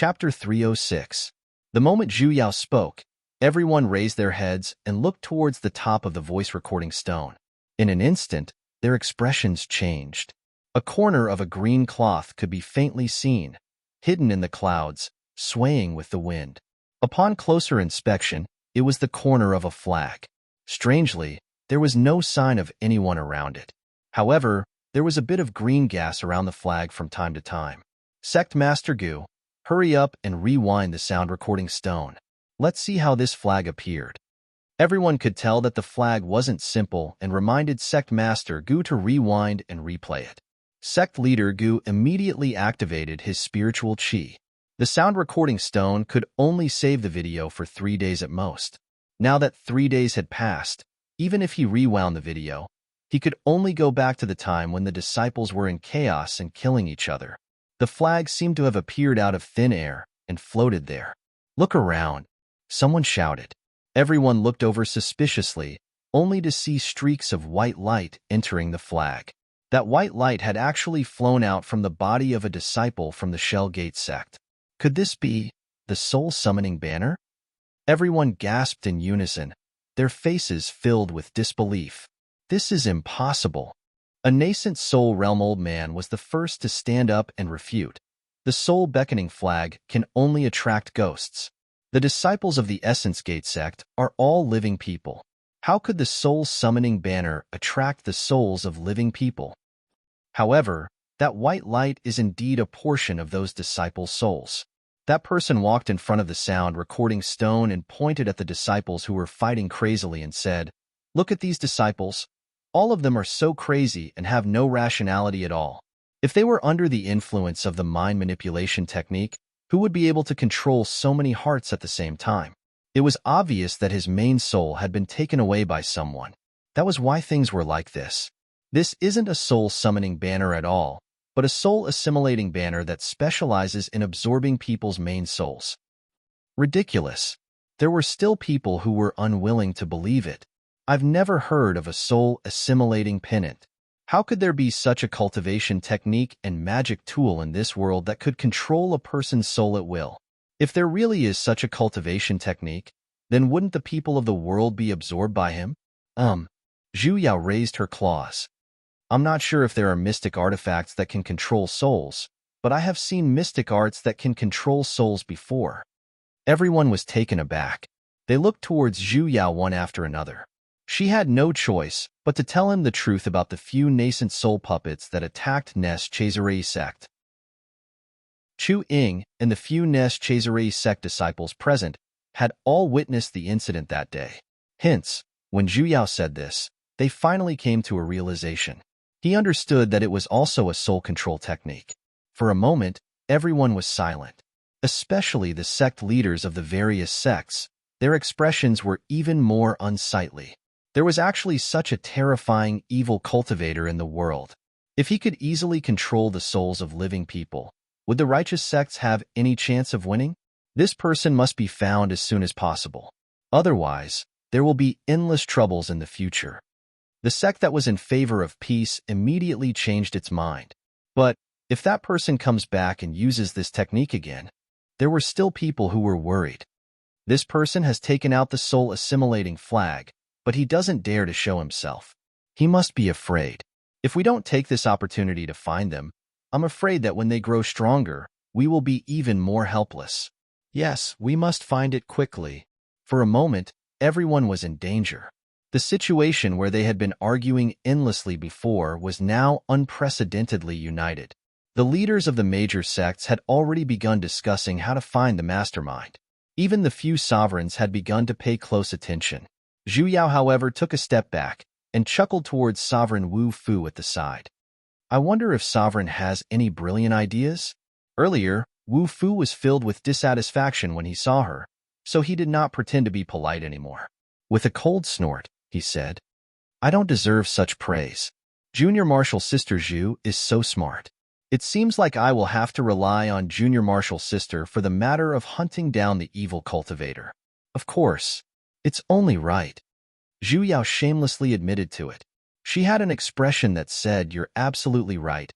Chapter 306. The moment Zhu Yao spoke, everyone raised their heads and looked towards the top of the voice-recording stone. In an instant, their expressions changed. A corner of a green cloth could be faintly seen, hidden in the clouds, swaying with the wind. Upon closer inspection, it was the corner of a flag. Strangely, there was no sign of anyone around it. However, there was a bit of green gas around the flag from time to time. Sect Master Gu, hurry up and rewind the sound recording stone. Let's see how this flag appeared. Everyone could tell that the flag wasn't simple and reminded Sect Master Gu to rewind and replay it. Sect Leader Gu immediately activated his spiritual chi. The sound recording stone could only save the video for 3 days at most. Now that 3 days had passed, even if he rewound the video, he could only go back to the time when the disciples were in chaos and killing each other. The flag seemed to have appeared out of thin air and floated there. "Look around," someone shouted. Everyone looked over suspiciously, only to see streaks of white light entering the flag. That white light had actually flown out from the body of a disciple from the Shell Gate sect. Could this be the soul-summoning banner? Everyone gasped in unison, their faces filled with disbelief. This is impossible. A nascent soul realm old man was the first to stand up and refute. The soul beckoning flag can only attract ghosts. The disciples of the Essence Gate sect are all living people. How could the soul-summoning banner attract the souls of living people? However, that white light is indeed a portion of those disciples' souls. That person walked in front of the sound recording stone and pointed at the disciples who were fighting crazily and said, "Look at these disciples. All of them are so crazy and have no rationality at all. If they were under the influence of the mind manipulation technique, who would be able to control so many hearts at the same time?" It was obvious that his main soul had been taken away by someone. That was why things were like this. This isn't a soul-summoning banner at all, but a soul-assimilating banner that specializes in absorbing people's main souls. Ridiculous. There were still people who were unwilling to believe it. I've never heard of a soul-assimilating pennant. How could there be such a cultivation technique and magic tool in this world that could control a person's soul at will? If there really is such a cultivation technique, then wouldn't the people of the world be absorbed by him? Zhu Yao raised her claws. I'm not sure if there are mystic artifacts that can control souls, but I have seen mystic arts that can control souls before. Everyone was taken aback. They looked towards Zhu Yao one after another. She had no choice but to tell him the truth about the few nascent soul puppets that attacked Nes Chazarei sect. Chu Ying and the few Nes Chazarei sect disciples present had all witnessed the incident that day. Hence, when Zhu Yao said this, they finally came to a realization. He understood that it was also a soul control technique. For a moment, everyone was silent, especially the sect leaders of the various sects. Their expressions were even more unsightly. There was actually such a terrifying evil cultivator in the world. If he could easily control the souls of living people, would the righteous sects have any chance of winning? This person must be found as soon as possible. Otherwise, there will be endless troubles in the future. The sect that was in favor of peace immediately changed its mind. But if that person comes back and uses this technique again, there were still people who were worried. This person has taken out the soul-assimilating flag, but he doesn't dare to show himself. He must be afraid. If we don't take this opportunity to find them, I'm afraid that when they grow stronger, we will be even more helpless. Yes, we must find it quickly. For a moment, everyone was in danger. The situation where they had been arguing endlessly before was now unprecedentedly united. The leaders of the major sects had already begun discussing how to find the mastermind. Even the few sovereigns had begun to pay close attention. Zhu Yao, however, took a step back and chuckled towards Sovereign Wu Fu at the side. I wonder if Sovereign has any brilliant ideas? Earlier, Wu Fu was filled with dissatisfaction when he saw her, so he did not pretend to be polite anymore. With a cold snort, he said, "I don't deserve such praise. Junior Marshal Sister Zhu is so smart. It seems like I will have to rely on Junior Marshal Sister for the matter of hunting down the evil cultivator. Of course, it's only right." Zhu Yao shamelessly admitted to it. She had an expression that said, "You're absolutely right.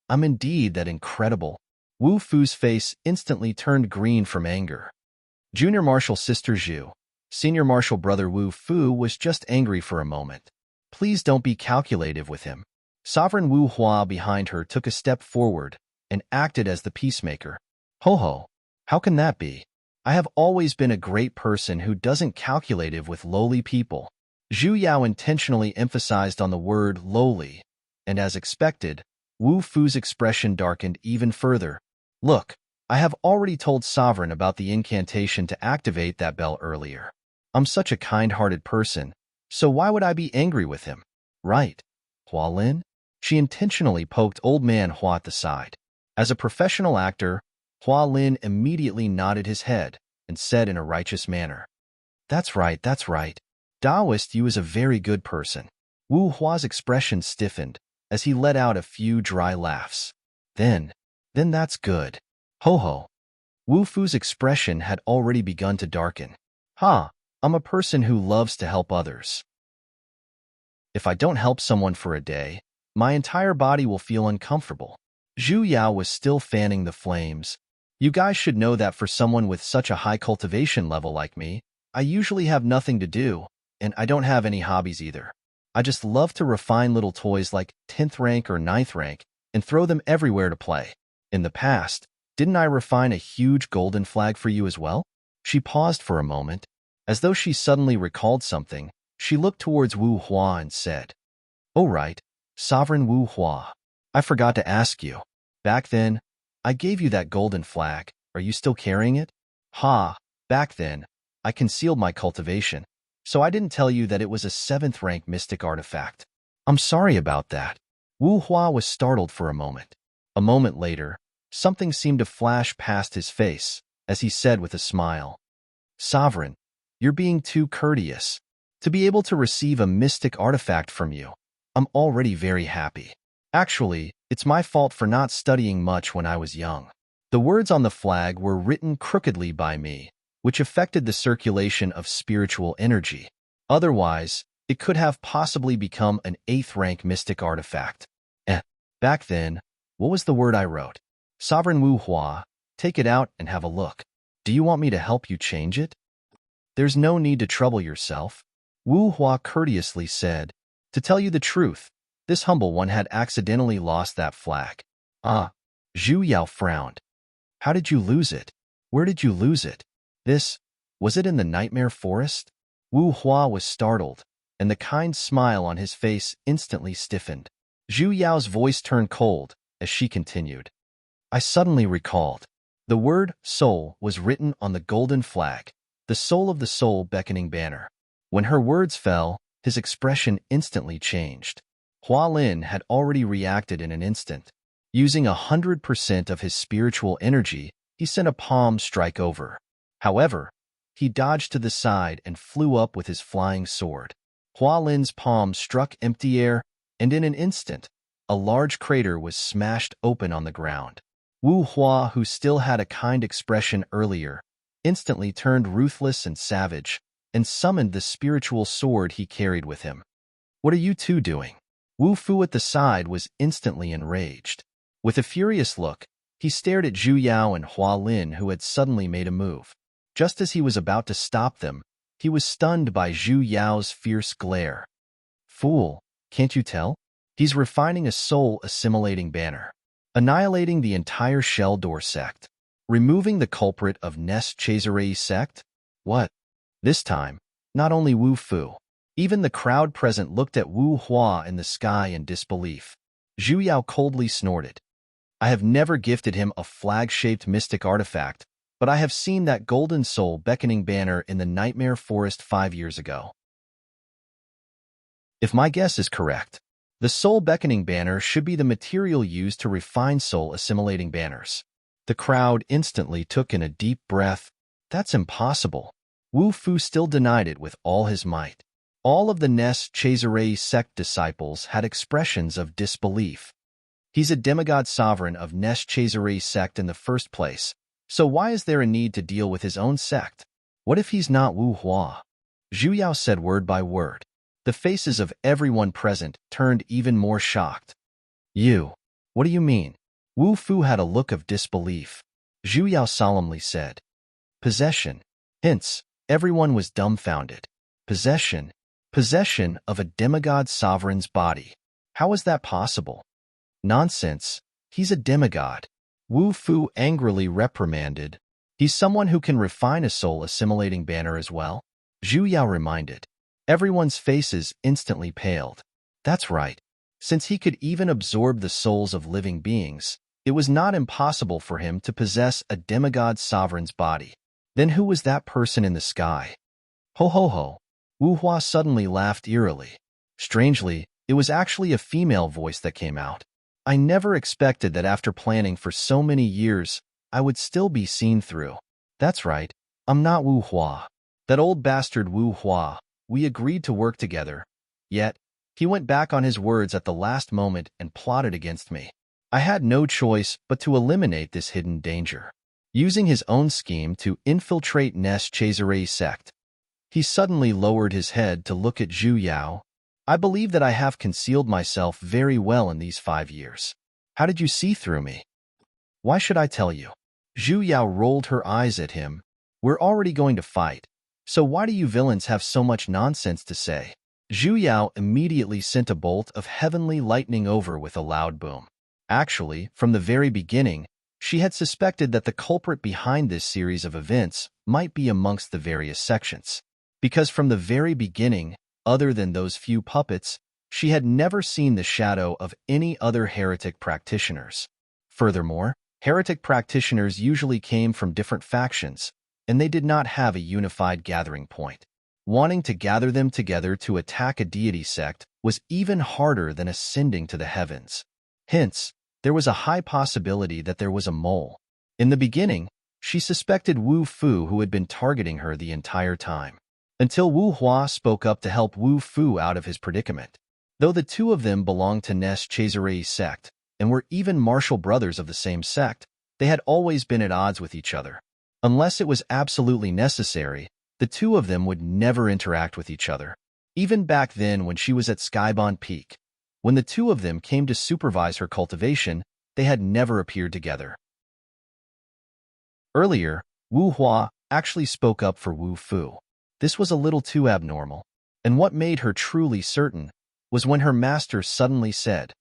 I'm indeed that incredible." Wu Fu's face instantly turned green from anger. Junior Marshal Sister Zhu, Senior Marshal Brother Wu Fu was just angry for a moment. Please don't be calculative with him. Sovereign Wu Hua behind her took a step forward and acted as the peacemaker. Ho ho, how can that be? I have always been a great person who doesn't calculative with lowly people. Zhu Yao intentionally emphasized on the word lowly, and as expected, Wu Fu's expression darkened even further. Look, I have already told Sovereign about the incantation to activate that bell earlier. I'm such a kind-hearted person, so why would I be angry with him? Right, Hua Lin? She intentionally poked Old Man Hua at the side. As a professional actor, Hua Lin immediately nodded his head and said in a righteous manner, That's right, that's right. Taoist, you is a very good person. Wu Hua's expression stiffened as he let out a few dry laughs. Then that's good. Ho ho. Wu Fu's expression had already begun to darken. I'm a person who loves to help others. If I don't help someone for a day, my entire body will feel uncomfortable. Zhu Yao was still fanning the flames. You guys should know that for someone with such a high cultivation level like me, I usually have nothing to do, and I don't have any hobbies either. I just love to refine little toys like 10th rank or 9th rank and throw them everywhere to play. In the past, didn't I refine a huge golden flag for you as well? She paused for a moment. As though she suddenly recalled something, she looked towards Wu Hua and said, Oh right, Sovereign Wu Hua. I forgot to ask you. Back then, I gave you that golden flag. Are you still carrying it? Back then, I concealed my cultivation, so I didn't tell you that it was a 7th rank mystic artifact. I'm sorry about that. Wu Hua was startled for a moment. A moment later, something seemed to flash past his face as he said with a smile, Sovereign, you're being too courteous. To be able to receive a mystic artifact from you, I'm already very happy. Actually, it's my fault for not studying much when I was young. The words on the flag were written crookedly by me, which affected the circulation of spiritual energy. Otherwise, it could have possibly become an 8th rank mystic artifact. Back then, what was the word I wrote? Sovereign Wu Hua, take it out and have a look. Do you want me to help you change it? There's no need to trouble yourself, Wu Hua courteously said. To tell you the truth, this humble one had accidentally lost that flag. Zhu Yao frowned. How did you lose it? Where did you lose it? Was it in the Nightmare Forest? Wu Hua was startled, and the kind smile on his face instantly stiffened. Zhu Yao's voice turned cold as she continued. I suddenly recalled. The word soul was written on the golden flag, the soul of the soul beckoning banner. When her words fell, his expression instantly changed. Hua Lin had already reacted in an instant. Using 100% of his spiritual energy, he sent a palm strike over. However, he dodged to the side and flew up with his flying sword. Hua Lin's palm struck empty air, and in an instant, a large crater was smashed open on the ground. Wu Hua, who still had a kind expression earlier, instantly turned ruthless and savage, and summoned the spiritual sword he carried with him. What are you two doing? Wu Fu at the side was instantly enraged. With a furious look, he stared at Zhu Yao and Hua Lin, who had suddenly made a move. Just as he was about to stop them, he was stunned by Zhu Yao's fierce glare. Fool, can't you tell? He's refining a soul-assimilating banner, annihilating the entire Shell Door sect, removing the culprit of Nest Chazerei sect? What? This time, not only Wu Fu, even the crowd present looked at Wu Hua in the sky in disbelief. Zhu Yao coldly snorted. I have never gifted him a flag-shaped mystic artifact, but I have seen that golden soul beckoning banner in the Nightmare Forest 5 years ago. If my guess is correct, the soul beckoning banner should be the material used to refine soul-assimilating banners. The crowd instantly took in a deep breath. That's impossible. Wu Fu still denied it with all his might. All of the Nest Chazerei sect disciples had expressions of disbelief. He's a demigod sovereign of Nest Chazerei sect in the first place, so why is there a need to deal with his own sect? What if he's not Wu Hua? Zhu Yao said word by word. The faces of everyone present turned even more shocked. You, what do you mean? Wu Fu had a look of disbelief. Zhu Yao solemnly said, "Possession." Hence, everyone was dumbfounded. Possession? Possession of a demigod sovereign's body. How is that possible? Nonsense. He's a demigod. Wu Fu angrily reprimanded. He's someone who can refine a soul-assimilating banner as well? Zhu Yao reminded. Everyone's faces instantly paled. That's right. Since he could even absorb the souls of living beings, it was not impossible for him to possess a demigod sovereign's body. Then who was that person in the sky? Ho ho ho. Wu Hua suddenly laughed eerily. Strangely, it was actually a female voice that came out. I never expected that after planning for so many years, I would still be seen through. That's right, I'm not Wu Hua. That old bastard Wu Hua, we agreed to work together. Yet, he went back on his words at the last moment and plotted against me. I had no choice but to eliminate this hidden danger. Using his own scheme to infiltrate Nes Cesare sect, he suddenly lowered his head to look at Zhu Yao. I believe that I have concealed myself very well in these 5 years. How did you see through me? Why should I tell you? Zhu Yao rolled her eyes at him. We're already going to fight, so why do you villains have so much nonsense to say? Zhu Yao immediately sent a bolt of heavenly lightning over with a loud boom. Actually, from the very beginning, she had suspected that the culprit behind this series of events might be amongst the various sections. Because from the very beginning, other than those few puppets, she had never seen the shadow of any other heretic practitioners. Furthermore, heretic practitioners usually came from different factions, and they did not have a unified gathering point. Wanting to gather them together to attack a deity sect was even harder than ascending to the heavens. Hence, there was a high possibility that there was a mole. In the beginning, she suspected Wu Fu, who had been targeting her the entire time, until Wu Hua spoke up to help Wu Fu out of his predicament. Though the two of them belonged to Nes Cesare sect and were even martial brothers of the same sect, they had always been at odds with each other. Unless it was absolutely necessary, the two of them would never interact with each other. Even back then when she was at Skybound Peak, when the two of them came to supervise her cultivation, they had never appeared together. Earlier, Wu Hua actually spoke up for Wu Fu. This was a little too abnormal, and what made her truly certain was when her master suddenly said,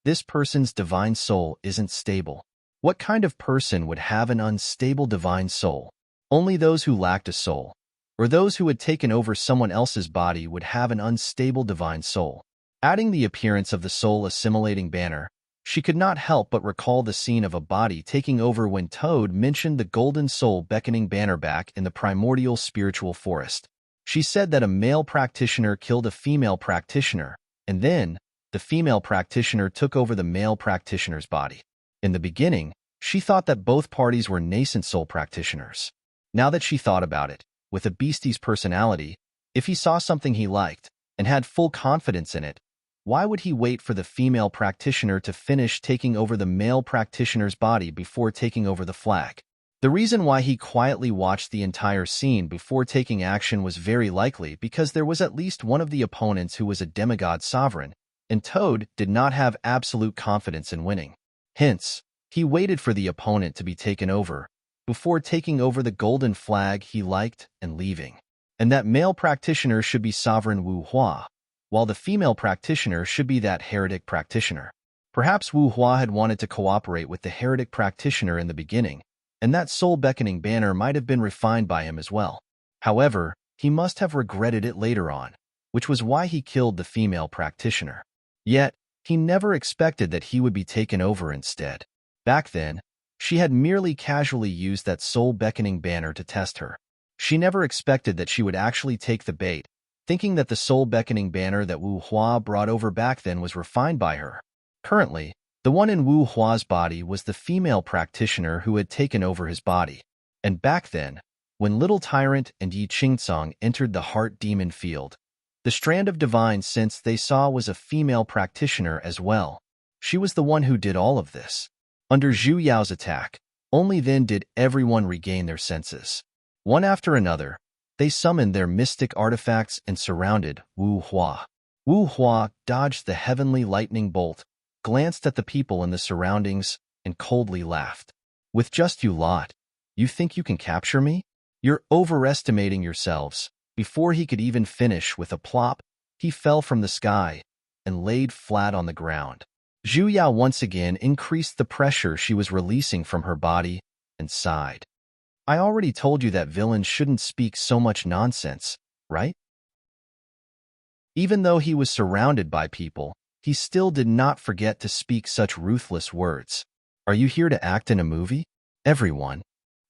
"This person's divine soul isn't stable." What kind of person would have an unstable divine soul? Only those who lacked a soul, or those who had taken over someone else's body would have an unstable divine soul. Adding the appearance of the soul-assimilating banner, she could not help but recall the scene of a body taking over when Toad mentioned the golden soul beckoning banner back in the primordial spiritual forest. She said that a male practitioner killed a female practitioner, and then the female practitioner took over the male practitioner's body. In the beginning, she thought that both parties were nascent soul practitioners. Now that she thought about it, with a beastie's personality, if he saw something he liked and had full confidence in it, why would he wait for the female practitioner to finish taking over the male practitioner's body before taking over the flag? The reason why he quietly watched the entire scene before taking action was very likely because there was at least one of the opponents who was a demigod sovereign, and Toad did not have absolute confidence in winning. Hence, he waited for the opponent to be taken over before taking over the golden flag he liked and leaving. And that male practitioner should be Sovereign Wu Hua, while the female practitioner should be that heretic practitioner. Perhaps Wu Hua had wanted to cooperate with the heretic practitioner in the beginning, and that soul-beckoning banner might have been refined by him as well. However, he must have regretted it later on, which was why he killed the female practitioner. Yet, he never expected that he would be taken over instead. Back then, she had merely casually used that soul-beckoning banner to test her. She never expected that she would actually take the bait, thinking that the soul-beckoning banner that Wu Hua brought over back then was refined by her. Currently, the one in Wu Hua's body was the female practitioner who had taken over his body. And back then, when Little Tyrant and Yi Qingcong entered the Heart Demon field, the strand of divine sense they saw was a female practitioner as well. She was the one who did all of this. Under Zhu Yao's attack, only then did everyone regain their senses. One after another, they summoned their mystic artifacts and surrounded Wu Hua. Wu Hua dodged the heavenly lightning bolt, glanced at the people in the surroundings, and coldly laughed. With just you lot, you think you can capture me? You're overestimating yourselves. Before he could even finish with a plop, he fell from the sky and laid flat on the ground. Zhu Yao once again increased the pressure she was releasing from her body and sighed. I already told you that villains shouldn't speak so much nonsense, right? Even though he was surrounded by people, he still did not forget to speak such ruthless words. Are you here to act in a movie? Everyone.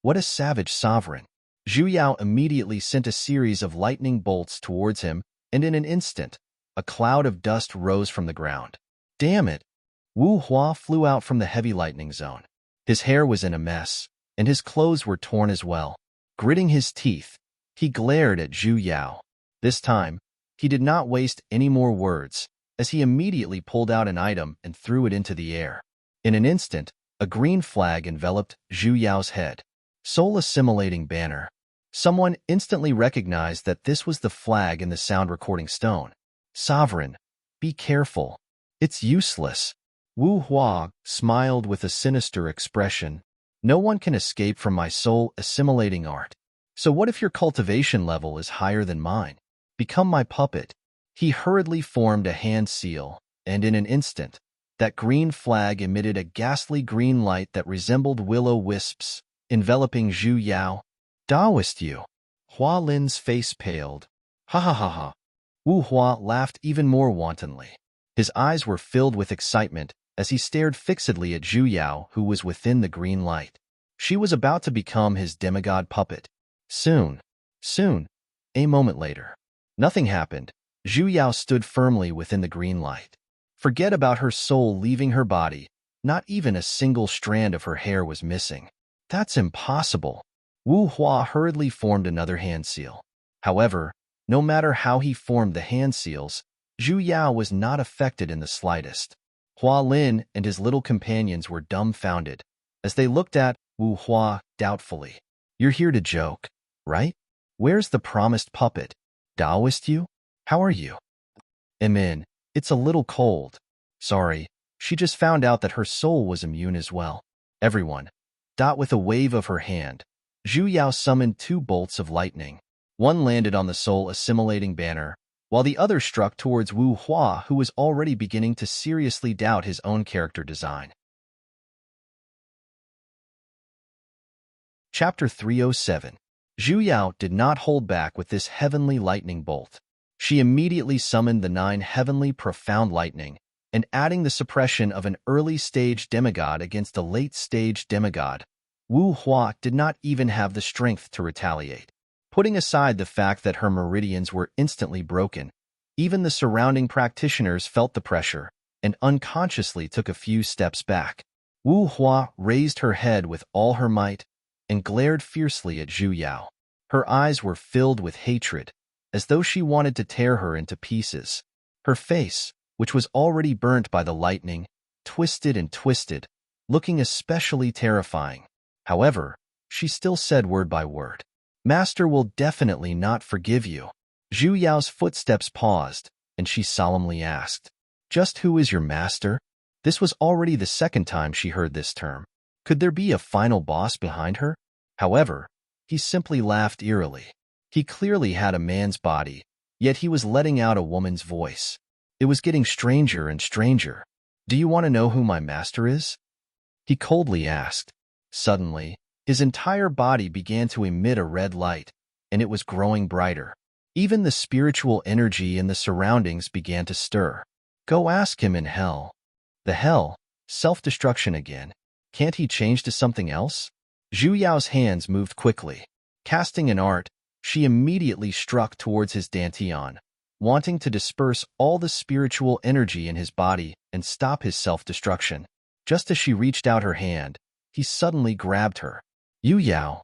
What a savage sovereign. Zhu Yao immediately sent a series of lightning bolts towards him, and in an instant, a cloud of dust rose from the ground. Damn it! Wu Hua flew out from the heavy lightning zone. His hair was in a mess, and his clothes were torn as well. Gritting his teeth, he glared at Zhu Yao. This time, he did not waste any more words, as he immediately pulled out an item and threw it into the air. In an instant, a green flag enveloped Zhu Yao's head. Soul-assimilating banner. Someone instantly recognized that this was the flag in the sound recording stone. Sovereign, be careful. It's useless. Wu Hua smiled with a sinister expression. No one can escape from my soul-assimilating art. So what if your cultivation level is higher than mine? Become my puppet. He hurriedly formed a hand seal, and in an instant, that green flag emitted a ghastly green light that resembled will-o-wisps, enveloping Zhu Yao. Daoist you. Hua Lin's face paled. Ha ha ha ha. Wu Hua laughed even more wantonly. His eyes were filled with excitement as he stared fixedly at Zhu Yao, who was within the green light. She was about to become his demigod puppet. Soon. A moment later. Nothing happened. Zhu Yao stood firmly within the green light. Forget about her soul leaving her body. Not even a single strand of her hair was missing. That's impossible. Wu Hua hurriedly formed another hand seal. However, no matter how he formed the hand seals, Zhu Yao was not affected in the slightest. Hua Lin and his little companions were dumbfounded as they looked at Wu Hua doubtfully. You're here to joke, right? Where's the promised puppet? Daoist you? How are you? In. It's a little cold. Sorry, she just found out that her soul was immune as well. Everyone. With a wave of her hand, Zhu Yao summoned 2 bolts of lightning. One landed on the soul-assimilating banner, while the other struck towards Wu Hua, who was already beginning to seriously doubt his own character design. Chapter 307. Zhu Yao did not hold back with this heavenly lightning bolt. She immediately summoned the 9 heavenly profound lightning, and adding the suppression of an early-stage demigod against a late-stage demigod, Wu Hua did not even have the strength to retaliate. Putting aside the fact that her meridians were instantly broken, even the surrounding practitioners felt the pressure and unconsciously took a few steps back. Wu Hua raised her head with all her might and glared fiercely at Zhu Yao. Her eyes were filled with hatred, as though she wanted to tear her into pieces. Her face, which was already burnt by the lightning, twisted and twisted, looking especially terrifying. However, she still said word by word, Master will definitely not forgive you. Zhu Yao's footsteps paused, and she solemnly asked, Just who is your master? This was already the second time she heard this term. Could there be a final boss behind her? However, he simply laughed eerily. He clearly had a man's body, yet he was letting out a woman's voice. It was getting stranger and stranger. Do you want to know who my master is? He coldly asked. Suddenly, his entire body began to emit a red light, and it was growing brighter. Even the spiritual energy in the surroundings began to stir. Go ask him in hell. The hell? Self-destruction again. Can't he change to something else? Zhu Yao's hands moved quickly. Casting an art, she immediately struck towards his dantian, wanting to disperse all the spiritual energy in his body and stop his self-destruction. Just as she reached out her hand, he suddenly grabbed her. Yu Yao.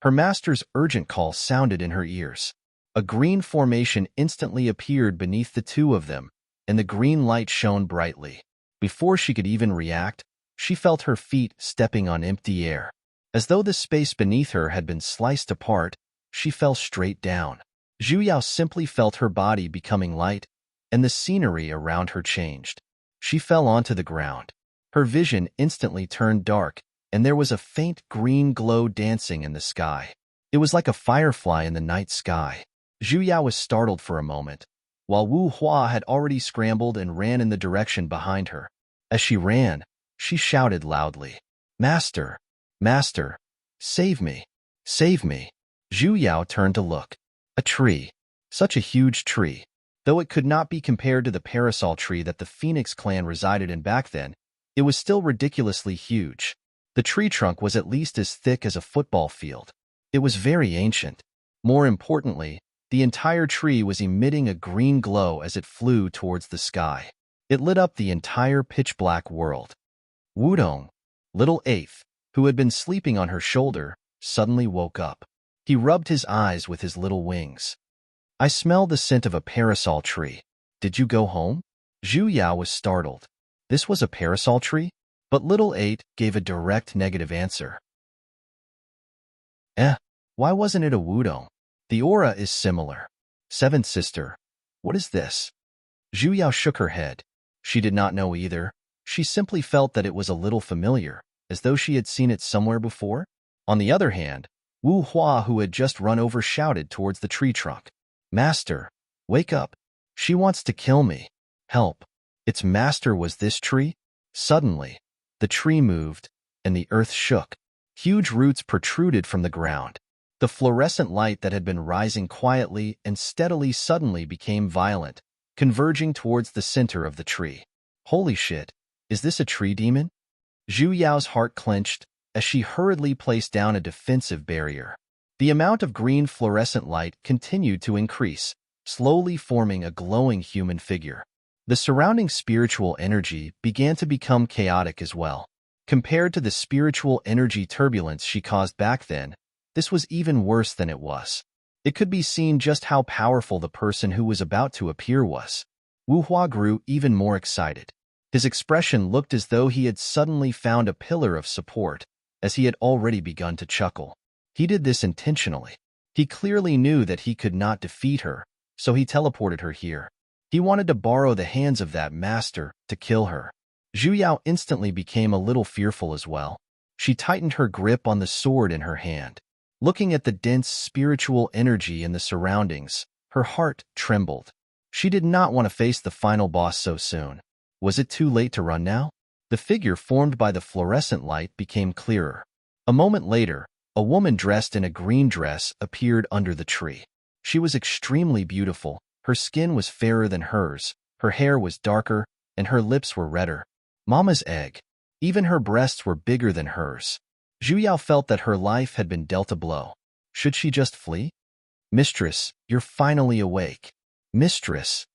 Her master's urgent call sounded in her ears. A green formation instantly appeared beneath the two of them, and the green light shone brightly. Before she could even react, she felt her feet stepping on empty air. As though the space beneath her had been sliced apart, she fell straight down. Zhu Yao simply felt her body becoming light, and the scenery around her changed. She fell onto the ground. Her vision instantly turned dark, and there was a faint green glow dancing in the sky. It was like a firefly in the night sky. Zhu Yao was startled for a moment, while Wu Hua had already scrambled and ran in the direction behind her. As she ran, she shouted loudly, "Master! Master! Save me! Save me!" Zhu Yao turned to look. A tree. Such a huge tree. Though it could not be compared to the parasol tree that the Phoenix clan resided in back then, it was still ridiculously huge. The tree trunk was at least as thick as a football field. It was very ancient. More importantly, the entire tree was emitting a green glow as it flew towards the sky. It lit up the entire pitch-black world. Wudong, little eighth, who had been sleeping on her shoulder, suddenly woke up. He rubbed his eyes with his little wings. "I smell the scent of a parasol tree. Did you go home?" Zhu Yao was startled. This was a parasol tree? But little eight gave a direct negative answer. Why wasn't it a Wudong? The aura is similar. Seventh sister, what is this? Zhu Yao shook her head. She did not know either. She simply felt that it was a little familiar, as though she had seen it somewhere before. On the other hand, Wu Hua, who had just run over, shouted towards the tree trunk. "Master, wake up. She wants to kill me. Help." Its master was this tree? Suddenly, the tree moved, and the earth shook. Huge roots protruded from the ground. The fluorescent light that had been rising quietly and steadily suddenly became violent, converging towards the center of the tree. Holy shit, is this a tree demon? Zhu Yao's heart clenched as she hurriedly placed down a defensive barrier. The amount of green fluorescent light continued to increase, slowly forming a glowing human figure. The surrounding spiritual energy began to become chaotic as well. Compared to the spiritual energy turbulence she caused back then, this was even worse than it was. It could be seen just how powerful the person who was about to appear was. Wu Hua grew even more excited. His expression looked as though he had suddenly found a pillar of support, as he had already begun to chuckle. He did this intentionally. He clearly knew that he could not defeat her, so he teleported her here. He wanted to borrow the hands of that master to kill her. Zhu Yao instantly became a little fearful as well. She tightened her grip on the sword in her hand. Looking at the dense spiritual energy in the surroundings, her heart trembled. She did not want to face the final boss so soon. Was it too late to run now? The figure formed by the fluorescent light became clearer. A moment later, a woman dressed in a green dress appeared under the tree. She was extremely beautiful. Her skin was fairer than hers, her hair was darker, and her lips were redder. Mama's egg. Even her breasts were bigger than hers. Zhu Yao felt that her life had been dealt a blow. Should she just flee? "Mistress, you're finally awake." "Mistress."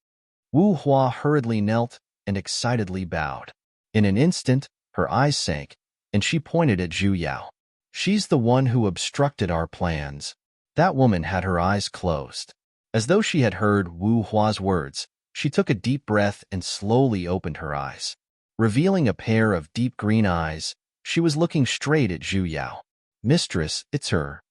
Wu Hua hurriedly knelt and excitedly bowed. In an instant, her eyes sank, and she pointed at Zhu Yao. "She's the one who obstructed our plans." That woman had her eyes closed. As though she had heard Wu Hua's words, she took a deep breath and slowly opened her eyes. Revealing a pair of deep green eyes, she was looking straight at Zhu Yao. "Mistress, it's her."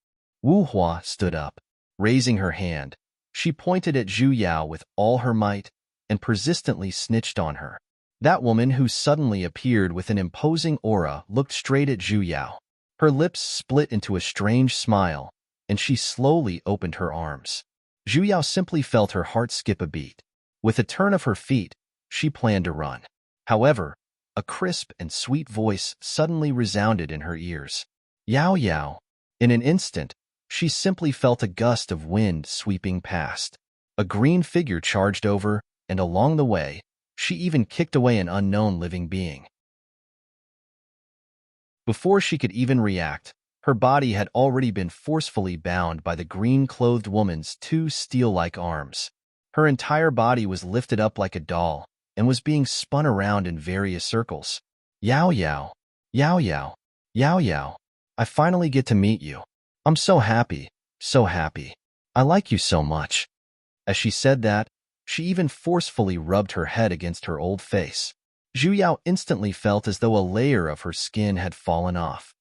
Wu Hua stood up. Raising her hand, she pointed at Zhu Yao with all her might and persistently snitched on her. That woman, who suddenly appeared with an imposing aura, looked straight at Zhu Yao. Her lips split into a strange smile, and she slowly opened her arms. Zhu Yao simply felt her heart skip a beat. With a turn of her feet, she planned to run. However, a crisp and sweet voice suddenly resounded in her ears. "Yao Yao." In an instant, she simply felt a gust of wind sweeping past. A green figure charged over, and along the way, she even kicked away an unknown living being. Before she could even react, her body had already been forcefully bound by the green-clothed woman's two steel-like arms. Her entire body was lifted up like a doll and was being spun around in various circles. "Yao Yao, Yao Yao, Yao Yao, I finally get to meet you. I'm so happy, so happy. I like you so much." As she said that, she even forcefully rubbed her head against her old face. Zhu Yao instantly felt as though a layer of her skin had fallen off.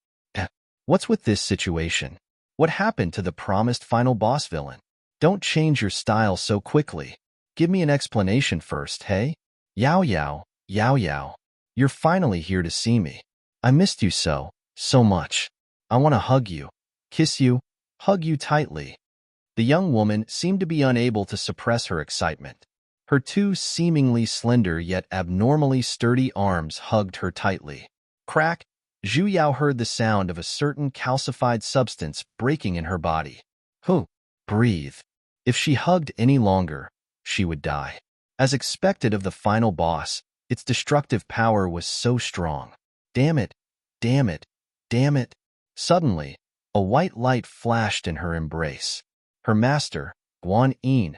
What's with this situation? What happened to the promised final boss villain? Don't change your style so quickly. Give me an explanation first, hey? "Yao Yao, Yao Yao." You're finally here to see me. I missed you so much. I want to hug you, kiss you, hug you tightly." The young woman seemed to be unable to suppress her excitement. Her two seemingly slender yet abnormally sturdy arms hugged her tightly. Crack! Zhu Yao heard the sound of a certain calcified substance breaking in her body. Breathe. If she hugged any longer, she would die. As expected of the final boss, its destructive power was so strong. Damn it, damn it, damn it. Suddenly, a white light flashed in her embrace. Her master, Guan Yin,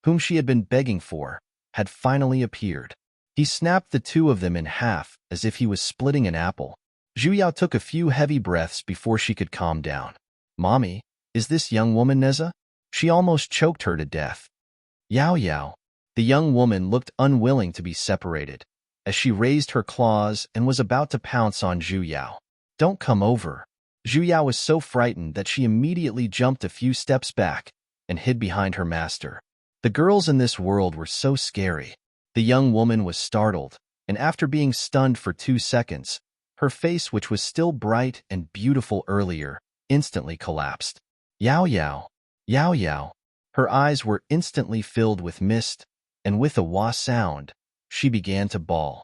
whom she had been begging for, had finally appeared. He snapped the two of them in half as if he was splitting an apple. Zhu Yao took a few heavy breaths before she could calm down. "Mommy, is this young woman Neza?" She almost choked her to death. "Yao Yao." The young woman looked unwilling to be separated, as she raised her claws and was about to pounce on Zhu Yao. "Don't come over." Zhu Yao was so frightened that she immediately jumped a few steps back and hid behind her master. The girls in this world were so scary. The young woman was startled, and after being stunned for 2 seconds, her face, which was still bright and beautiful earlier, instantly collapsed. "Yao Yao, Yao Yao." Her eyes were instantly filled with mist, and with a wah sound, she began to bawl.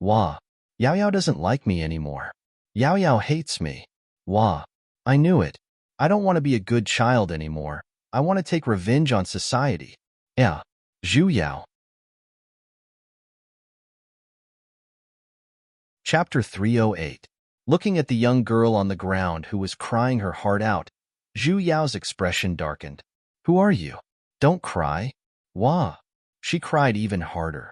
"Wah, Yao Yao doesn't like me anymore. Yao Yao hates me. Wah, I knew it. I don't want to be a good child anymore. I want to take revenge on society. Yeah, Zhu Yao." Chapter 308. Looking at the young girl on the ground who was crying her heart out, Zhu Yao's expression darkened. "Who are you? Don't cry." "Wah." She cried even harder.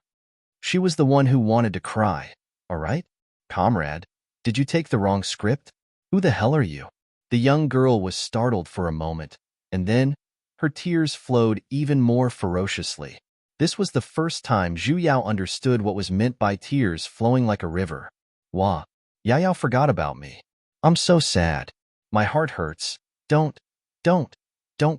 She was the one who wanted to cry. "All right, comrade, did you take the wrong script? Who the hell are you?" The young girl was startled for a moment, and then her tears flowed even more ferociously. This was the first time Zhu Yao understood what was meant by tears flowing like a river. "Wah, Yao Yao forgot about me. I'm so sad. My heart hurts. Don't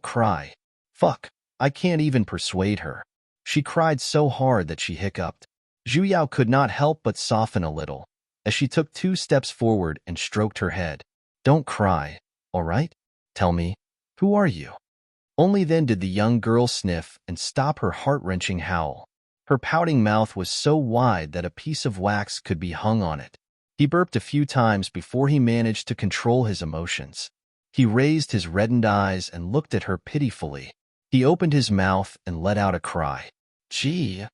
cry. Fuck, I can't even persuade her." She cried so hard that she hiccuped. Zhu Yao could not help but soften a little, as she took 2 steps forward and stroked her head. "Don't cry, all right? Tell me, who are you?" Only then did the young girl sniff and stop her heart-wrenching howl. Her pouting mouth was so wide that a piece of wax could be hung on it. He burped a few times before he managed to control his emotions. He raised his reddened eyes and looked at her pitifully. He opened his mouth and let out a cry. "Gee."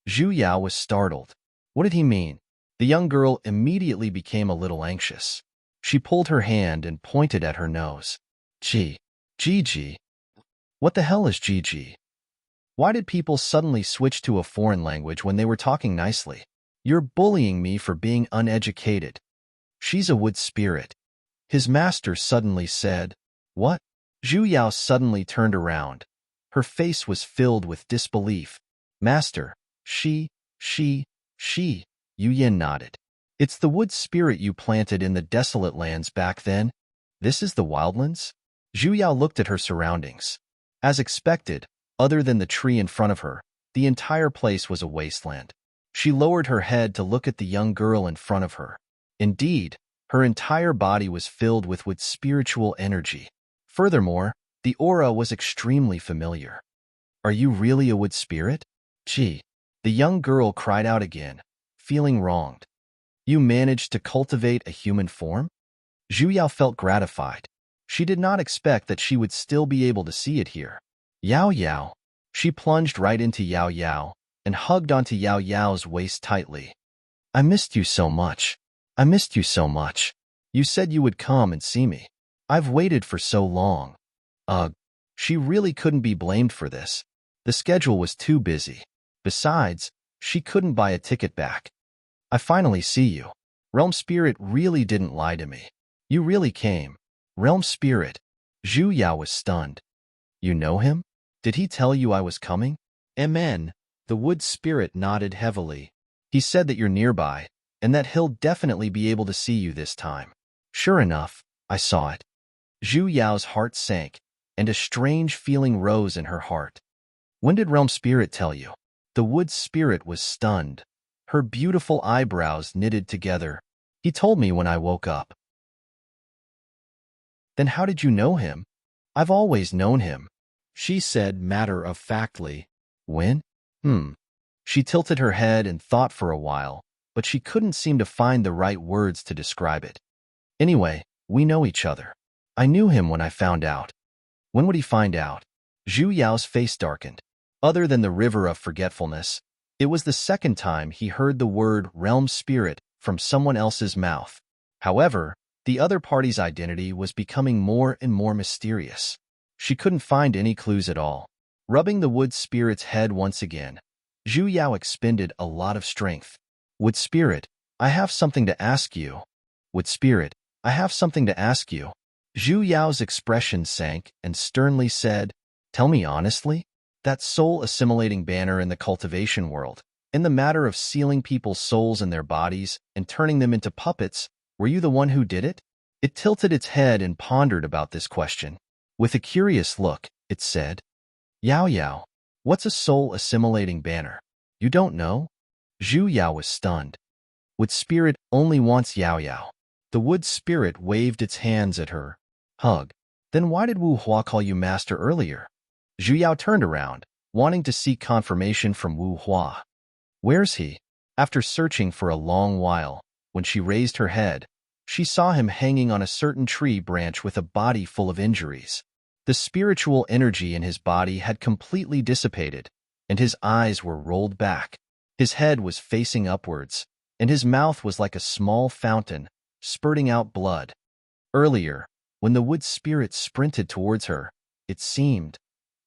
Zhu Yao was startled. What did he mean? The young girl immediately became a little anxious. She pulled her hand and pointed at her nose. Gigi. What the hell is Gigi? Why did people suddenly switch to a foreign language when they were talking nicely? You're bullying me for being uneducated. She's a wood spirit. His master suddenly said. What? Zhu Yao suddenly turned around. Her face was filled with disbelief. Master, she. Yu Yin nodded. It's the wood spirit you planted in the desolate lands back then? This is the wildlands? Zhu Yao looked at her surroundings. As expected, other than the tree in front of her, the entire place was a wasteland. She lowered her head to look at the young girl in front of her. Indeed, her entire body was filled with spiritual energy. Furthermore, the aura was extremely familiar. Are you really a wood spirit? Gee, the young girl cried out again, feeling wronged. You managed to cultivate a human form? Zhu Yao felt gratified. She did not expect that she would still be able to see it here. Yao Yao. She plunged right into Yao Yao and hugged onto Yao Yao's waist tightly. I missed you so much. I missed you so much. You said you would come and see me. I've waited for so long. Ugh. She really couldn't be blamed for this. The schedule was too busy. Besides, she couldn't buy a ticket back. I finally see you. Realm Spirit really didn't lie to me. You really came. Realm Spirit. Zhu Yao was stunned. You know him? Did he tell you I was coming? Mn. The wood spirit nodded heavily. He said that you're nearby, and that he'll definitely be able to see you this time. Sure enough, I saw it. Zhu Yao's heart sank, and a strange feeling rose in her heart. When did Realm Spirit tell you? The wood spirit was stunned. her beautiful eyebrows knitted together. He told me when I woke up. Then how did you know him? I've always known him, she said matter-of-factly. When? She tilted her head and thought for a while, but she couldn't seem to find the right words to describe it. Anyway, we know each other. I knew him when I found out. When would he find out? Zhu Yao's face darkened. Other than the river of forgetfulness, it was the second time he heard the word realm spirit from someone else's mouth. However, the other party's identity was becoming more and more mysterious. She couldn't find any clues at all. Rubbing the wood spirit's head once again, Zhu Yao expended a lot of strength. Wood spirit, I have something to ask you. Wood spirit, I have something to ask you. Zhu Yao's expression sank and sternly said, Tell me honestly, that soul-assimilating banner in the cultivation world, in the matter of sealing people's souls in their bodies and turning them into puppets, were you the one who did it? It tilted its head and pondered about this question. With a curious look, it said, Yao Yao, what's a soul-assimilating banner? You don't know? Zhu Yao was stunned. Wood spirit only wants Yao Yao. The wood spirit waved its hands at her. Hug. Then why did Wu Hua call you master earlier? Zhu Yao turned around, wanting to seek confirmation from Wu Hua. Where's he? After searching for a long while, when she raised her head, she saw him hanging on a certain tree branch with a body full of injuries. The spiritual energy in his body had completely dissipated, and his eyes were rolled back. His head was facing upwards, and his mouth was like a small fountain, spurting out blood. Earlier, when the wood spirit sprinted towards her, it seemed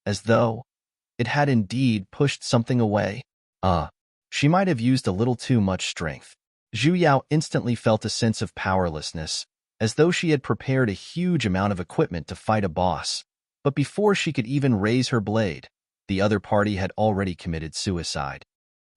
as though it had indeed pushed something away. She might have used a little too much strength. Zhu Yao instantly felt a sense of powerlessness, as though she had prepared a huge amount of equipment to fight a boss. But before she could even raise her blade, the other party had already committed suicide.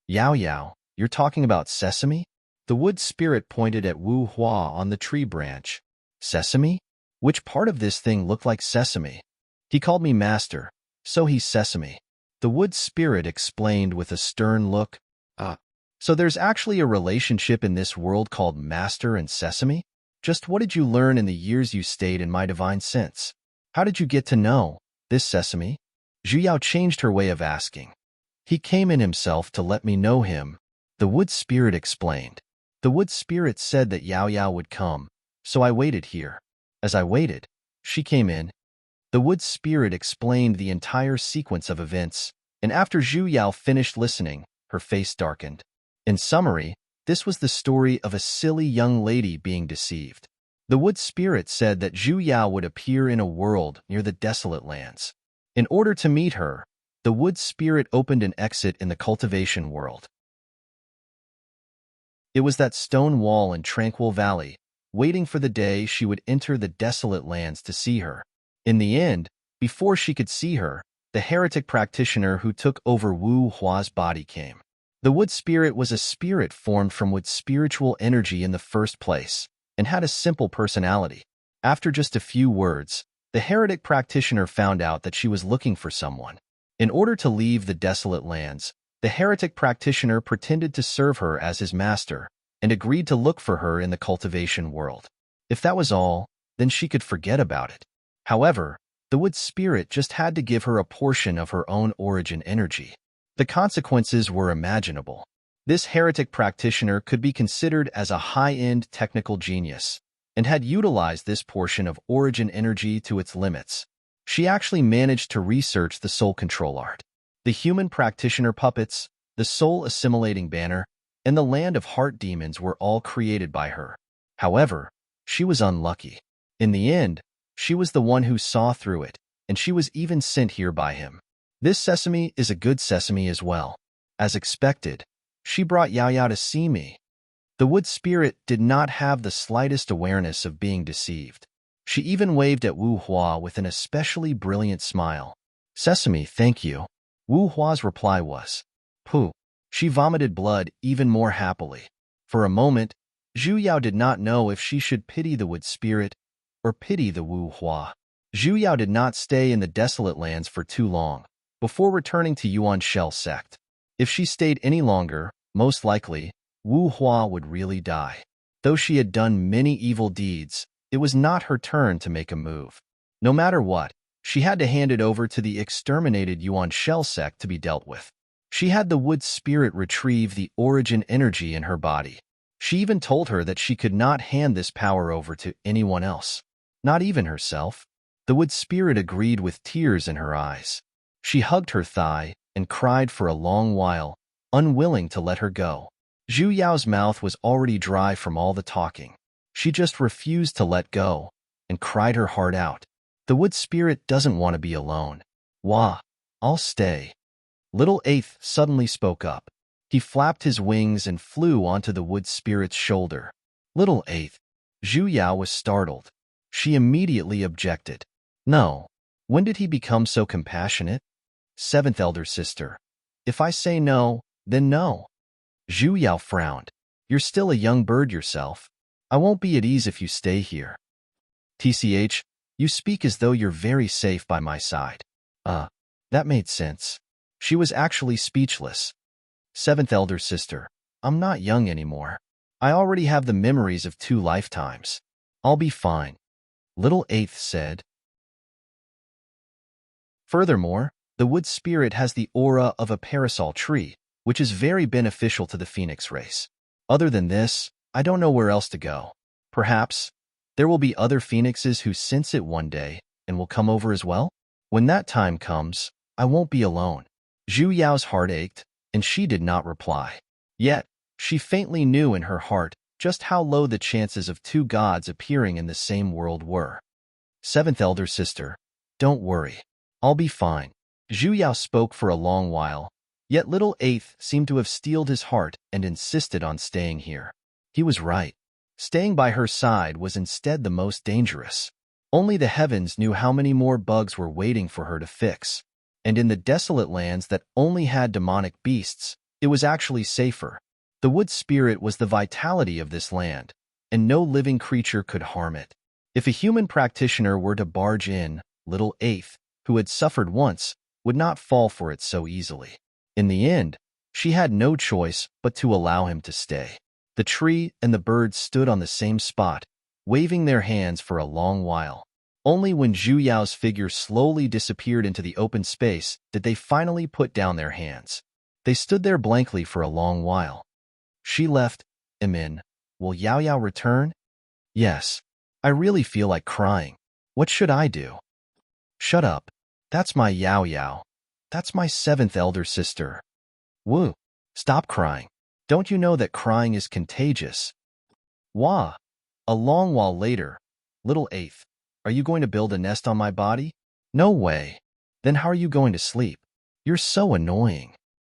Yao Yao, you're talking about sesame? The wood spirit pointed at Wu Hua on the tree branch. Sesame? Which part of this thing looked like sesame? He called me master, so he's sesame. The wood spirit explained with a stern look. So there's actually a relationship in this world called master and sesame? Just what did you learn in the years you stayed in my divine sense? How did you get to know this sesame? Zhu Yao changed her way of asking. He came in himself to let me know him, the wood spirit explained. The wood spirit said that Yao Yao would come, so I waited here. As I waited, she came in. The wood spirit explained the entire sequence of events, and after Zhu Yao finished listening, her face darkened. In summary, this was the story of a silly young lady being deceived. The wood spirit said that Zhu Yao would appear in a world near the desolate lands. In order to meet her, the wood spirit opened an exit in the cultivation world. It was that stone wall in Tranquil Valley, waiting for the day she would enter the desolate lands to see her. In the end, before she could see her, the heretic practitioner who took over Wu Hua's body came. The wood spirit was a spirit formed from wood spiritual energy in the first place, and had a simple personality. After just a few words, the heretic practitioner found out that she was looking for someone. In order to leave the desolate lands, the heretic practitioner pretended to serve her as his master, and agreed to look for her in the cultivation world. If that was all, then she could forget about it. However, the wood spirit just had to give her a portion of her own origin energy. The consequences were imaginable. This heretic practitioner could be considered as a high-end technical genius, and had utilized this portion of origin energy to its limits. She actually managed to research the soul control art. The human practitioner puppets, the soul-assimilating banner, and the land of heart demons were all created by her. However, she was unlucky. In the end, she was the one who saw through it, and she was even sent here by him. This sesame is a good sesame as well. As expected, she brought Yao Yao to see me. The wood spirit did not have the slightest awareness of being deceived. She even waved at Wu Hua with an especially brilliant smile. Sesame, thank you. Wu Hua's reply was, Pooh. She vomited blood even more happily. For a moment, Zhu Yao did not know if she should pity the wood spirit or pity the Wu Hua. Zhu Yao did not stay in the desolate lands for too long before returning to Yuan Shell sect. If she stayed any longer, most likely, Wu Hua would really die. Though she had done many evil deeds, it was not her turn to make a move. No matter what, she had to hand it over to the exterminated Yuan Shell sect to be dealt with. She had the wood spirit retrieve the origin energy in her body. She even told her that she could not hand this power over to anyone else, not even herself. The wood spirit agreed with tears in her eyes. She hugged her thigh and cried for a long while, unwilling to let her go. Zhu Yao's mouth was already dry from all the talking. She just refused to let go and cried her heart out. The wood spirit doesn't want to be alone. Wah, I'll stay. Little Eighth suddenly spoke up. He flapped his wings and flew onto the wood spirit's shoulder. Little Eighth. Zhu Yao was startled. She immediately objected. No. When did he become so compassionate? Seventh elder sister. If I say no, then no. Zhu Yao frowned. You're still a young bird yourself. I won't be at ease if you stay here. TCH, you speak as though you're very safe by my side. That made sense. She was actually speechless. Seventh elder sister, I'm not young anymore. I already have the memories of 2 lifetimes. I'll be fine. Little Eighth said. Furthermore, the wood spirit has the aura of a parasol tree, which is very beneficial to the phoenix race. Other than this, I don't know where else to go. Perhaps there will be other phoenixes who sense it one day and will come over as well? When that time comes, I won't be alone. Zhu Yao's heart ached, and she did not reply. Yet, she faintly knew in her heart just how low the chances of 2 gods appearing in the same world were. Seventh elder sister, don't worry. I'll be fine. Zhu Yao spoke for a long while, yet little Eighth seemed to have steeled his heart and insisted on staying here. He was right. Staying by her side was instead the most dangerous. Only the heavens knew how many more bugs were waiting for her to fix. And in the desolate lands that only had demonic beasts, it was actually safer. The wood spirit was the vitality of this land, and no living creature could harm it. If a human practitioner were to barge in, little Eighth, who had suffered once, would not fall for it so easily. In the end, she had no choice but to allow him to stay. The tree and the birds stood on the same spot, waving their hands for a long while. Only when Zhu Yao's figure slowly disappeared into the open space did they finally put down their hands. They stood there blankly for a long while. She left. Emin, will Yao Yao return? Yes. I really feel like crying. What should I do? Shut up. That's my Yao Yao. That's my 7th elder sister. Woo. Stop crying. Don't you know that crying is contagious? Wah. A long while later, little Eighth. Are you going to build a nest on my body? No way. Then how are you going to sleep? You're so annoying.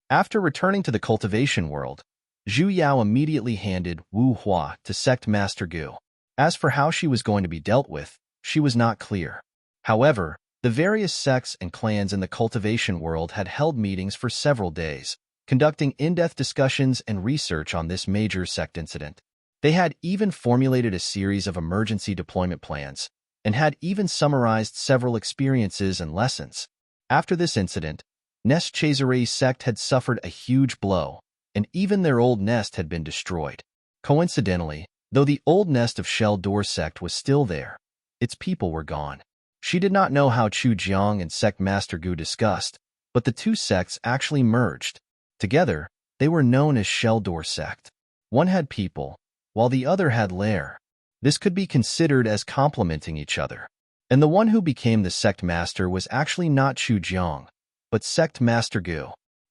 After returning to the cultivation world, Zhu Yao immediately handed Wu Hua to Sect Master Gu. As for how she was going to be dealt with, she was not clear. However, the various sects and clans in the cultivation world had held meetings for several days, conducting in-depth discussions and research on this major sect incident. They had even formulated a series of emergency deployment plans, and had even summarized several experiences and lessons. After this incident, Nest Chazere's sect had suffered a huge blow, and even their old nest had been destroyed. Coincidentally, though the old nest of Shell Door sect was still there, its people were gone. She did not know how Chu Jiang and Sect Master Gu discussed, but the 2 sects actually merged. Together, they were known as Shell Door sect. One had people, while the other had lair. This could be considered as complementing each other. And the one who became the sect master was actually not Chu Jiang, but Sect Master Gu.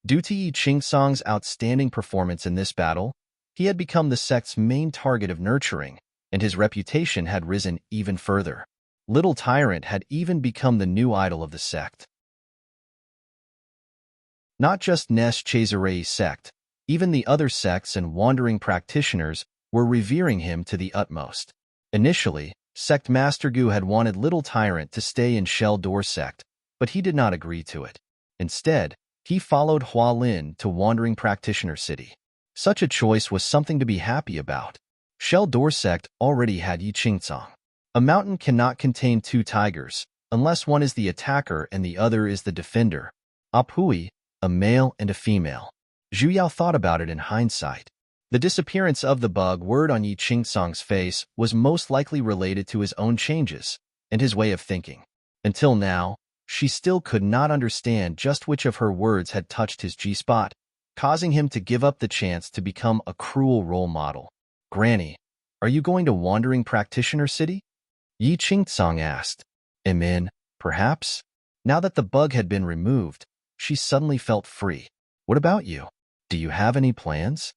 Due to Yi Qingsong's outstanding performance in this battle, he had become the sect's main target of nurturing, and his reputation had risen even further. Little Tyrant had even become the new idol of the sect. Not just Nest Chazere's sect, even the other sects and wandering practitioners were revering him to the utmost. Initially, Sect Master Gu had wanted Little Tyrant to stay in Shell Door sect, but he did not agree to it. Instead, he followed Hua Lin to Wandering Practitioner City. Such a choice was something to be happy about. Shell Door sect already had Yi Qingsong. A mountain cannot contain 2 tigers, unless one is the attacker and the other is the defender. Apui, a male and a female. Zhu Yao thought about it in hindsight. The disappearance of the bug word on Yi Qingsong's face was most likely related to his own changes and his way of thinking. Until now, she still could not understand just which of her words had touched his G-spot, causing him to give up the chance to become a cruel role model. Granny, are you going to Wandering Practitioner City? Yi Qingsong asked. In, perhaps? Now that the bug had been removed, she suddenly felt free. What about you? Do you have any plans?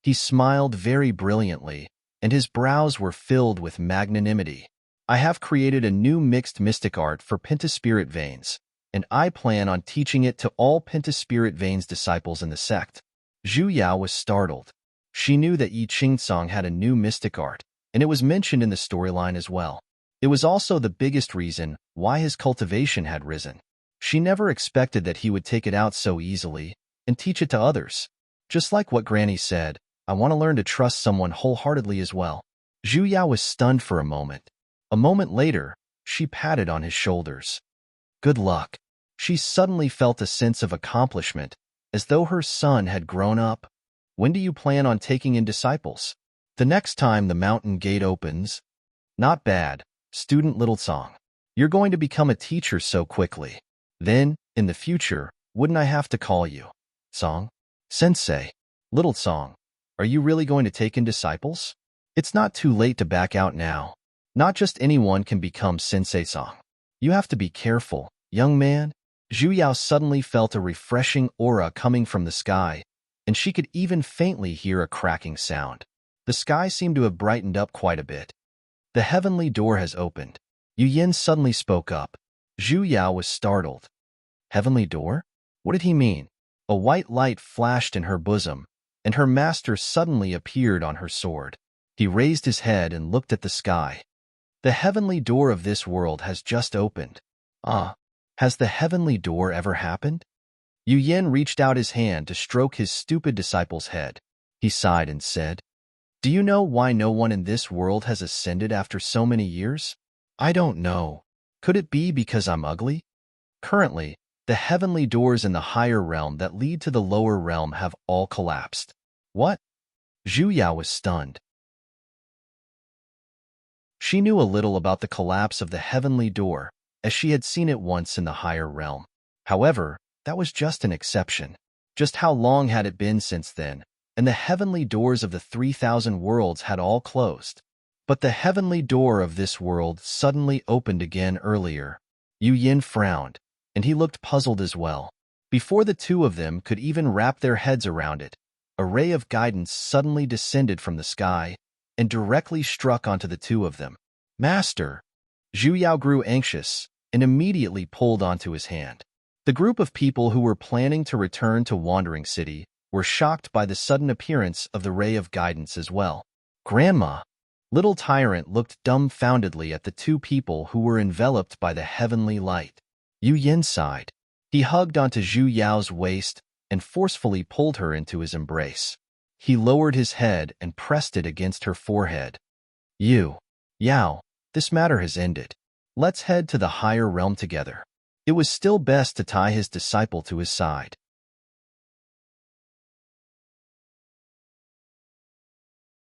He smiled very brilliantly, and his brows were filled with magnanimity. I have created a new mixed mystic art for Pentaspirit Veins, and I plan on teaching it to all Pentaspirit Veins disciples in the sect. Zhu Yao was startled. She knew that Yi Qingsong had a new mystic art, and it was mentioned in the storyline as well. It was also the biggest reason why his cultivation had risen. She never expected that he would take it out so easily and teach it to others. Just like what Granny said, I want to learn to trust someone wholeheartedly as well. Zhu Yao was stunned for a moment. A moment later, she patted on his shoulders. Good luck. She suddenly felt a sense of accomplishment, as though her son had grown up. When do you plan on taking in disciples? The next time the mountain gate opens. Not bad, student Little Song. You're going to become a teacher so quickly. Then, in the future, wouldn't I have to call you Song? Sensei. Little Song, are you really going to take in disciples? It's not too late to back out now. Not just anyone can become Sensei Song. You have to be careful, young man. Zhu Yao suddenly felt a refreshing aura coming from the sky, and she could even faintly hear a cracking sound. The sky seemed to have brightened up quite a bit. The heavenly door has opened. Yu Yin suddenly spoke up. Zhu Yao was startled. Heavenly door? What did he mean? A white light flashed in her bosom, and her master suddenly appeared on her sword. He raised his head and looked at the sky. The heavenly door of this world has just opened. Has the heavenly door ever happened? Yu Yin reached out his hand to stroke his stupid disciple's head. He sighed and said, Do you know why no one in this world has ascended after so many years? I don't know. Could it be because I'm ugly? Currently, the heavenly doors in the higher realm that lead to the lower realm have all collapsed. What? Zhu Yao was stunned. She knew a little about the collapse of the heavenly door, as she had seen it once in the higher realm. However, that was just an exception. Just how long had it been since then, and the heavenly doors of the 3,000 worlds had all closed. But the heavenly door of this world suddenly opened again earlier. Yu Yin frowned, and he looked puzzled as well. Before the two of them could even wrap their heads around it, a ray of guidance suddenly descended from the sky and directly struck onto the two of them. Master! Zhu Yao grew anxious and immediately pulled onto his hand. The group of people who were planning to return to Wandering City were shocked by the sudden appearance of the ray of guidance as well. Grandma! Little Tyrant looked dumbfoundedly at the two people who were enveloped by the heavenly light. Yu Yin sighed. He hugged onto Zhu Yao's waist and forcefully pulled her into his embrace. He lowered his head and pressed it against her forehead. Yao, this matter has ended. Let's head to the higher realm together. It was still best to tie his disciple to his side.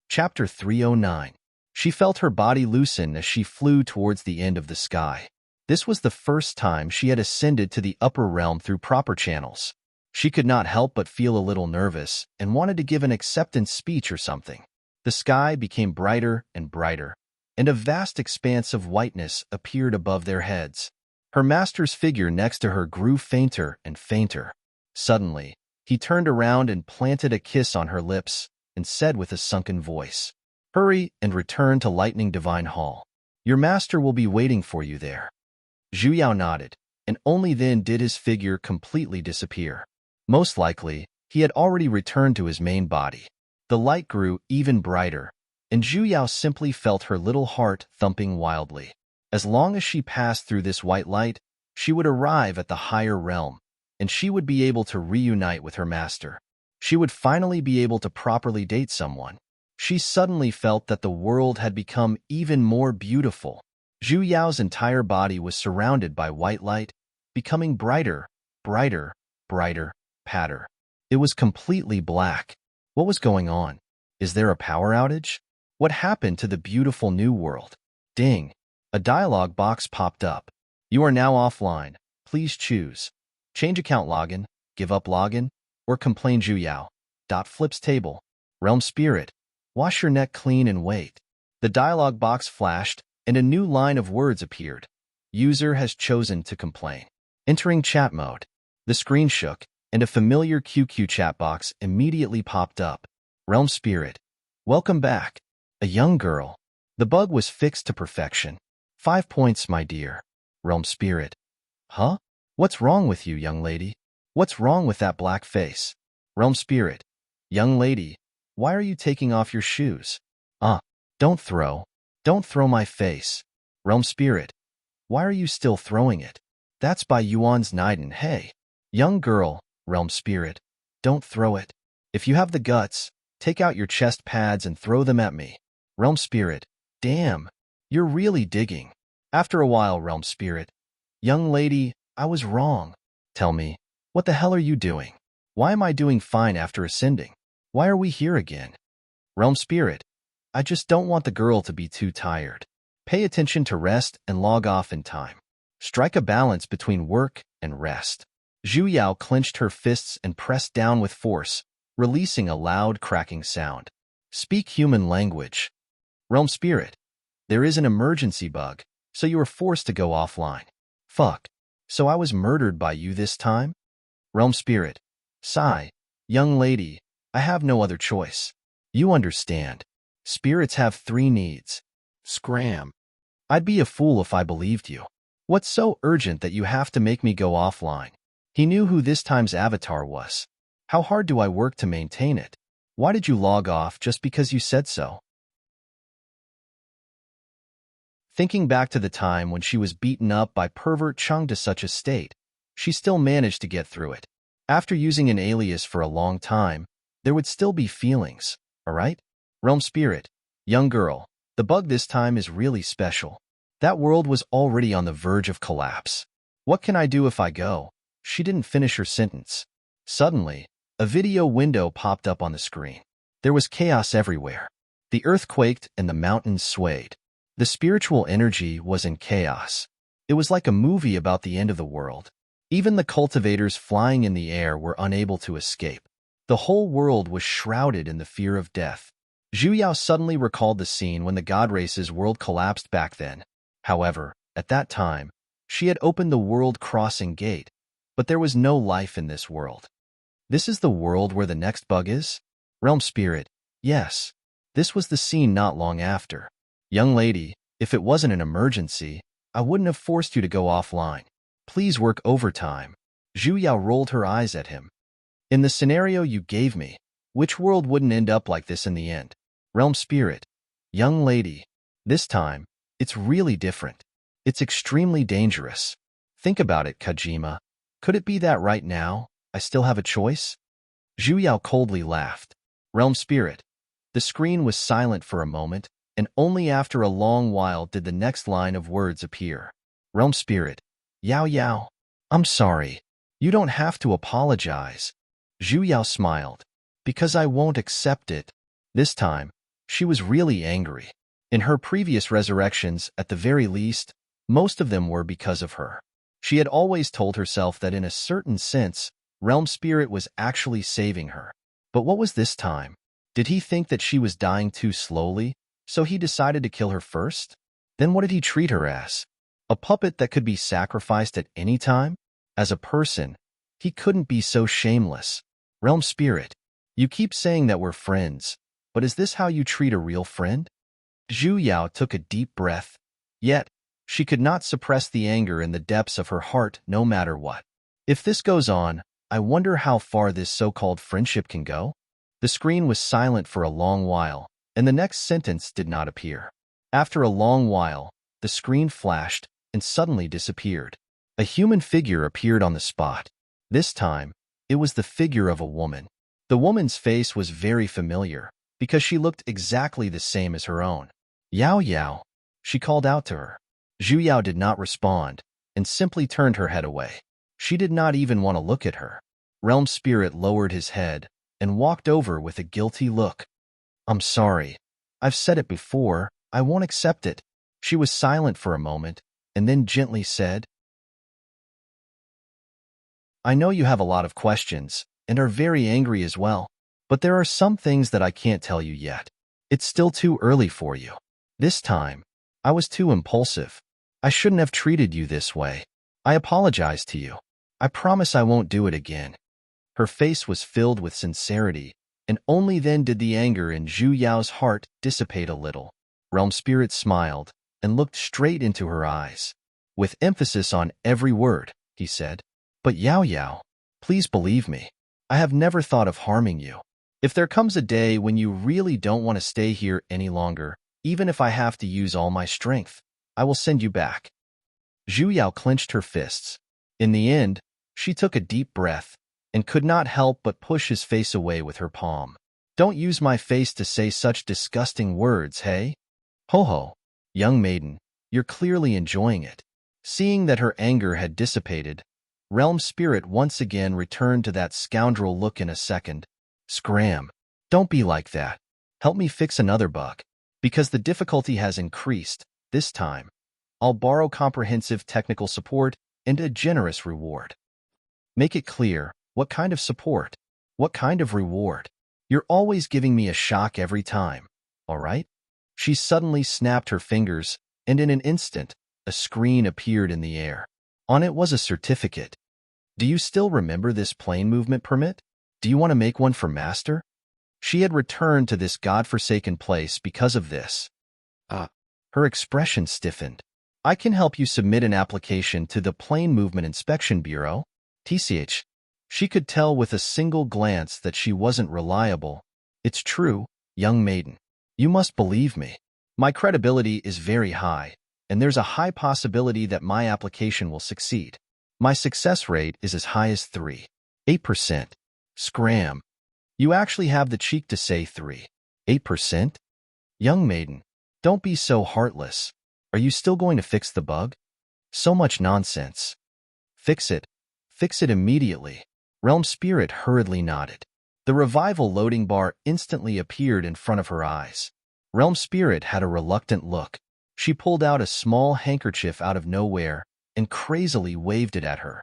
Chapter 309. She felt her body loosen as she flew towards the end of the sky. This was the first time she had ascended to the upper realm through proper channels. She could not help but feel a little nervous and wanted to give an acceptance speech or something. The sky became brighter and brighter, and a vast expanse of whiteness appeared above their heads. Her master's figure next to her grew fainter and fainter. Suddenly, he turned around and planted a kiss on her lips and said with a sunken voice, Hurry and return to Lightning Divine Hall. Your master will be waiting for you there. Zhu Yao nodded, and only then did his figure completely disappear. Most likely, he had already returned to his main body. The light grew even brighter, and Zhu Yao simply felt her little heart thumping wildly. As long as she passed through this white light, she would arrive at the higher realm, and she would be able to reunite with her master. She would finally be able to properly date someone. She suddenly felt that the world had become even more beautiful. Zhu Yao's entire body was surrounded by white light, becoming brighter, brighter, brighter, patter. It was completely black. What was going on? Is there a power outage? What happened to the beautiful new world? Ding. A dialog box popped up. You are now offline. Please choose. Change account login, give up login, or complain Zhu Yao. Flips table. Realm Spirit. Wash your neck clean and wait. The dialog box flashed, and a new line of words appeared. User has chosen to complain. Entering chat mode. The screen shook, and a familiar QQ chat box immediately popped up. Realm Spirit. Welcome back. A young girl. The bug was fixed to perfection. 5 points, my dear. Realm Spirit. Huh? What's wrong with you, young lady? What's wrong with that black face? Realm Spirit. Young lady, why are you taking off your shoes? Don't throw. Don't throw my face. Realm Spirit. Why are you still throwing it? That's by Yuan's Naiden. Hey. Young girl, Realm Spirit. Don't throw it. If you have the guts, take out your chest pads and throw them at me. Realm Spirit. Damn. You're really digging. After a while, Realm Spirit. Young lady, I was wrong. Tell me, what the hell are you doing? Why am I doing fine after ascending? Why are we here again? Realm Spirit. I just don't want the girl to be too tired. Pay attention to rest and log off in time. Strike a balance between work and rest. Zhu Yao clenched her fists and pressed down with force, releasing a loud cracking sound. Speak human language. Realm Spirit. There is an emergency bug, so you were forced to go offline. Fuck. So I was murdered by you this time? Realm Spirit. Sigh. Young lady, I have no other choice. You understand. Spirits have 3 needs. Scram. I'd be a fool if I believed you. What's so urgent that you have to make me go offline? He knew who this time's avatar was. How hard do I work to maintain it? Why did you log off just because you said so? Thinking back to the time when she was beaten up by pervert Chung to such a state, she still managed to get through it. After using an alias for a long time, there would still be feelings, alright? Realm Spirit. Young girl, the bug this time is really special. That world was already on the verge of collapse. What can I do if I go? She didn't finish her sentence. Suddenly, a video window popped up on the screen. There was chaos everywhere. The earth quaked and the mountains swayed. The spiritual energy was in chaos. It was like a movie about the end of the world. Even the cultivators flying in the air were unable to escape. The whole world was shrouded in the fear of death. Zhu Yao suddenly recalled the scene when the God Race's world collapsed back then. However, at that time, she had opened the world-crossing gate, but there was no life in this world. This is the world where the next bug is? Realm Spirit. Yes. This was the scene not long after. Young lady, if it wasn't an emergency, I wouldn't have forced you to go offline. Please work overtime. Zhu Yao rolled her eyes at him. In the scenario you gave me, which world wouldn't end up like this in the end? Realm Spirit. Young lady. This time, it's really different. It's extremely dangerous. Think about it, Kojima. Could it be that right now, I still have a choice? Zhu Yao coldly laughed. Realm Spirit. The screen was silent for a moment, and only after a long while did the next line of words appear. Realm Spirit. Yao Yao. I'm sorry. You don't have to apologize. Zhu Yao smiled. Because I won't accept it. This time, she was really angry. In her previous resurrections, at the very least, most of them were because of her. She had always told herself that in a certain sense, Realm Spirit was actually saving her. But what was this time? Did he think that she was dying too slowly, so he decided to kill her first? Then what did he treat her as? A puppet that could be sacrificed at any time? As a person, he couldn't be so shameless. Realm Spirit, you keep saying that we're friends, but is this how you treat a real friend? Zhu Yao took a deep breath. Yet, she could not suppress the anger in the depths of her heart no matter what. If this goes on, I wonder how far this so-called friendship can go? The screen was silent for a long while, and the next sentence did not appear. After a long while, the screen flashed and suddenly disappeared. A human figure appeared on the spot. This time, it was the figure of a woman. The woman's face was very familiar, because she looked exactly the same as her own. Yao Yao, she called out to her. Zhu Yao did not respond, and simply turned her head away. She did not even want to look at her. Realm Spirit lowered his head, and walked over with a guilty look. I'm sorry. I've said it before. I won't accept it. She was silent for a moment, and then gently said, I know you have a lot of questions, and are very angry as well, but there are some things that I can't tell you yet. It's still too early for you. This time, I was too impulsive. I shouldn't have treated you this way. I apologize to you. I promise I won't do it again. Her face was filled with sincerity, and only then did the anger in Zhu Yao's heart dissipate a little. Realm Spirit smiled and looked straight into her eyes. With emphasis on every word, he said, But Yao Yao, please believe me. I have never thought of harming you. If there comes a day when you really don't want to stay here any longer, even if I have to use all my strength, I will send you back. Zhu Yao clenched her fists. In the end, she took a deep breath and could not help but push his face away with her palm. Don't use my face to say such disgusting words, hey? Ho ho, young maiden, you're clearly enjoying it. Seeing that her anger had dissipated, Realm Spirit once again returned to that scoundrel look in a second. Scram. Don't be like that. Help me fix another bug. Because the difficulty has increased, this time, I'll borrow comprehensive technical support and a generous reward. Make it clear, what kind of support? What kind of reward? You're always giving me a shock every time, all right? She suddenly snapped her fingers, and in an instant, a screen appeared in the air. On it was a certificate. Do you still remember this plane movement permit? Do you want to make one for Master? She had returned to this godforsaken place because of this. Her expression stiffened. I can help you submit an application to the Plane Movement Inspection Bureau, TCH. She could tell with a single glance that she wasn't reliable. It's true, young maiden. You must believe me. My credibility is very high, and there's a high possibility that my application will succeed. My success rate is as high as 8%. Scram. You actually have the cheek to say 8%? Young maiden, don't be so heartless. Are you still going to fix the bug? So much nonsense. Fix it. Fix it immediately. Realm Spirit hurriedly nodded. The revival loading bar instantly appeared in front of her eyes. Realm Spirit had a reluctant look. She pulled out a small handkerchief out of nowhere and crazily waved it at her.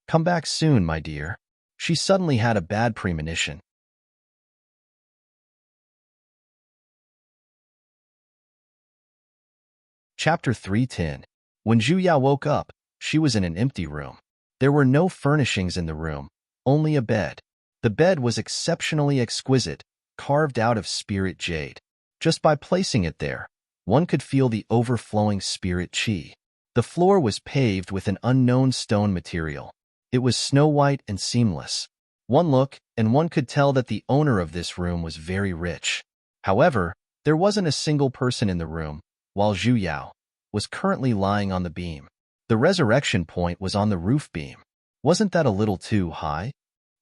Come back soon, my dear. She suddenly had a bad premonition. Chapter 310. When Zhu Yao woke up, she was in an empty room. There were no furnishings in the room, only a bed. The bed was exceptionally exquisite, carved out of spirit jade. Just by placing it there, one could feel the overflowing spirit qi. The floor was paved with an unknown stone material. It was snow-white and seamless. One look, and one could tell that the owner of this room was very rich. However, there wasn't a single person in the room, while Zhu Yao was currently lying on the beam. The resurrection point was on the roof beam. Wasn't that a little too high?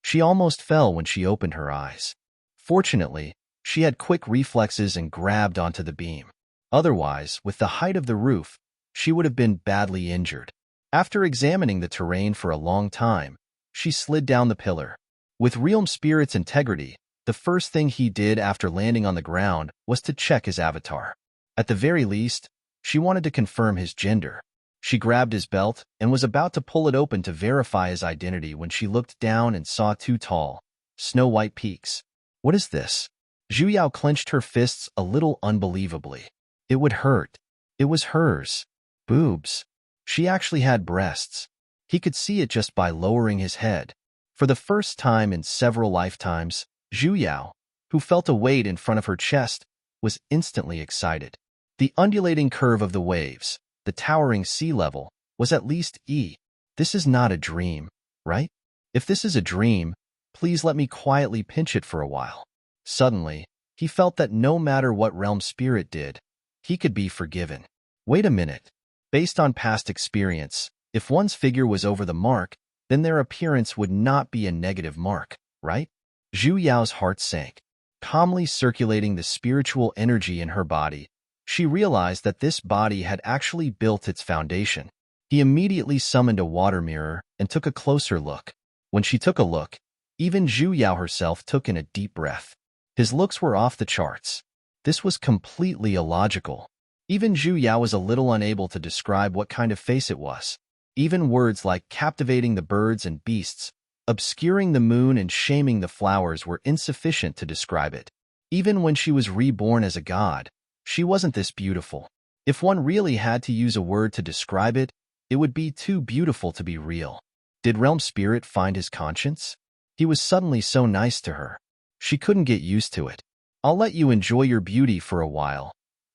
She almost fell when she opened her eyes. Fortunately, she had quick reflexes and grabbed onto the beam. Otherwise, with the height of the roof, she would have been badly injured. After examining the terrain for a long time, she slid down the pillar. With Realm Spirit's integrity, the first thing he did after landing on the ground was to check his avatar. At the very least, she wanted to confirm his gender. She grabbed his belt and was about to pull it open to verify his identity when she looked down and saw two tall, snow-white peaks. What is this? Zhu Yao clenched her fists a little unbelievably. It would hurt. It was hers. Boobs. She actually had breasts. He could see it just by lowering his head. For the first time in several lifetimes, Zhu Yao, who felt a weight in front of her chest, was instantly excited. The undulating curve of the waves, the towering sea level, was at least E. This is not a dream, right? If this is a dream, please let me quietly pinch it for a while. Suddenly, he felt that no matter what Realm Spirit did, he could be forgiven. Wait a minute. Based on past experience, if one's figure was over the mark, then their appearance would not be a negative mark, right? Zhu Yao's heart sank. Calmly circulating the spiritual energy in her body, she realized that this body had actually built its foundation. He immediately summoned a water mirror and took a closer look. When she took a look, even Zhu Yao herself took in a deep breath. His looks were off the charts. This was completely illogical. Even Zhu Yao was a little unable to describe what kind of face it was. Even words like captivating the birds and beasts, obscuring the moon and shaming the flowers were insufficient to describe it. Even when she was reborn as a god, she wasn't this beautiful. If one really had to use a word to describe it, it would be too beautiful to be real. Did Realm Spirit find his conscience? He was suddenly so nice to her. She couldn't get used to it. I'll let you enjoy your beauty for a while.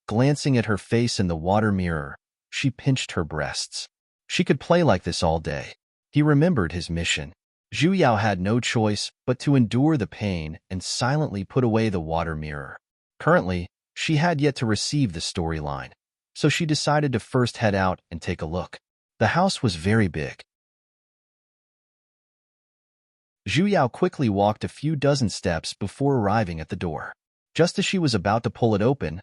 Glancing at her face in the water mirror, she pinched her breasts. She could play like this all day. He remembered his mission. Zhu Yao had no choice but to endure the pain and silently put away the water mirror. Currently, she had yet to receive the storyline, so she decided to first head out and take a look. The house was very big. Zhu Yao quickly walked a few dozen steps before arriving at the door. Just as she was about to pull it open,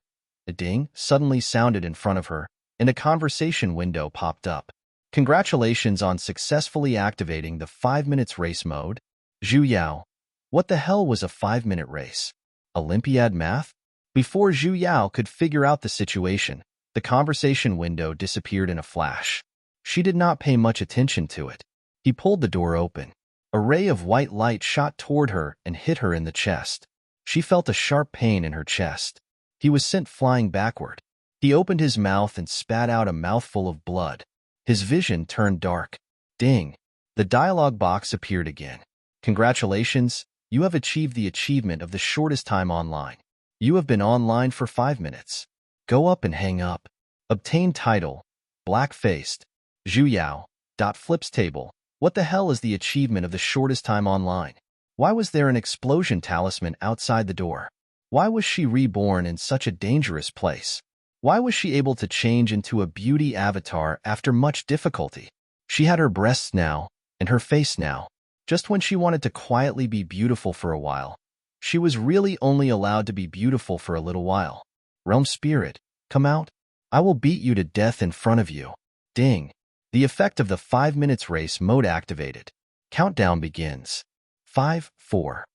a ding suddenly sounded in front of her, and a conversation window popped up. Congratulations on successfully activating the 5 minutes race mode. Zhu Yao. What the hell was a 5-minute race? Olympiad math? Before Zhu Yao could figure out the situation, the conversation window disappeared in a flash. She did not pay much attention to it. He pulled the door open. A ray of white light shot toward her and hit her in the chest. She felt a sharp pain in her chest. He was sent flying backward. He opened his mouth and spat out a mouthful of blood. His vision turned dark. Ding! The dialogue box appeared again. Congratulations, you have achieved the achievement of the shortest time online. You have been online for 5 minutes. Go up and hang up. Obtain title. Black-faced. Zhu Yao. Flips table. What the hell is the achievement of the shortest time online? Why was there an explosion talisman outside the door? Why was she reborn in such a dangerous place? Why was she able to change into a beauty avatar after much difficulty? She had her breasts now, and her face now. Just when she wanted to quietly be beautiful for a while, she was really only allowed to be beautiful for a little while. Realm Spirit, come out. I will beat you to death in front of you. Ding. The effect of the 5 minutes race mode activated. Countdown begins. 5, 4,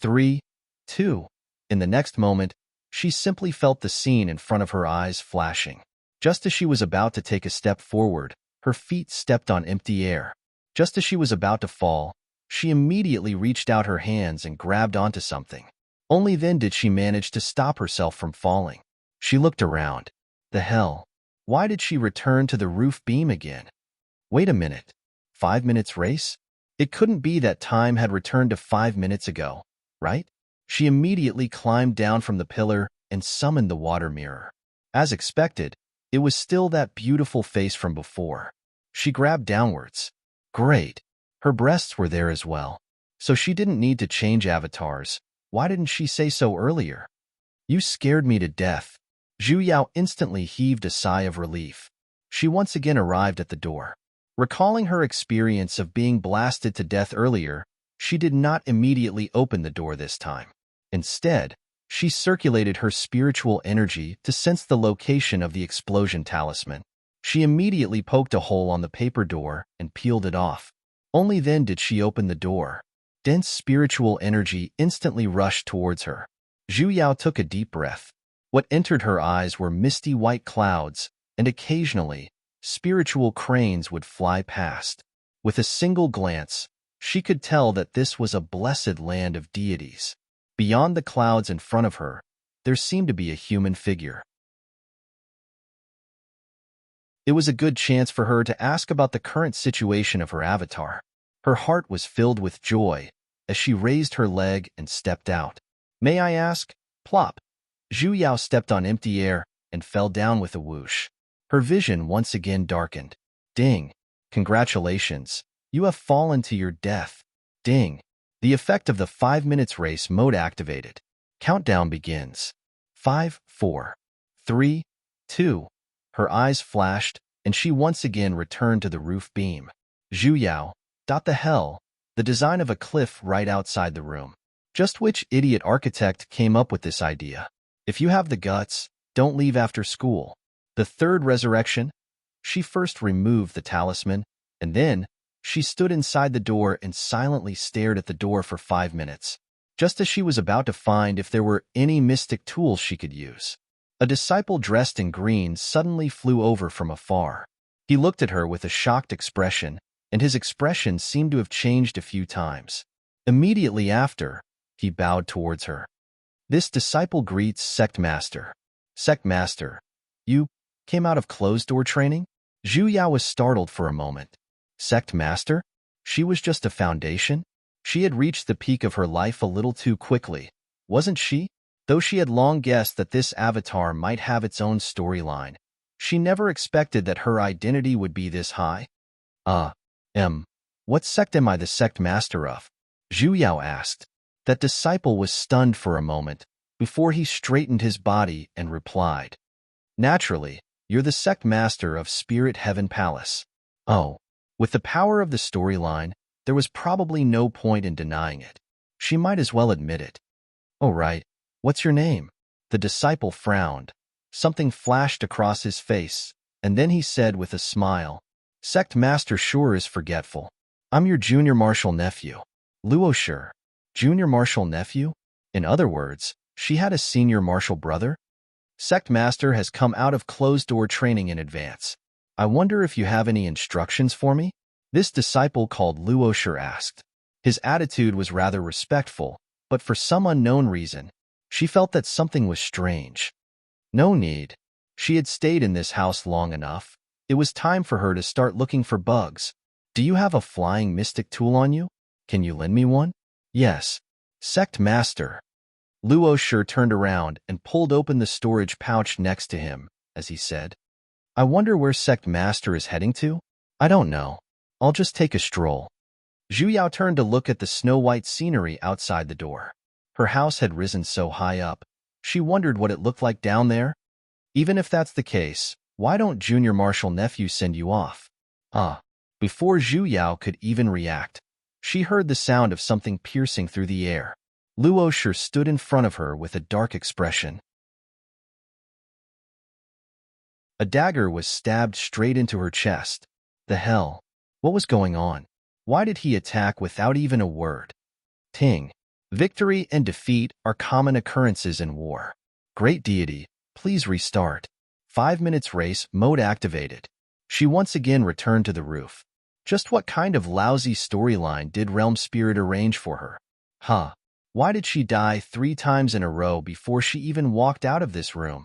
3, 2. In the next moment, she simply felt the scene in front of her eyes flashing. Just as she was about to take a step forward, her feet stepped on empty air. Just as she was about to fall, she immediately reached out her hands and grabbed onto something. Only then did she manage to stop herself from falling. She looked around. The hell? Why did she return to the roof beam again? Wait a minute. 5 minutes race? It couldn't be that time had returned to 5 minutes ago, right? She immediately climbed down from the pillar and summoned the water mirror. As expected, it was still that beautiful face from before. She grabbed downwards. Great. Her breasts were there as well. So she didn't need to change avatars. Why didn't she say so earlier? You scared me to death. Zhu Yao instantly heaved a sigh of relief. She once again arrived at the door. Recalling her experience of being blasted to death earlier, she did not immediately open the door this time. Instead, she circulated her spiritual energy to sense the location of the explosion talisman. She immediately poked a hole on the paper door and peeled it off. Only then did she open the door. Dense spiritual energy instantly rushed towards her. Zhu Yao took a deep breath. What entered her eyes were misty white clouds, and occasionally, spiritual cranes would fly past. With a single glance, she could tell that this was a blessed land of deities. Beyond the clouds in front of her, there seemed to be a human figure. It was a good chance for her to ask about the current situation of her avatar. Her heart was filled with joy as she raised her leg and stepped out. May I ask? Plop. Zhu Yao stepped on empty air and fell down with a whoosh. Her vision once again darkened. Ding. Congratulations. You have fallen to your death. Ding. The effect of the 5 minutes race mode activated. Countdown begins. 5, 4, 3, 2. Her eyes flashed, and she once again returned to the roof beam. Zhu Yao. The hell? The design of a cliff right outside the room. Just which idiot architect came up with this idea? If you have the guts, don't leave after school. The third resurrection? She first removed the talisman, and then she stood inside the door and silently stared at the door for 5 minutes. just as she was about to find if there were any mystic tools she could use. A disciple dressed in green suddenly flew over from afar. He looked at her with a shocked expression, and his expression seemed to have changed a few times. Immediately after, he bowed towards her. This disciple greets Sect Master. Sect Master, you came out of closed-door training? Zhu Yao was startled for a moment. Sect Master? She was just a foundation? She had reached the peak of her life a little too quickly, wasn't she? Though she had long guessed that this avatar might have its own storyline, she never expected that her identity would be this high. What sect am I the sect master of? Zhu Yao asked. That disciple was stunned for a moment, before he straightened his body and replied. Naturally, you're the sect master of Spirit Heaven Palace. Oh, with the power of the storyline, there was probably no point in denying it. She might as well admit it. Oh, right. What's your name? The disciple frowned. Something flashed across his face, and then he said with a smile, Sect Master sure is forgetful. I'm your junior martial nephew. Luo Shi. Junior martial nephew? In other words, she had a senior martial brother? Sect Master has come out of closed-door training in advance. I wonder if you have any instructions for me? This disciple called Luo Shi asked. His attitude was rather respectful, but for some unknown reason, she felt that something was strange. No need. She had stayed in this house long enough. It was time for her to start looking for bugs. Do you have a flying mystic tool on you? Can you lend me one? Yes. Sect Master. Luo Shi turned around and pulled open the storage pouch next to him, as he said, I wonder where Sect Master is heading to? I don't know. I'll just take a stroll. Zhu Yao turned to look at the snow-white scenery outside the door. Her house had risen so high up, she wondered what it looked like down there. Even if that's the case, why don't Junior Martial Nephew send you off? Before Zhu Yao could even react, she heard the sound of something piercing through the air. Luo Shi stood in front of her with a dark expression. A dagger was stabbed straight into her chest. The hell? What was going on? Why did he attack without even a word? Ting. Victory and defeat are common occurrences in war. Great deity, please restart. 5 minutes race mode activated. She once again returned to the roof. Just what kind of lousy storyline did Realm Spirit arrange for her? Why did she die 3 times in a row before she even walked out of this room?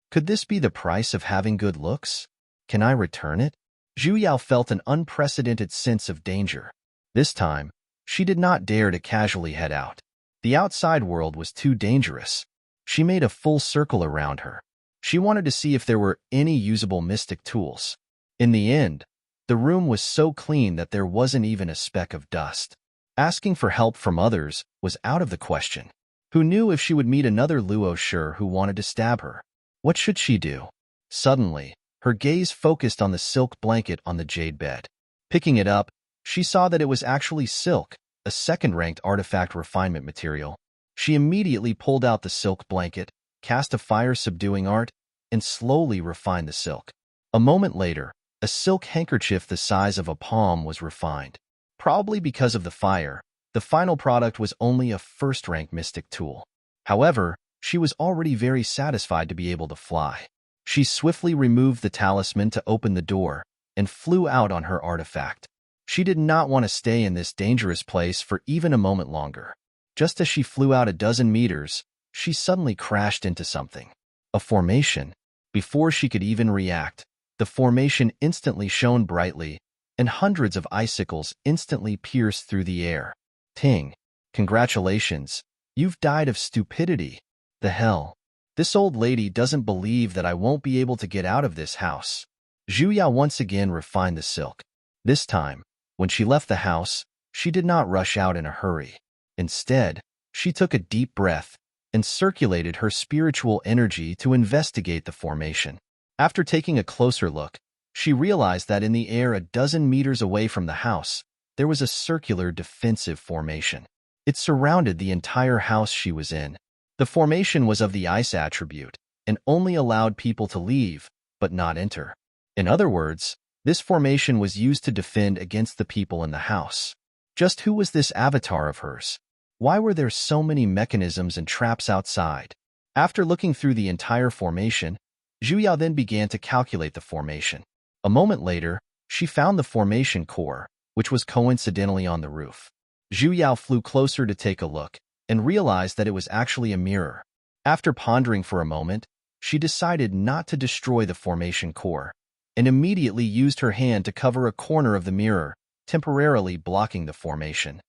Could this be the price of having good looks? Can I return it? Zhu Yao felt an unprecedented sense of danger. This time, she did not dare to casually head out. The outside world was too dangerous. She made a full circle around her. She wanted to see if there were any usable mystic tools. In the end, the room was so clean that there wasn't even a speck of dust. Asking for help from others was out of the question. Who knew if she would meet another Luo Shi who wanted to stab her? What should she do? Suddenly, her gaze focused on the silk blanket on the jade bed. Picking it up, she saw that it was actually silk, a second-ranked artifact refinement material. She immediately pulled out the silk blanket, cast a fire-subduing art, and slowly refined the silk. A moment later, a silk handkerchief the size of a palm was refined. Probably because of the fire, the final product was only a first-rank mystic tool. However, she was already very satisfied to be able to fly. She swiftly removed the talisman to open the door and flew out on her artifact. She did not want to stay in this dangerous place for even a moment longer. Just as she flew out a dozen meters, she suddenly crashed into something. A formation. Before she could even react, the formation instantly shone brightly, and hundreds of icicles instantly pierced through the air. Ting. Congratulations. You've died of stupidity. The hell? This old lady doesn't believe that I won't be able to get out of this house. Zhu Yao once again refined the silk. This time, when she left the house, she did not rush out in a hurry. Instead, she took a deep breath and circulated her spiritual energy to investigate the formation. After taking a closer look, she realized that in the air a dozen meters away from the house, there was a circular defensive formation. It surrounded the entire house she was in. The formation was of the ice attribute and only allowed people to leave, but not enter. In other words, this formation was used to defend against the people in the house. Just who was this avatar of hers? Why were there so many mechanisms and traps outside? After looking through the entire formation, Zhu Yao then began to calculate the formation. A moment later, she found the formation core, which was coincidentally on the roof. Zhu Yao flew closer to take a look and realized that it was actually a mirror. After pondering for a moment, she decided not to destroy the formation core and immediately used her hand to cover a corner of the mirror, temporarily blocking the formation.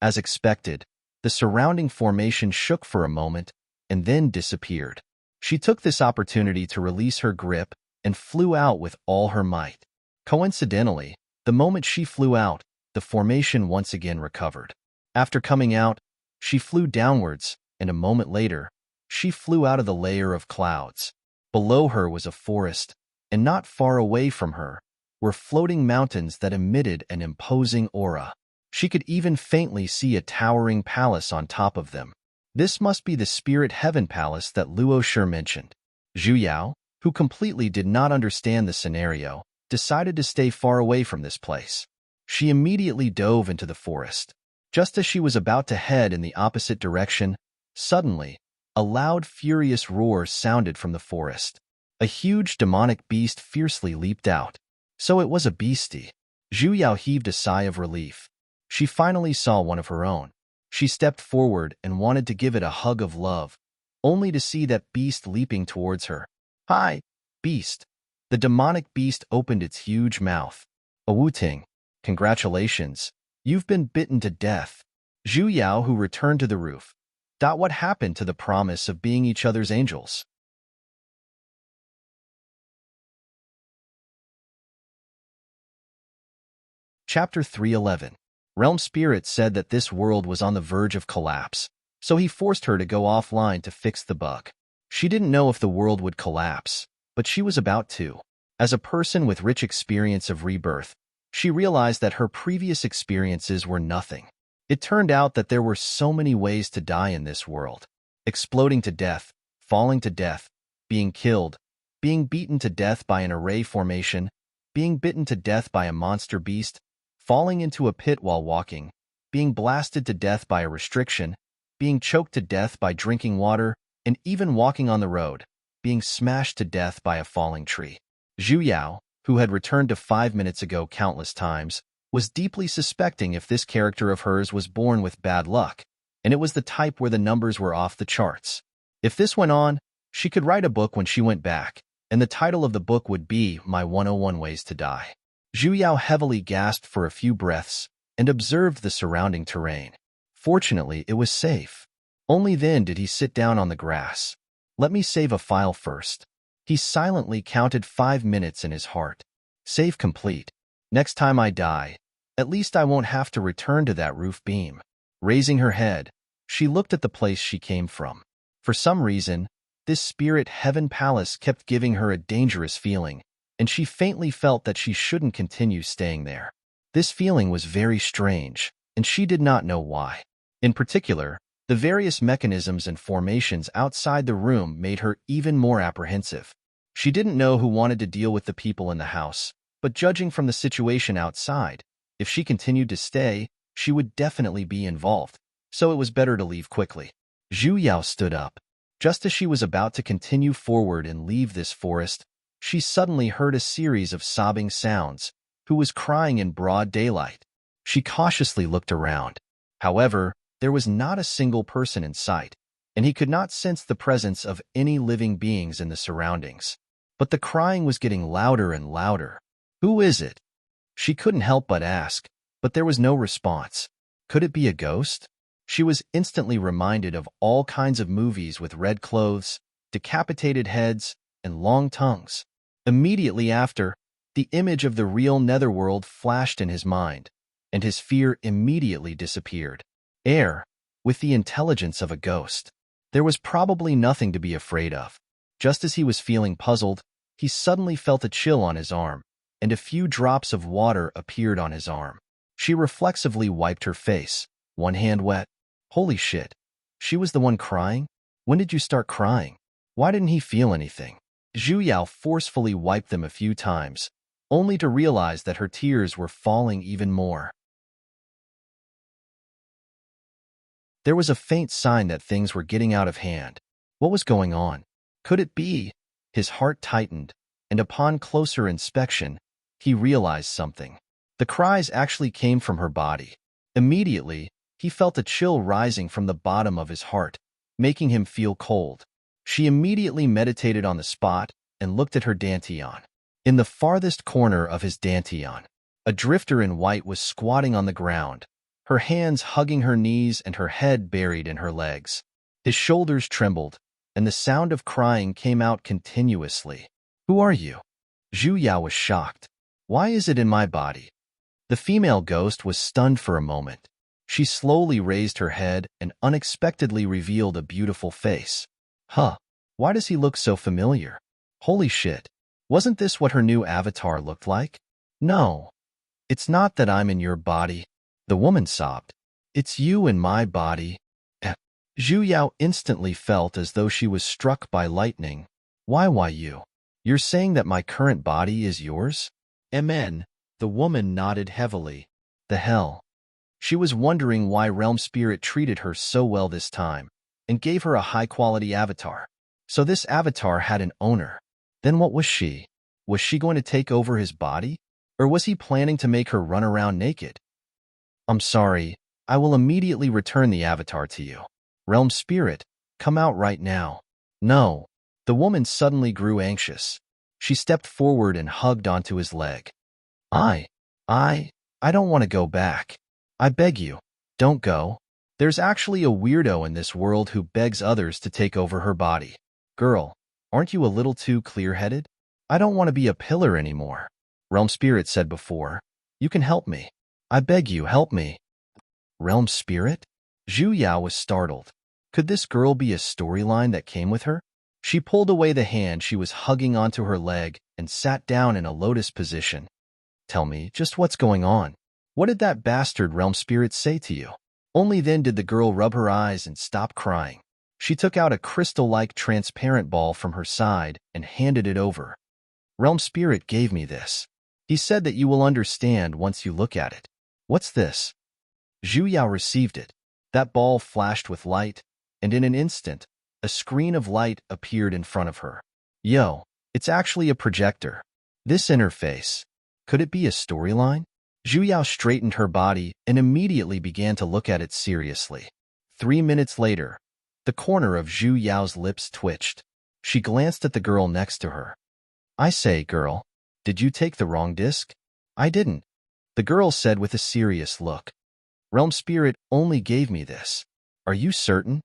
As expected, the surrounding formation shook for a moment and then disappeared. She took this opportunity to release her grip and flew out with all her might. Coincidentally, the moment she flew out, the formation once again recovered. After coming out, she flew downwards, and a moment later, she flew out of the layer of clouds. Below her was a forest, and not far away from her were floating mountains that emitted an imposing aura. She could even faintly see a towering palace on top of them. This must be the Spirit Heaven Palace that Luo Shi mentioned. Zhu Yao, who completely did not understand the scenario, decided to stay far away from this place. She immediately dove into the forest. Just as she was about to head in the opposite direction, suddenly, a loud, furious roar sounded from the forest. A huge demonic beast fiercely leaped out. So it was a beastie. Zhu Yao heaved a sigh of relief. She finally saw one of her own. She stepped forward and wanted to give it a hug of love, only to see that beast leaping towards her. "Hi, beast." The demonic beast opened its huge mouth. "Awuting, congratulations. You've been bitten to death." Zhu Yao, who returned to the roof. What happened to the promise of being each other's angels? Chapter 311. Realm Spirit said that this world was on the verge of collapse, so he forced her to go offline to fix the bug. She didn't know if the world would collapse, but she was about to. As a person with rich experience of rebirth, she realized that her previous experiences were nothing. It turned out that there were so many ways to die in this world. Exploding to death, falling to death, being killed, being beaten to death by an array formation, being bitten to death by a monster beast, falling into a pit while walking, being blasted to death by a restriction, being choked to death by drinking water, and even walking on the road, being smashed to death by a falling tree. Zhu Yao, who had returned to 5 minutes ago countless times, was deeply suspecting if this character of hers was born with bad luck, and it was the type where the numbers were off the charts. If this went on, she could write a book when she went back, and the title of the book would be My 101 Ways to Die. Zhu Yao heavily gasped for a few breaths and observed the surrounding terrain. Fortunately, it was safe. Only then did he sit down on the grass. Let me save a file first. He silently counted 5 minutes in his heart. Save complete. Next time I die, at least I won't have to return to that roof beam. Raising her head, she looked at the place she came from. For some reason, this Spirit Heaven Palace kept giving her a dangerous feeling, and she faintly felt that she shouldn't continue staying there. This feeling was very strange, and she did not know why. In particular, the various mechanisms and formations outside the room made her even more apprehensive. She didn't know who wanted to deal with the people in the house, but judging from the situation outside, if she continued to stay, she would definitely be involved, so it was better to leave quickly. Zhu Yao stood up. Just as she was about to continue forward and leave this forest, she suddenly heard a series of sobbing sounds. Who was crying in broad daylight? She cautiously looked around. However, there was not a single person in sight, and he could not sense the presence of any living beings in the surroundings. But the crying was getting louder and louder. Who is it? She couldn't help but ask, but there was no response. Could it be a ghost? She was instantly reminded of all kinds of movies with red clothes, decapitated heads, and long tongues. Immediately after, the image of the real netherworld flashed in his mind, and his fear immediately disappeared. With the intelligence of a ghost. There was probably nothing to be afraid of. Just as he was feeling puzzled, he suddenly felt a chill on his arm, and a few drops of water appeared on his arm. She reflexively wiped her face, one hand wet. Holy shit. She was the one crying? When did you start crying? Why didn't he feel anything? Zhu Yao forcefully wiped them a few times, only to realize that her tears were falling even more. There was a faint sign that things were getting out of hand. What was going on? Could it be? His heart tightened, and upon closer inspection, he realized something. The cries actually came from her body. Immediately, he felt a chill rising from the bottom of his heart, making him feel cold. She immediately meditated on the spot and looked at her dantian. In the farthest corner of his dantian, a drifter in white was squatting on the ground, her hands hugging her knees and her head buried in her legs. His shoulders trembled, and the sound of crying came out continuously. "Who are you?" Zhu Yao was shocked. "Why is it in my body?" The female ghost was stunned for a moment. She slowly raised her head and unexpectedly revealed a beautiful face. Huh, why does he look so familiar? Holy shit, wasn't this what her new avatar looked like? No, it's not that I'm in your body, the woman sobbed. It's you in my body. Zhu Yao instantly felt as though she was struck by lightning. Why you? You're saying that my current body is yours? Amen. The woman nodded heavily. The hell? She was wondering why Realm Spirit treated her so well this time, and gave her a high-quality avatar. So this avatar had an owner. Then what was she? Was she going to take over his body? Or was he planning to make her run around naked? I'm sorry, I will immediately return the avatar to you. Realm Spirit, come out right now. No. The woman suddenly grew anxious. She stepped forward and hugged onto his leg. I don't want to go back. I beg you, don't go. There's actually a weirdo in this world who begs others to take over her body. Girl, aren't you a little too clear-headed? I don't want to be a pillar anymore. Realm Spirit said before. You can help me. I beg you, help me. Realm Spirit? Zhu Yao was startled. Could this girl be a storyline that came with her? She pulled away the hand she was hugging onto her leg and sat down in a lotus position. Tell me, just what's going on? What did that bastard Realm Spirit say to you? Only then did the girl rub her eyes and stop crying. She took out a crystal-like transparent ball from her side and handed it over. Realm Spirit gave me this. He said that you will understand once you look at it. What's this? Zhu Yao received it. That ball flashed with light, and in an instant, a screen of light appeared in front of her. Yo, it's actually a projector. This interface, could it be a storyline? Zhu Yao straightened her body and immediately began to look at it seriously. 3 minutes later, the corner of Zhu Yao's lips twitched. She glanced at the girl next to her. I say, girl, did you take the wrong disc? I didn't, the girl said with a serious look. Realm Spirit only gave me this. Are you certain?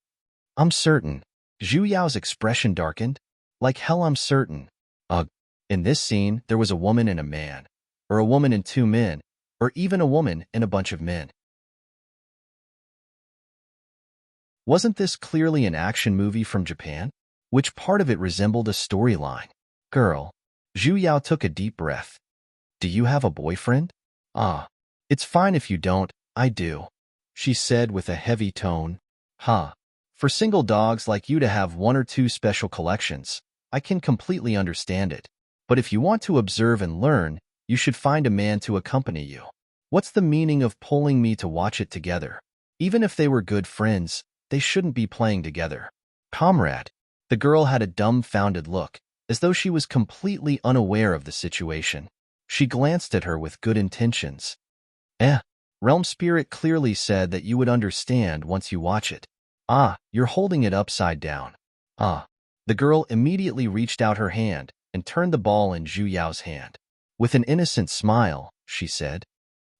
I'm certain. Zhu Yao's expression darkened. Like hell I'm certain. Ugh. In this scene, there was a woman and a man, or a woman and 2 men, or even a woman and a bunch of men. Wasn't this clearly an action movie from Japan? Which part of it resembled a storyline? Girl. Zhu Yao took a deep breath. Do you have a boyfriend? Ah. It's fine if you don't, I do. She said with a heavy tone. Huh. For single dogs like you to have 1 or 2 special collections, I can completely understand it. But if you want to observe and learn, you should find a man to accompany you. What's the meaning of pulling me to watch it together? Even if they were good friends, they shouldn't be playing together. Comrade. The girl had a dumbfounded look, as though she was completely unaware of the situation. She glanced at her with good intentions. Realm Spirit clearly said that you would understand once you watch it. Ah, you're holding it upside down. Ah. The girl immediately reached out her hand and turned the ball in Zhu Yao's hand. With an innocent smile, she said,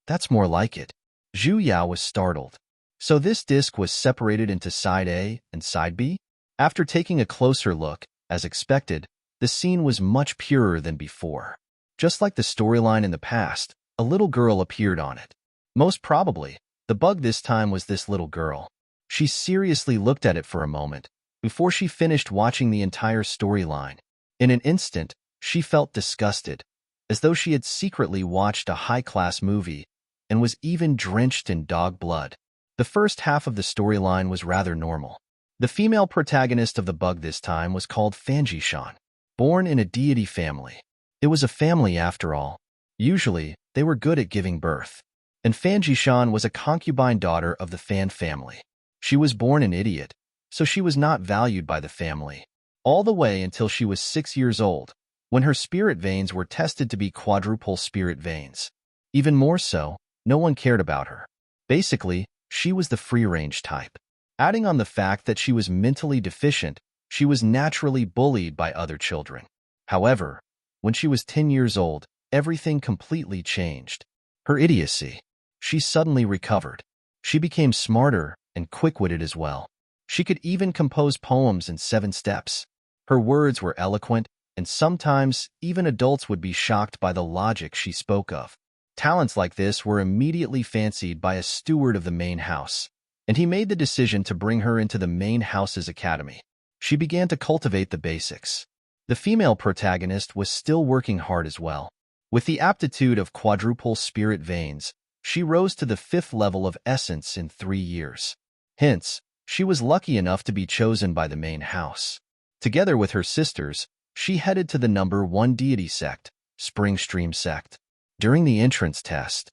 That's more like it. Zhu Yao was startled. So this disc was separated into side A and side B? After taking a closer look, as expected, the scene was much purer than before. Just like the storyline in the past, a little girl appeared on it. Most probably, the bug this time was this little girl. She seriously looked at it for a moment, before she finished watching the entire storyline. In an instant, she felt disgusted, as though she had secretly watched a high-class movie and was even drenched in dog blood. The first half of the storyline was rather normal. The female protagonist of the bug this time was called Fanjishan, born in a deity family. It was a family after all. Usually, they were good at giving birth. And Fanjishan was a concubine daughter of the Fan family. She was born an idiot, so she was not valued by the family. All the way until she was 6 years old, when her spirit veins were tested to be quadruple spirit veins. Even more so, no one cared about her. Basically, she was the free-range type. Adding on the fact that she was mentally deficient, she was naturally bullied by other children. However, when she was 10 years old, everything completely changed. Her idiocy. She suddenly recovered. She became smarter and quick-witted as well. She could even compose poems in 7 steps. Her words were eloquent, and sometimes even adults would be shocked by the logic she spoke of. Talents like this were immediately fancied by a steward of the main house, and he made the decision to bring her into the main house's academy. She began to cultivate the basics. The female protagonist was still working hard as well. With the aptitude of quadruple spirit veins, she rose to the 5th level of essence in 3 years. Hence, she was lucky enough to be chosen by the main house. Together with her sisters, she headed to the number 1 deity sect, Spring Stream sect. During the entrance test,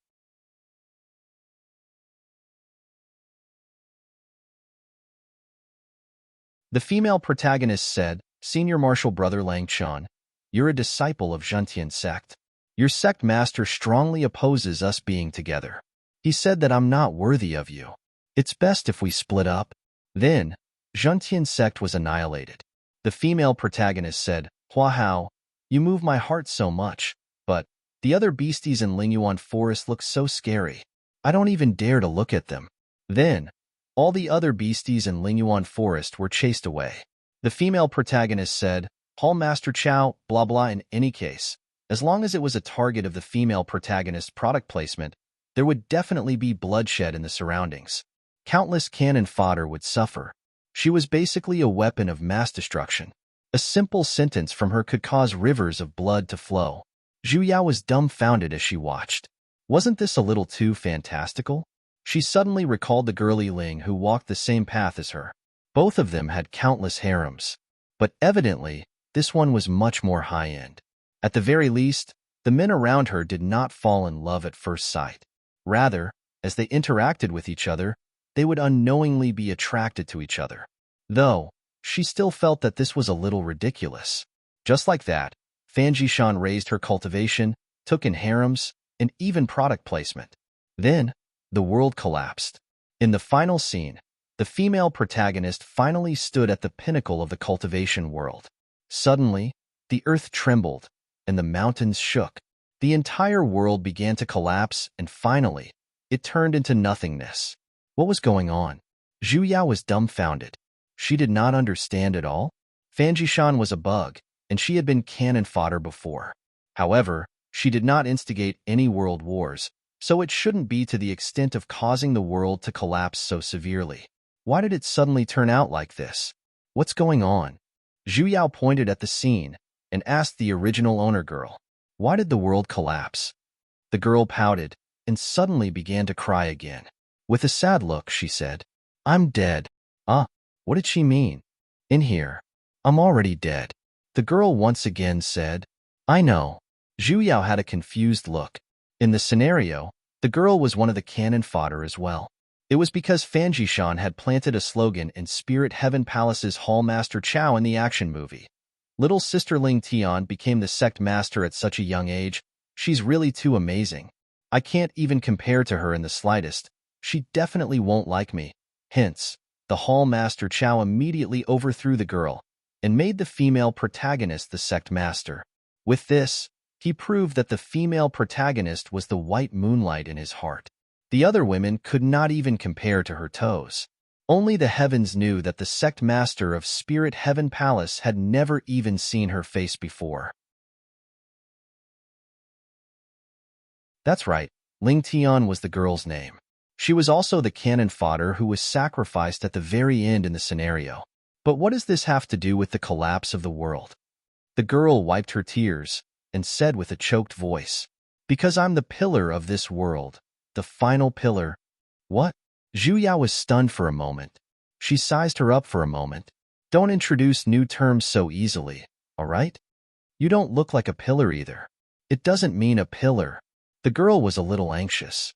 the female protagonist said, "Senior Martial Brother Lang Chan, you're a disciple of Zhentian sect. Your sect master strongly opposes us being together. He said that I'm not worthy of you. It's best if we split up." Then, Zhentian sect was annihilated. The female protagonist said, "Hua Hao, you move my heart so much, but the other beasties in Lingyuan Forest look so scary. I don't even dare to look at them." Then, all the other beasties in Lingyuan Forest were chased away. The female protagonist said, "Hall Master Chow, blah blah." In any case, as long as it was a target of the female protagonist's product placement, there would definitely be bloodshed in the surroundings. Countless cannon fodder would suffer. She was basically a weapon of mass destruction. A simple sentence from her could cause rivers of blood to flow. Zhu Yao was dumbfounded as she watched. Wasn't this a little too fantastical? She suddenly recalled the girly Ling who walked the same path as her. Both of them had countless harems. But evidently, this one was much more high-end. At the very least, the men around her did not fall in love at first sight. Rather, as they interacted with each other, they would unknowingly be attracted to each other. Though, she still felt that this was a little ridiculous. Just like that, Fan Jishan raised her cultivation, took in harems, and even product placement. Then, the world collapsed. In the final scene, the female protagonist finally stood at the pinnacle of the cultivation world. Suddenly, the earth trembled, and the mountains shook. The entire world began to collapse, and finally, it turned into nothingness. What was going on? Zhu Yao was dumbfounded. She did not understand at all. Fan Jishan was a bug, and she had been cannon fodder before. However, she did not instigate any world wars, so it shouldn't be to the extent of causing the world to collapse so severely. Why did it suddenly turn out like this? What's going on? Zhu Yao pointed at the scene and asked the original owner girl, "Why did the world collapse?" The girl pouted and suddenly began to cry again. With a sad look, she said, "I'm dead." Ah, what did she mean? "In here. I'm already dead." The girl once again said, "I know." Zhu Yao had a confused look. In the scenario, the girl was one of the cannon fodder as well. It was because Fan Jishan had planted a slogan in Spirit Heaven Palace's Hall Master Chow in the action movie. Little sister Ling Tian became the sect master at such a young age. She's really too amazing. I can't even compare to her in the slightest. She definitely won't like me. Hence, the Hall Master Chow immediately overthrew the girl and made the female protagonist the sect master. With this, he proved that the female protagonist was the white moonlight in his heart. The other women could not even compare to her toes. Only the heavens knew that the sect master of Spirit Heaven Palace had never even seen her face before. That's right, Ling Tian was the girl's name. She was also the cannon fodder who was sacrificed at the very end in the scenario. But what does this have to do with the collapse of the world? The girl wiped her tears and said with a choked voice, "Because I'm the pillar of this world, the final pillar." What? Zhu Yao was stunned for a moment. She sized her up for a moment. Don't introduce new terms so easily, all right? You don't look like a pillar either. It doesn't mean a pillar. The girl was a little anxious.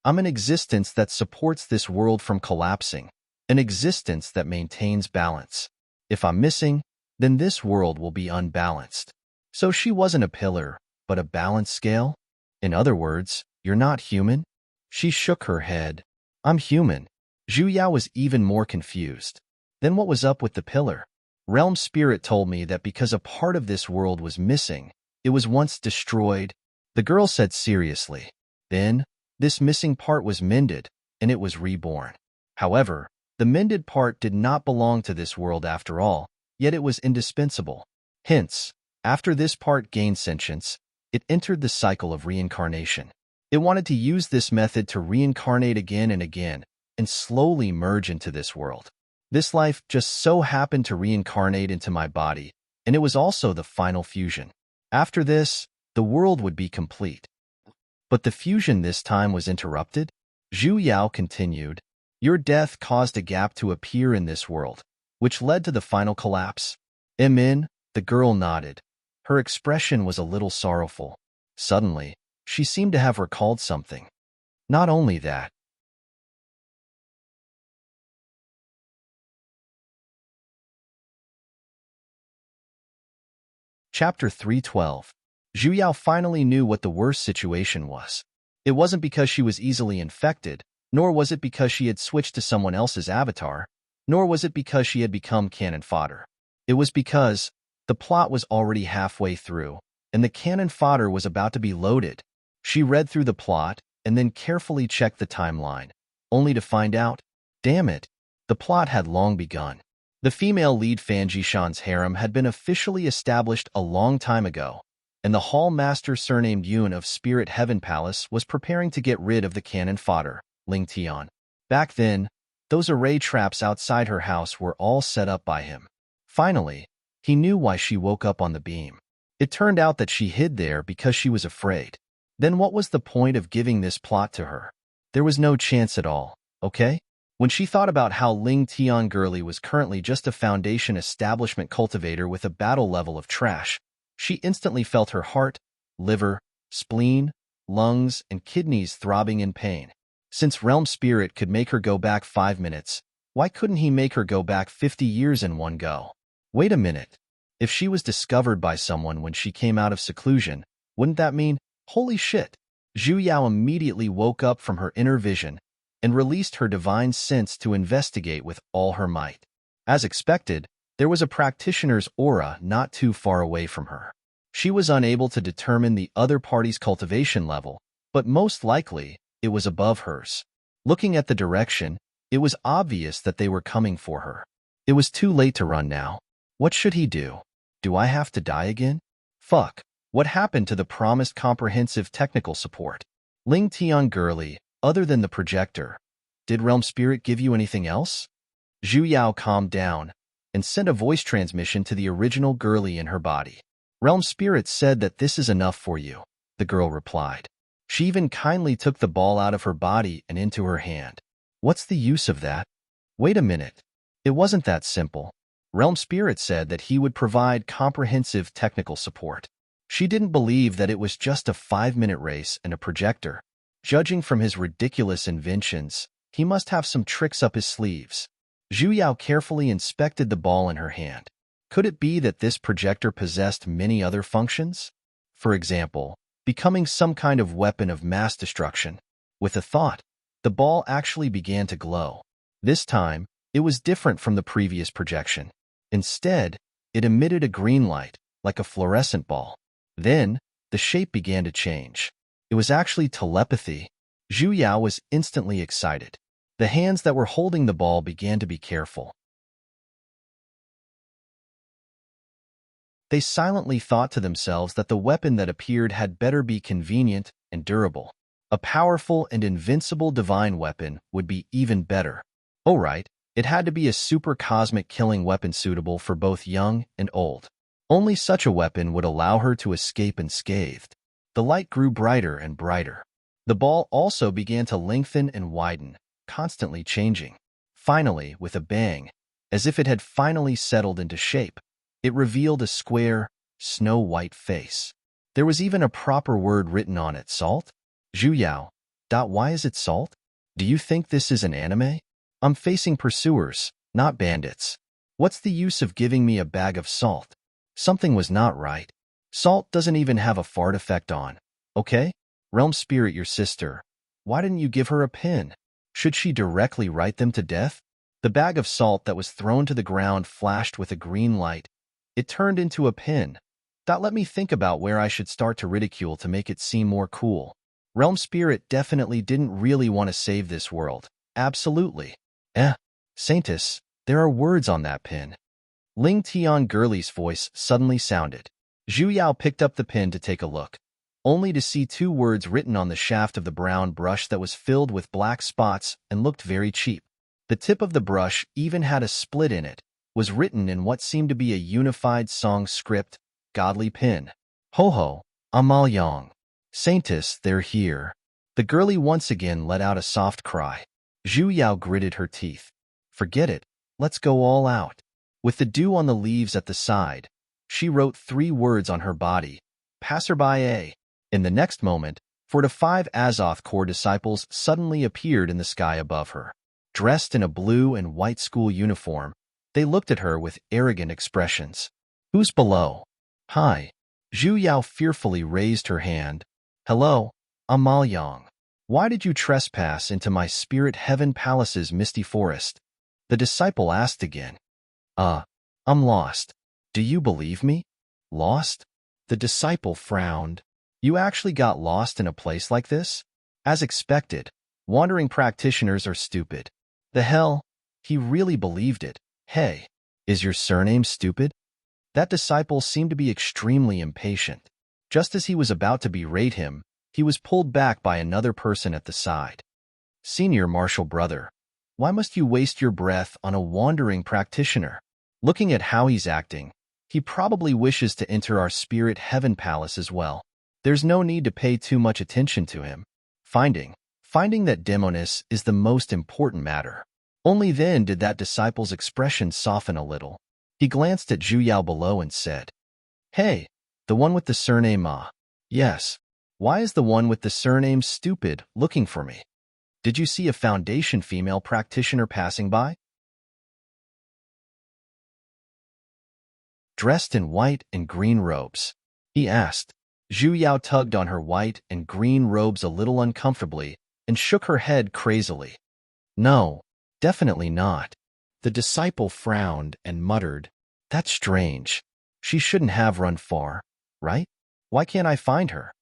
I'm an existence that supports this world from collapsing. an existence that maintains balance. If I'm missing, then this world will be unbalanced. So she wasn't a pillar, but a balance scale? In other words, you're not human? She shook her head. I'm human. Zhu Yao was even more confused. Then what was up with the pillar? Realm Spirit told me that because a part of this world was missing, it was once destroyed. The girl said seriously. Then, this missing part was mended, and it was reborn. However, the mended part did not belong to this world after all, yet it was indispensable. Hence, after this part gained sentience, it entered the cycle of reincarnation. It wanted to use this method to reincarnate again and again, and slowly merge into this world. This life just so happened to reincarnate into my body, and it was also the final fusion. After this, the world would be complete. But the fusion this time was interrupted. Zhu Yao continued, your death caused a gap to appear in this world, which led to the final collapse. Amen, the girl nodded. Her expression was a little sorrowful. Suddenly, she seemed to have recalled something. Not only that, Chapter 312. Zhu Yao finally knew what the worst situation was. It wasn't because she was easily infected, nor was it because she had switched to someone else's avatar, nor was it because she had become cannon fodder. It was because the plot was already halfway through, and the cannon fodder was about to be loaded. She read through the plot and then carefully checked the timeline, only to find out, damn it, the plot had long begun. The female lead Fan Jishan's harem had been officially established a long time ago, and the hall master surnamed Yun of Spirit Heaven Palace was preparing to get rid of the cannon fodder, Ling Tian. Back then, those array traps outside her house were all set up by him. Finally, he knew why she woke up on the beam. It turned out that she hid there because she was afraid. Then what was the point of giving this plot to her? There was no chance at all, okay? When she thought about how Ling Tian Gurley was currently just a foundation establishment cultivator with a battle level of trash, she instantly felt her heart, liver, spleen, lungs, and kidneys throbbing in pain. Since Realm Spirit could make her go back 5 minutes, why couldn't he make her go back 50 years in one go? Wait a minute. If she was discovered by someone when she came out of seclusion, wouldn't that mean, holy shit? Zhu Yao immediately woke up from her inner vision and released her divine sense to investigate with all her might. As expected, there was a practitioner's aura not too far away from her. She was unable to determine the other party's cultivation level, but most likely, it was above hers. Looking at the direction, it was obvious that they were coming for her. It was too late to run now. What should he do? Do I have to die again? Fuck. What happened to the promised comprehensive technical support? Ling Tian Gurley, other than the projector, did Realm Spirit give you anything else? Zhu Yao calmed down and sent a voice transmission to the original Gurley in her body. Realm Spirit said that this is enough for you, the girl replied. She even kindly took the ball out of her body and into her hand. What's the use of that? Wait a minute. It wasn't that simple. Realm Spirit said that he would provide comprehensive technical support. She didn't believe that it was just a 5-minute race and a projector. Judging from his ridiculous inventions, he must have some tricks up his sleeves. Zhu Yao carefully inspected the ball in her hand. Could it be that this projector possessed many other functions? For example, becoming some kind of weapon of mass destruction. With a thought, the ball actually began to glow. This time, it was different from the previous projection. Instead, it emitted a green light, like a fluorescent ball. Then, the shape began to change. It was actually telepathy. Zhu Yao was instantly excited. The hands that were holding the ball began to be careful. They silently thought to themselves that the weapon that appeared had better be convenient and durable. A powerful and invincible divine weapon would be even better. Oh right, it had to be a super cosmic killing weapon suitable for both young and old. Only such a weapon would allow her to escape unscathed. The light grew brighter and brighter. The ball also began to lengthen and widen, constantly changing. Finally, with a bang, as if it had finally settled into shape, it revealed a square, snow-white face. There was even a proper word written on it, salt? Zhu Yao. Why is it salt? Do you think this is an anime? I'm facing pursuers, not bandits. What's the use of giving me a bag of salt? Something was not right. Salt doesn't even have a fart effect on. Okay? Realm Spirit, your sister. Why didn't you give her a pin? Should she directly write them to death? The bag of salt that was thrown to the ground flashed with a green light. It turned into a pin. That let me think about where I should start to ridicule to make it seem more cool. Realm Spirit definitely didn't really want to save this world. Absolutely. Saintess, there are words on that pin. Ling Tian Girly's voice suddenly sounded. Zhu Yao picked up the pin to take a look, only to see 2 words written on the shaft of the brown brush that was filled with black spots and looked very cheap. The tip of the brush even had a split in it, was written in what seemed to be a unified song script, Godly Pin. Ho ho, Amal Yang. Saintess, they're here. The girlie once again let out a soft cry. Zhu Yao gritted her teeth. Forget it, let's go all out. With the dew on the leaves at the side, she wrote 3 words on her body. Passerby A. In the next moment, 4 to 5 Azoth Corps disciples suddenly appeared in the sky above her. Dressed in a blue and white school uniform, they looked at her with arrogant expressions. Who's below? Hi. Zhu Yao fearfully raised her hand. Hello, Amal Yang. Why did you trespass into my spirit heaven palace's misty forest? The disciple asked again. I'm lost. Do you believe me? Lost? The disciple frowned. You actually got lost in a place like this? As expected, wandering practitioners are stupid. The hell? He really believed it. Hey, is your surname stupid? That disciple seemed to be extremely impatient. Just as he was about to berate him, he was pulled back by another person at the side. Senior Martial Brother, why must you waste your breath on a wandering practitioner? Looking at how he's acting, he probably wishes to enter our spirit heaven palace as well. There's no need to pay too much attention to him. Finding that Demonis is the most important matter. Only then did that disciple's expression soften a little. He glanced at Zhu Yao below and said, Hey, the one with the surname Ma. Yes. Why is the one with the surname Stupid looking for me? Did you see a Foundation female practitioner passing by? Dressed in white and green robes, he asked. Zhu Yao tugged on her white and green robes a little uncomfortably and shook her head crazily. No, definitely not. The disciple frowned and muttered, That's strange. She shouldn't have run far, right? Why can't I find her?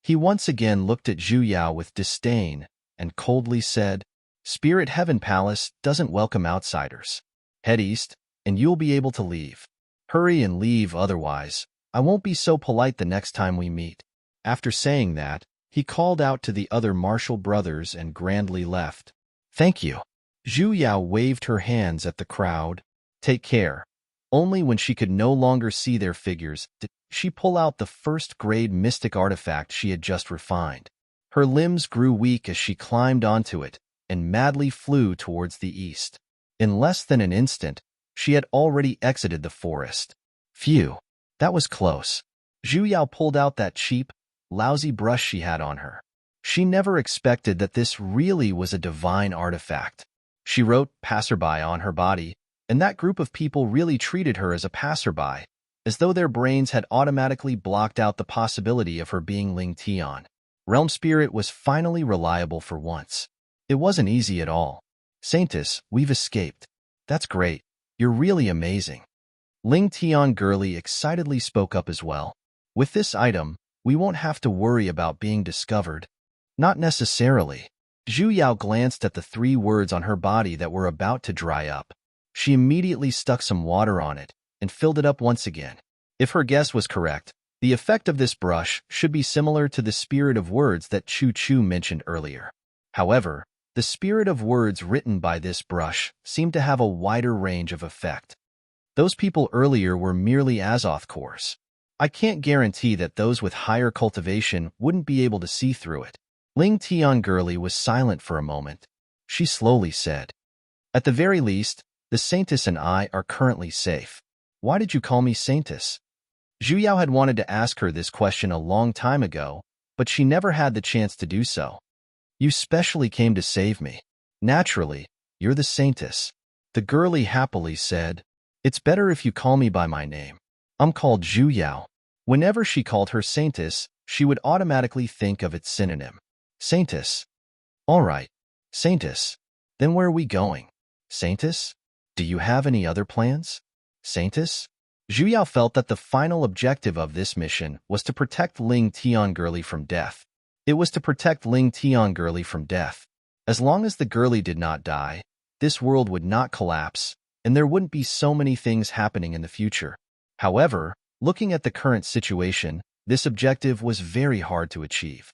He once again looked at Zhu Yao with disdain and coldly said, Spirit Heaven Palace doesn't welcome outsiders. Head east, and you'll be able to leave. Hurry and leave, otherwise I won't be so polite the next time we meet. After saying that, he called out to the other martial brothers and grandly left. Thank you. Zhu Yao waved her hands at the crowd. Take care. Only when she could no longer see their figures did she pull out the first-grade mystic artifact she had just refined. Her limbs grew weak as she climbed onto it and madly flew towards the east. In less than an instant, she had already exited the forest. Phew, that was close. Zhu Yao pulled out that cheap, lousy brush she had on her. She never expected that this really was a divine artifact. She wrote passerby on her body, and that group of people really treated her as a passerby, as though their brains had automatically blocked out the possibility of her being Ling Tian. Realm Spirit was finally reliable for once. It wasn't easy at all. Saintess, we've escaped. That's great. You're really amazing. Ling Tian Girly excitedly spoke up as well. With this item, we won't have to worry about being discovered. Not necessarily. Zhu Yao glanced at the 3 words on her body that were about to dry up. She immediately stuck some water on it and filled it up once again. If her guess was correct, the effect of this brush should be similar to the spirit of words that Chu Chu mentioned earlier. However, the spirit of words written by this brush seemed to have a wider range of effect. Those people earlier were merely Azoth cores. I can't guarantee that those with higher cultivation wouldn't be able to see through it. Ling Tian Girly was silent for a moment. She slowly said, At the very least, the Saintess and I are currently safe. Why did you call me Saintess? Zhu Yao had wanted to ask her this question a long time ago, but she never had the chance to do so. You specially came to save me. Naturally, You're the saintess. The girlie happily said, It's better if you call me by my name. I'm called Zhu Yao. Whenever she called her saintess, she would automatically think of its synonym. Saintess. All right, saintess. Then where are we going? Saintess? Do you have any other plans? Saintess? Zhu Yao felt that the final objective of this mission was to protect Ling Tian girlie from death. It was to protect Ling Tian girlie from death. As long as the girlie did not die, this world would not collapse, and there wouldn't be so many things happening in the future. However, looking at the current situation, this objective was very hard to achieve.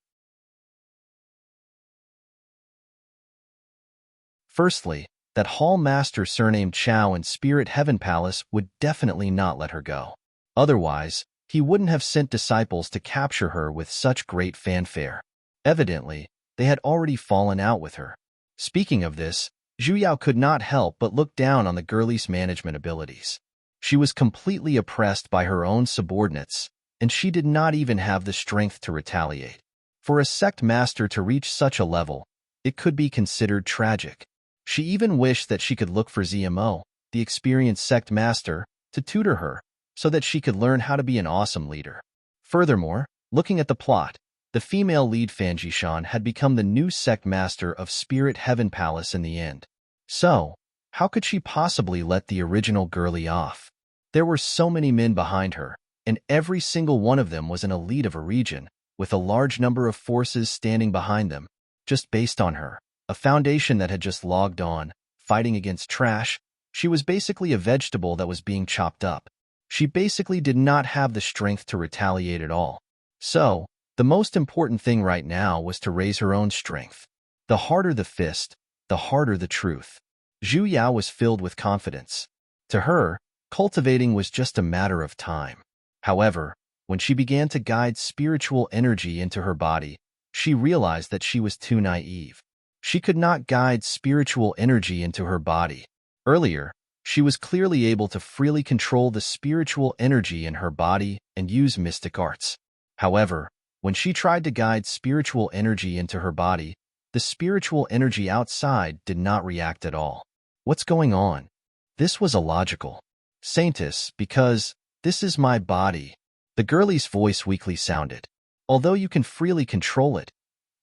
Firstly, that hall master surnamed Chao in Spirit Heaven Palace would definitely not let her go. Otherwise, he wouldn't have sent disciples to capture her with such great fanfare. Evidently, they had already fallen out with her. Speaking of this, Zhu Yao could not help but look down on the girlie's management abilities. She was completely oppressed by her own subordinates, and she did not even have the strength to retaliate. For a sect master to reach such a level, it could be considered tragic. She even wished that she could look for ZMO, the experienced sect master, to tutor her, so that she could learn how to be an awesome leader. Furthermore, looking at the plot, the female lead Fan Jishan had become the new sect master of Spirit Heaven Palace in the end. So, how could she possibly let the original girlie off? There were so many men behind her, and every single one of them was an elite of a region, with a large number of forces standing behind them, just based on her. A foundation that had just logged on, fighting against trash. She was basically a vegetable that was being chopped up. She basically did not have the strength to retaliate at all. So, the most important thing right now was to raise her own strength. The harder the fist, the harder the truth. Zhu Yao was filled with confidence. To her, cultivating was just a matter of time. However, when she began to guide spiritual energy into her body, she realized that she was too naive. She could not guide spiritual energy into her body. Earlier, she was clearly able to freely control the spiritual energy in her body and use mystic arts. However, when she tried to guide spiritual energy into her body, the spiritual energy outside did not react at all. What's going on? This was illogical. Saintess, because this is my body. The girlie's voice weakly sounded. Although you can freely control it,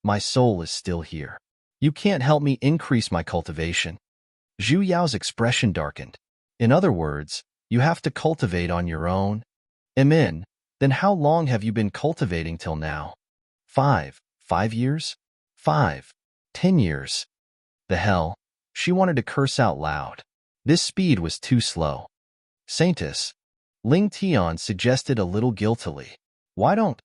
my soul is still here. You can't help me increase my cultivation. Zhu Yao's expression darkened. In other words, you have to cultivate on your own. Amen. Then how long have you been cultivating till now? 5 years? 10 years. The hell? She wanted to curse out loud. This speed was too slow. Saintess, Ling Tian suggested a little guiltily. Why don't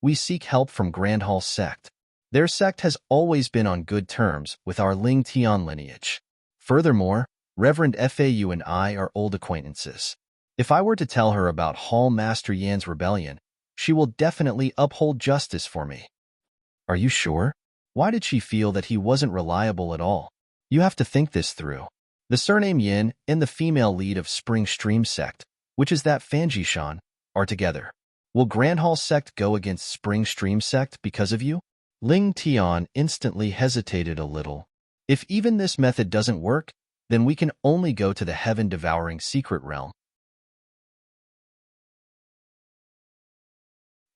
we seek help from Grand Hall sect? Their sect has always been on good terms with our Ling Tian lineage. Furthermore, Reverend Fau and I are old acquaintances. If I were to tell her about Hall Master Yan's rebellion, she will definitely uphold justice for me. Are you sure? Why did she feel that he wasn't reliable at all? You have to think this through. The surname Yin and the female lead of Spring Stream sect, which is that Fan Jishan, are together. Will Grand Hall sect go against Spring Stream sect because of you? Ling Tian instantly hesitated a little. If even this method doesn't work, then we can only go to the heaven-devouring secret realm.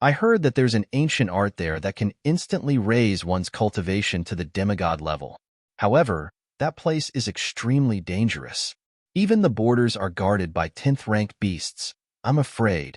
I heard that there's an ancient art there that can instantly raise one's cultivation to the demigod level. However, that place is extremely dangerous. Even the borders are guarded by 10th-ranked beasts. I'm afraid.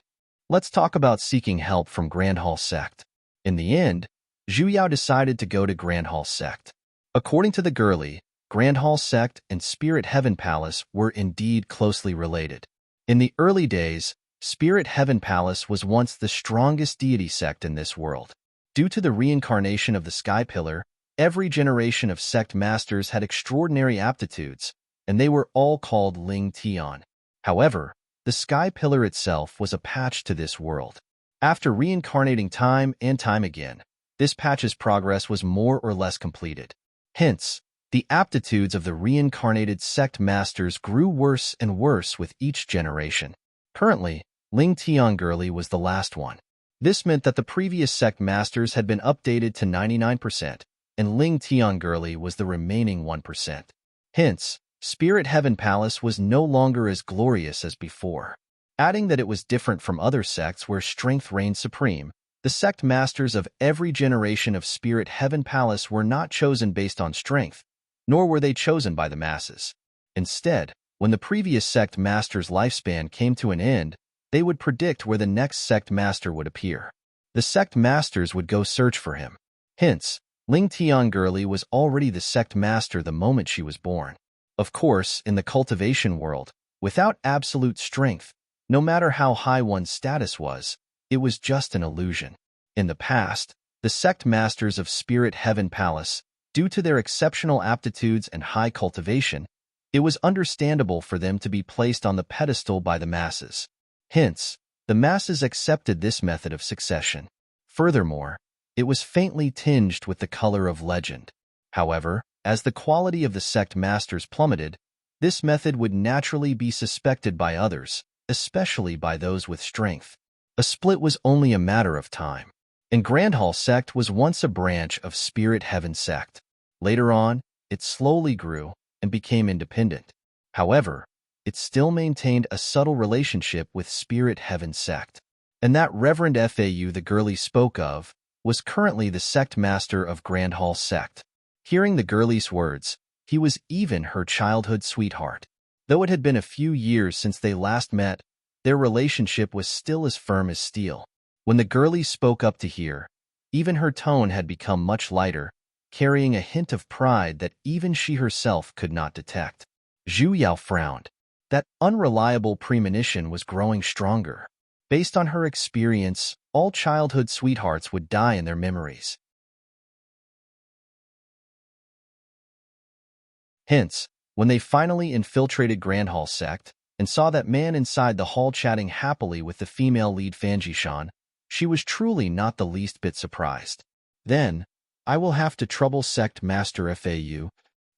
Let's talk about seeking help from Grand Hall sect. In the end, Zhu Yao decided to go to Grand Hall sect. According to the girlie, Grand Hall sect and Spirit Heaven Palace were indeed closely related. In the early days, Spirit Heaven Palace was once the strongest deity sect in this world. Due to the reincarnation of the Sky Pillar, every generation of sect masters had extraordinary aptitudes, and they were all called Ling Tian. However, the Sky Pillar itself was a patch to this world. After reincarnating time and time again, this patch's progress was more or less completed. Hence, the aptitudes of the reincarnated sect masters grew worse and worse with each generation. Currently, Ling Tian girlie was the last one. This meant that the previous sect masters had been updated to 99%, and Ling Tian girlie was the remaining 1%. Hence, Spirit Heaven Palace was no longer as glorious as before. Adding that it was different from other sects where strength reigned supreme, the sect masters of every generation of Spirit Heaven Palace were not chosen based on strength, nor were they chosen by the masses. Instead, when the previous sect master's lifespan came to an end, they would predict where the next sect master would appear. The sect masters would go search for him. Hence, Ling Tiangirli was already the sect master the moment she was born. Of course, in the cultivation world, without absolute strength, no matter how high one's status was, it was just an illusion. In the past, the sect masters of Spirit Heaven Palace, due to their exceptional aptitudes and high cultivation, it was understandable for them to be placed on the pedestal by the masses. Hence, the masses accepted this method of succession. Furthermore, it was faintly tinged with the color of legend. However, as the quality of the sect masters plummeted, this method would naturally be suspected by others, especially by those with strength. A split was only a matter of time. And Grand Hall sect was once a branch of Spirit Heaven sect. Later on, it slowly grew and became independent. However, it still maintained a subtle relationship with Spirit Heaven sect. And that Reverend Fau the girlie spoke of was currently the sect master of Grand Hall sect. Hearing the girlie's words, he was even her childhood sweetheart. Though it had been a few years since they last met, their relationship was still as firm as steel. When the girlie spoke up to hear, even her tone had become much lighter, carrying a hint of pride that even she herself could not detect. Zhu Yao frowned. That unreliable premonition was growing stronger. Based on her experience, all childhood sweethearts would die in their memories. Hence, when they finally infiltrated Grand Hall sect and saw that man inside the hall chatting happily with the female lead Fan Jishan, she was truly not the least bit surprised. Then, I will have to trouble sect master Fau.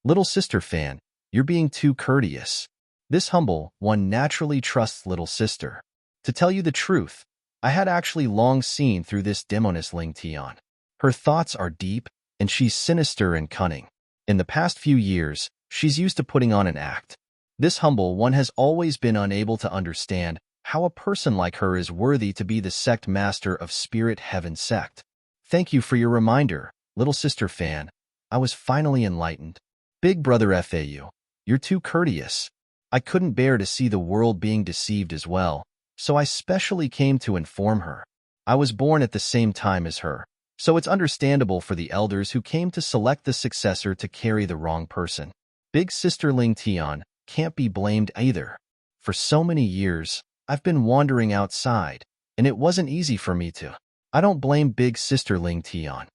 Little sister Fan, you're being too courteous. This humble one naturally trusts little sister. To tell you the truth, I had actually long seen through this demoness Ling Tian. Her thoughts are deep, and she's sinister and cunning. In the past few years, she's used to putting on an act. This humble one has always been unable to understand how a person like her is worthy to be the sect master of Spirit Heaven sect. Thank you for your reminder, little sister Fan. I was finally enlightened. Big brother Fau, you're too courteous. I couldn't bear to see the world being deceived as well, so I specially came to inform her. I was born at the same time as her, so it's understandable for the elders who came to select the successor to carry the wrong person. Big sister Ling Tian can't be blamed either. For so many years, I've been wandering outside, and it wasn't easy for me to. I don't blame big sister Ling Tian.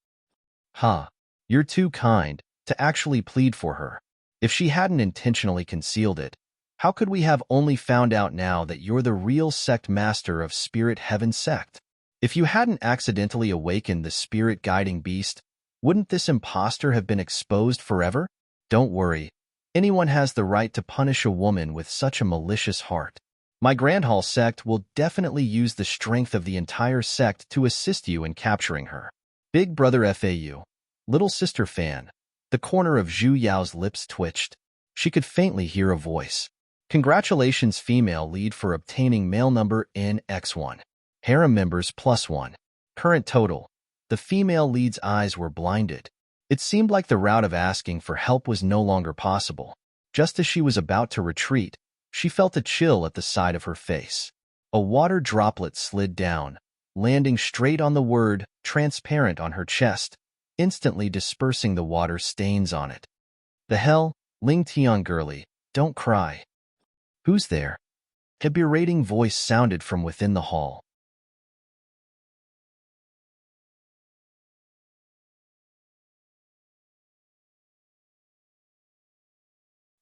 You're too kind to actually plead for her. If she hadn't intentionally concealed it, how could we have only found out now that you're the real sect master of Spirit Heaven sect? If you hadn't accidentally awakened the spirit guiding beast, wouldn't this impostor have been exposed forever? Don't worry. Anyone has the right to punish a woman with such a malicious heart. My Grand Hall sect will definitely use the strength of the entire sect to assist you in capturing her. Big brother Fau. Little sister Fan. The corner of Zhu Yao's lips twitched. She could faintly hear a voice. Congratulations female lead for obtaining male number NX1. Harem members +1. Current total. The female lead's eyes were blinded. It seemed like the route of asking for help was no longer possible. Just as she was about to retreat, she felt a chill at the side of her face. A water droplet slid down, landing straight on the word transparent on her chest, instantly dispersing the water stains on it. The hell, Ling Tiangirli, don't cry. Who's there? A berating voice sounded from within the hall.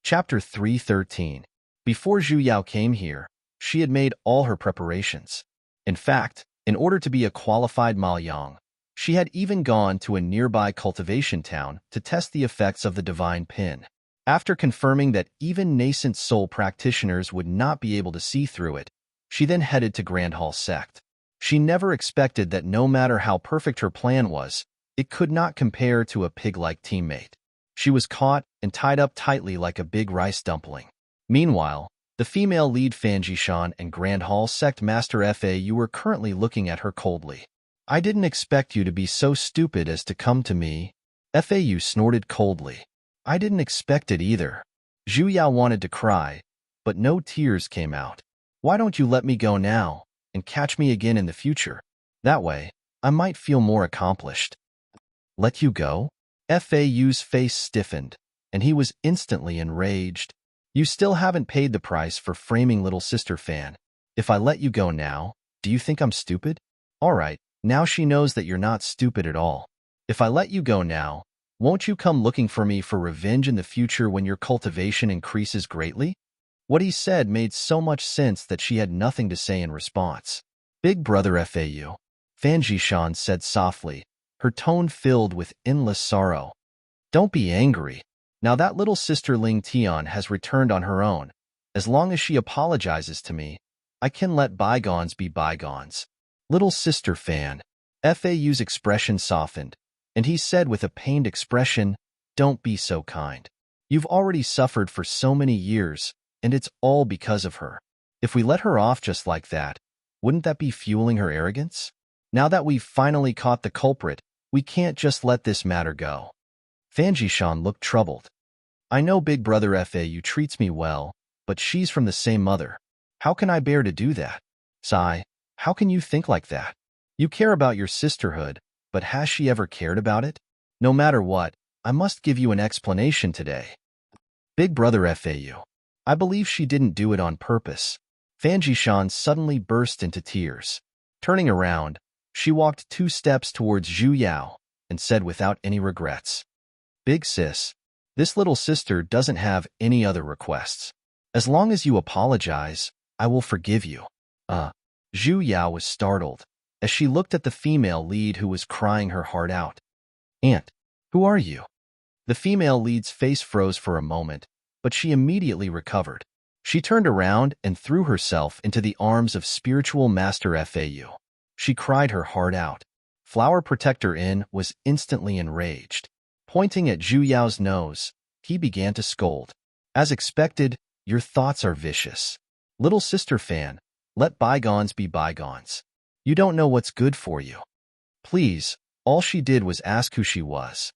Chapter 313. Before Zhu Yao came here, she had made all her preparations. In fact, in order to be a qualified Maoyang, she had even gone to a nearby cultivation town to test the effects of the divine pin. After confirming that even nascent soul practitioners would not be able to see through it, she then headed to Grand Hall sect. She never expected that no matter how perfect her plan was, it could not compare to a pig-like teammate. She was caught and tied up tightly like a big rice dumpling. Meanwhile, the female lead Fan Jishan and Grand Hall Sect Master FAU were currently looking at her coldly. I didn't expect you to be so stupid as to come to me. FAU snorted coldly. I didn't expect it either. Zhu Yao wanted to cry, but no tears came out. Why don't you let me go now and catch me again in the future? That way, I might feel more accomplished. Let you go? FAU's face stiffened, and he was instantly enraged. You still haven't paid the price for framing little sister Fan. If I let you go now, do you think I'm stupid? All right, now she knows that you're not stupid at all. If I let you go now, won't you come looking for me for revenge in the future when your cultivation increases greatly? What he said made so much sense that she had nothing to say in response. Big brother FAU, Fan Jishan said softly, her tone filled with endless sorrow. Don't be angry. Now that little sister Ling Tian has returned on her own. As long as she apologizes to me, I can let bygones be bygones. Little sister Fan. FAU's expression softened, and he said with a pained expression, don't be so kind. You've already suffered for so many years, and it's all because of her. If we let her off just like that, wouldn't that be fueling her arrogance? Now that we've finally caught the culprit, we can't just let this matter go. Fan Jishan looked troubled. I know Big Brother FAU treats me well, but she's from the same mother. How can I bear to do that? Sai, how can you think like that? You care about your sisterhood, but has she ever cared about it? No matter what, I must give you an explanation today. Big Brother FAU. I believe she didn't do it on purpose. Fan Jishan suddenly burst into tears. Turning around, she walked 2 steps towards Zhu Yao and said without any regrets, Big sis, this little sister doesn't have any other requests. As long as you apologize, I will forgive you. Zhu Yao was startled as she looked at the female lead who was crying her heart out. Aunt, who are you? The female lead's face froze for a moment, but she immediately recovered. She turned around and threw herself into the arms of spiritual master FAU. She cried her heart out. Flower Protector In was instantly enraged. Pointing at Zhu Yao's nose, he began to scold. As expected, your thoughts are vicious. Little sister Fan, let bygones be bygones. You don't know what's good for you. Please, all she did was ask who she was.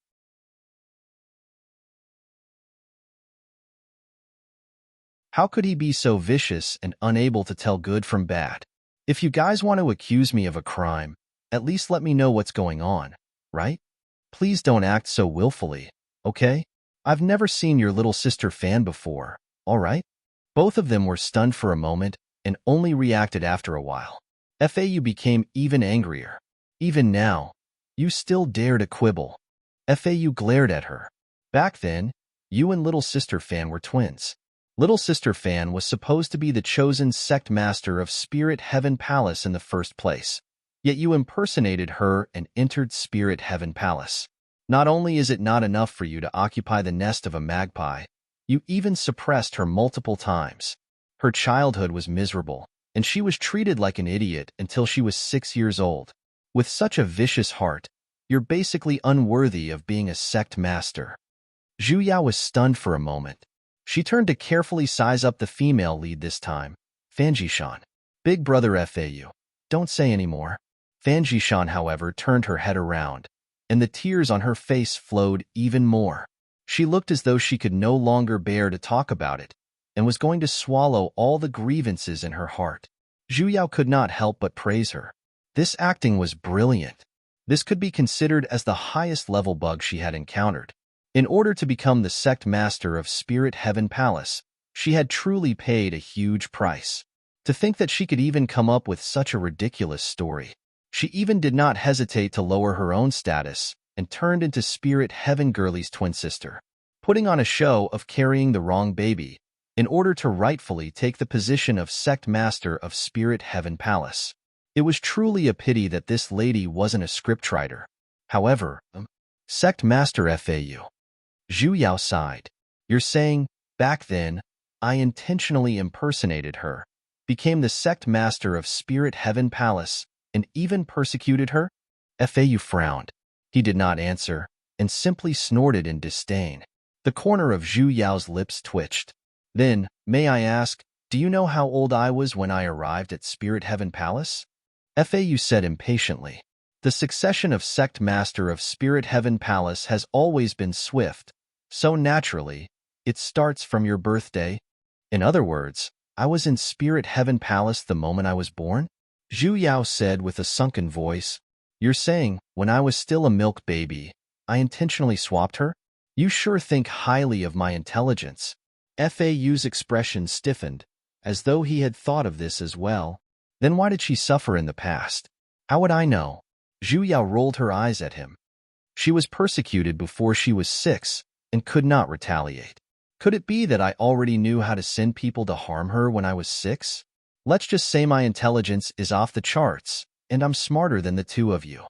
How could he be so vicious and unable to tell good from bad? If you guys want to accuse me of a crime, at least let me know what's going on, right? Please don't act so willfully, okay? I've never seen your little sister Fan before, all right? Both of them were stunned for a moment and only reacted after a while. FAU became even angrier. Even now, you still dare to quibble. FAU glared at her. Back then, you and little sister Fan were twins. Little sister Fan was supposed to be the chosen sect master of Spirit Heaven Palace in the first place. Yet you impersonated her and entered Spirit Heaven Palace. Not only is it not enough for you to occupy the nest of a magpie, you even suppressed her multiple times. Her childhood was miserable, and she was treated like an idiot until she was 6 years old. With such a vicious heart, you're basically unworthy of being a sect master. Zhu Yao was stunned for a moment. She turned to carefully size up the female lead this time, Fan Jishan. Big brother FAU, don't say any more. Fan Jishan, however, turned her head around, and the tears on her face flowed even more. She looked as though she could no longer bear to talk about it, and was going to swallow all the grievances in her heart. Zhu Yao could not help but praise her. This acting was brilliant. This could be considered as the highest level bug she had encountered. In order to become the sect master of Spirit Heaven Palace, she had truly paid a huge price. To think that she could even come up with such a ridiculous story. She even did not hesitate to lower her own status and turned into Spirit Heaven Girlie's twin sister, putting on a show of carrying the wrong baby in order to rightfully take the position of sect master of Spirit Heaven Palace. It was truly a pity that this lady wasn't a scriptwriter. However, sect master FAU. Zhu Yao sighed. You're saying, back then, I intentionally impersonated her, became the sect master of Spirit Heaven Palace, and even persecuted her? FAU frowned. He did not answer, and simply snorted in disdain. The corner of Zhu Yao's lips twitched. Then, may I ask, do you know how old I was when I arrived at Spirit Heaven Palace? Fau said impatiently. The succession of sect master of Spirit Heaven Palace has always been swift, so naturally, it starts from your birthday. In other words, I was in Spirit Heaven Palace the moment I was born? Zhu Yao said with a sunken voice. You're saying, when I was still a milk baby, I intentionally swapped her? You sure think highly of my intelligence. Fau's expression stiffened, as though he had thought of this as well. Then why did she suffer in the past? How would I know? Zhu Yao rolled her eyes at him. She was persecuted before she was 6 and could not retaliate. Could it be that I already knew how to send people to harm her when I was 6? Let's just say my intelligence is off the charts, and I'm smarter than the two of you.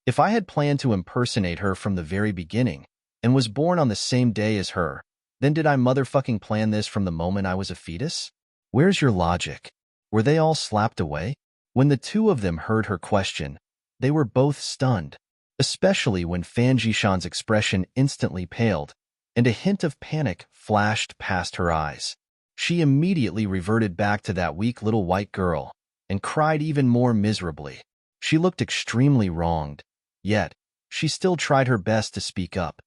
If I had planned to impersonate her from the very beginning and was born on the same day as her, then did I motherfucking plan this from the moment I was a fetus? Where's your logic? Were they all slapped away? When the two of them heard her question, they were both stunned, especially when Fan Jishan's expression instantly paled, and a hint of panic flashed past her eyes. She immediately reverted back to that weak little white girl and cried even more miserably. She looked extremely wronged, yet she still tried her best to speak up.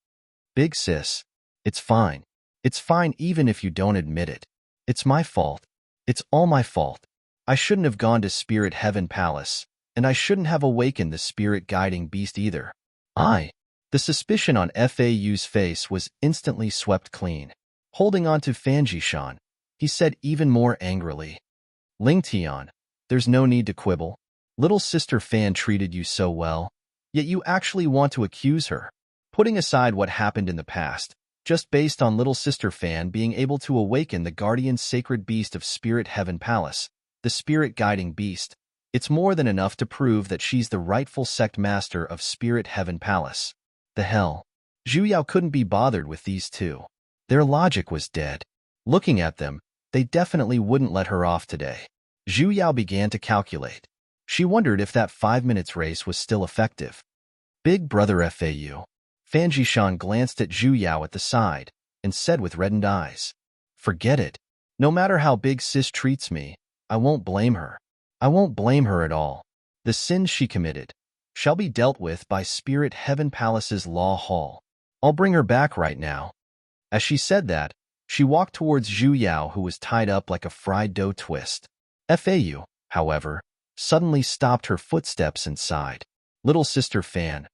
Big sis, it's fine. It's fine even if you don't admit it. It's my fault. It's all my fault. I shouldn't have gone to Spirit Heaven Palace, and I shouldn't have awakened the spirit guiding beast either. The suspicion on Fau's face was instantly swept clean. Holding on to Fan Jishan, he said even more angrily, Ling Tian, there's no need to quibble. Little sister Fan treated you so well, yet you actually want to accuse her. Putting aside what happened in the past, just based on little sister Fan being able to awaken the guardian sacred beast of Spirit Heaven Palace, the spirit guiding beast, it's more than enough to prove that she's the rightful sect master of Spirit Heaven Palace. The hell? Zhu Yao couldn't be bothered with these two. Their logic was dead. Looking at them, they definitely wouldn't let her off today. Zhu Yao began to calculate. She wondered if that 5 minutes race was still effective. Big brother Fau. Fan Jishan glanced at Zhu Yao at the side and said with reddened eyes, Forget it. No matter how big sis treats me, I won't blame her. I won't blame her at all. The sins she committed shall be dealt with by Spirit Heaven Palace's Law Hall. I'll bring her back right now. As she said that, she walked towards Zhu Yao, who was tied up like a fried dough twist. Fau, however, suddenly stopped her footsteps and sighed. Little sister Fan,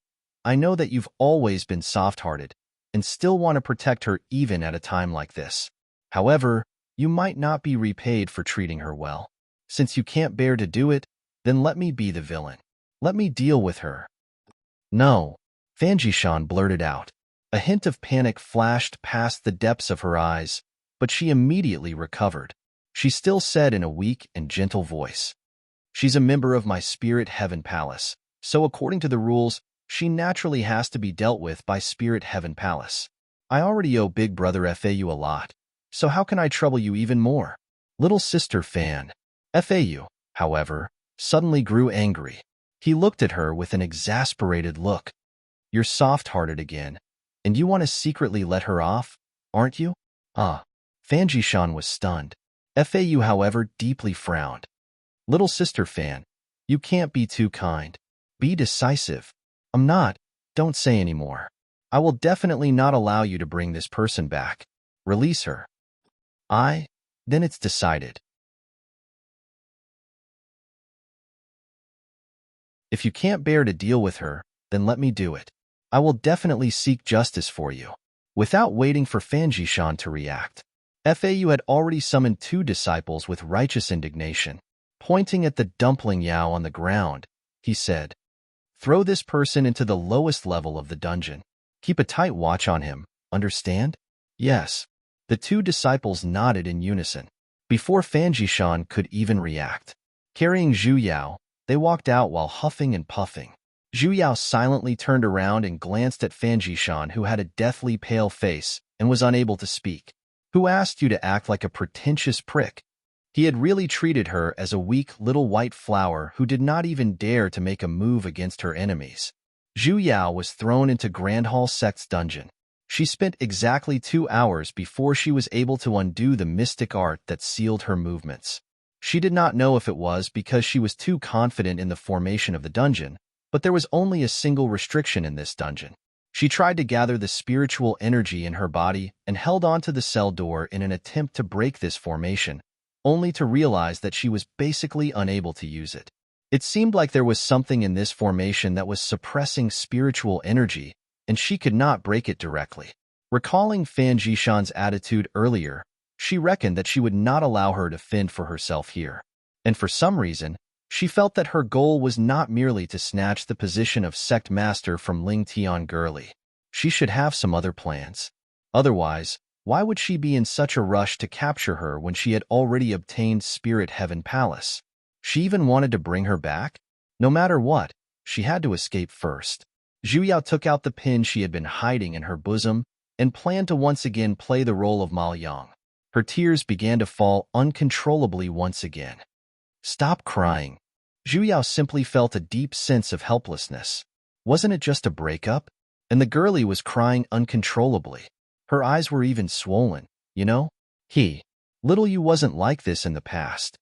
I know that you've always been soft-hearted and still want to protect her even at a time like this. However, you might not be repaid for treating her well. Since you can't bear to do it, then let me be the villain. Let me deal with her. No, Fan Jishan blurted out. A hint of panic flashed past the depths of her eyes, but she immediately recovered. She still said in a weak and gentle voice, She's a member of my Spirit Heaven Palace, so according to the rules, she naturally has to be dealt with by Spirit Heaven Palace. I already owe big brother Fau a lot, so how can I trouble you even more? Little sister Fan. Fau, however, suddenly grew angry. He looked at her with an exasperated look. You're soft-hearted again, and you want to secretly let her off, aren't you? Fan Jishan was stunned. Fau, however, deeply frowned. Little sister Fan, you can't be too kind. Be decisive. I'm not. Don't say any more. I will definitely not allow you to bring this person back. Release her. Then it's decided. If you can't bear to deal with her, then let me do it. I will definitely seek justice for you. Without waiting for Fan Jishan to react, Fau had already summoned 2 disciples with righteous indignation. Pointing at the dumpling Yao on the ground, he said, Throw this person into the lowest level of the dungeon. Keep a tight watch on him, understand? Yes. The 2 disciples nodded in unison. Before Fan Jishan could even react, carrying Zhu Yao, they walked out while huffing and puffing. Zhu Yao silently turned around and glanced at Fan Jishan, who had a deathly pale face and was unable to speak. Who asked you to act like a pretentious prick? He had really treated her as a weak little white flower who did not even dare to make a move against her enemies. Zhu Yao was thrown into Grand Hall Sect's dungeon. She spent exactly 2 hours before she was able to undo the mystic art that sealed her movements. She did not know if it was because she was too confident in the formation of the dungeon, but there was only a single restriction in this dungeon. She tried to gather the spiritual energy in her body and held onto the cell door in an attempt to break this formation, only to realize that she was basically unable to use it. It seemed like there was something in this formation that was suppressing spiritual energy, and she could not break it directly. Recalling Fan Jishan's attitude earlier, she reckoned that she would not allow her to fend for herself here. And for some reason, she felt that her goal was not merely to snatch the position of sect master from Ling Tian Gurley. She should have some other plans. Otherwise, why would she be in such a rush to capture her when she had already obtained Spirit Heaven Palace? She even wanted to bring her back? No matter what, she had to escape first. Zhu Yao took out the pin she had been hiding in her bosom and planned to once again play the role of Ma Yang. Her tears began to fall uncontrollably once again. Stop crying. Zhu Yao simply felt a deep sense of helplessness. Wasn't it just a breakup? And the girlie was crying uncontrollably. Her eyes were even swollen, you know? Little you wasn't like this in the past.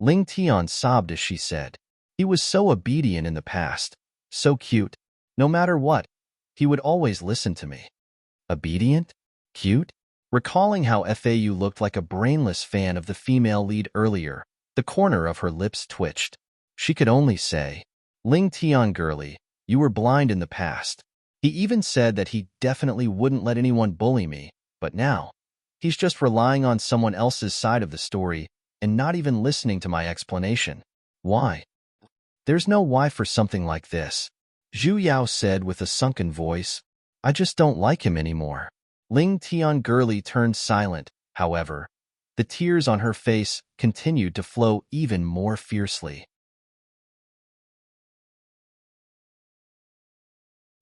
Ling Tian sobbed as she said. He was so obedient in the past, so cute. No matter what, he would always listen to me. Obedient? Cute? Recalling how FAU looked like a brainless fan of the female lead earlier, the corner of her lips twitched. She could only say, Ling Tian girlie, you were blind in the past. He even said that he definitely wouldn't let anyone bully me, but now, he's just relying on someone else's side of the story and not even listening to my explanation. Why? There's no why for something like this. Zhu Yao said with a sunken voice. I just don't like him anymore. Ling Tian girlie turned silent, however. The tears on her face continued to flow even more fiercely.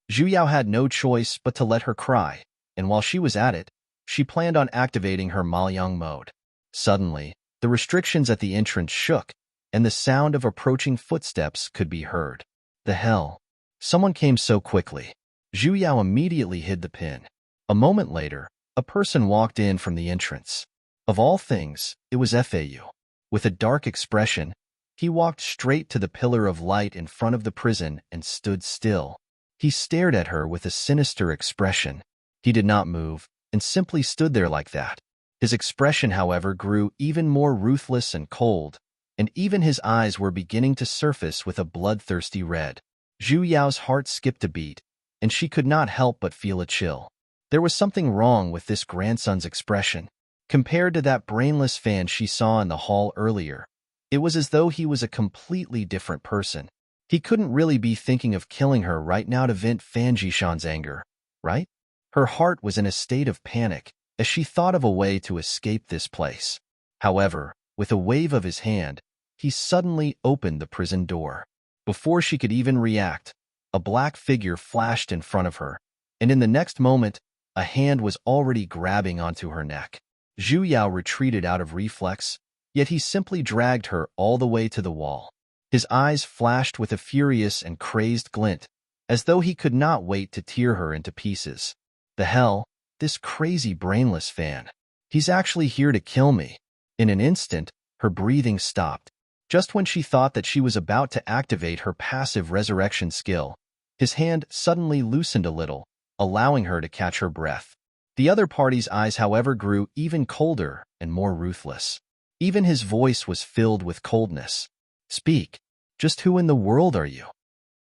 Zhu Yao had no choice but to let her cry, and while she was at it, she planned on activating her Ma Yang mode. Suddenly, the restrictions at the entrance shook, and the sound of approaching footsteps could be heard. The hell? Someone came so quickly. Zhu Yao immediately hid the pin. A moment later, a person walked in from the entrance. Of all things, it was FAU. With a dark expression, he walked straight to the pillar of light in front of the prison and stood still. He stared at her with a sinister expression. He did not move, and simply stood there like that. His expression, however, grew even more ruthless and cold, and even his eyes were beginning to surface with a bloodthirsty red. Zhu Yao's heart skipped a beat, and she could not help but feel a chill. There was something wrong with this grandson's expression. Compared to that brainless fan she saw in the hall earlier, it was as though he was a completely different person. He couldn't really be thinking of killing her right now to vent Fan Jishan's anger, right? Her heart was in a state of panic as she thought of a way to escape this place. However, with a wave of his hand, he suddenly opened the prison door. Before she could even react, a black figure flashed in front of her, and in the next moment, a hand was already grabbing onto her neck. Zhu Yao retreated out of reflex, yet he simply dragged her all the way to the wall. His eyes flashed with a furious and crazed glint, as though he could not wait to tear her into pieces. The hell, this crazy brainless fan. He's actually here to kill me. In an instant, her breathing stopped. Just when she thought that she was about to activate her passive resurrection skill, his hand suddenly loosened a little, allowing her to catch her breath. The other party's eyes, however, grew even colder and more ruthless. Even his voice was filled with coldness. Speak. Just who in the world are you?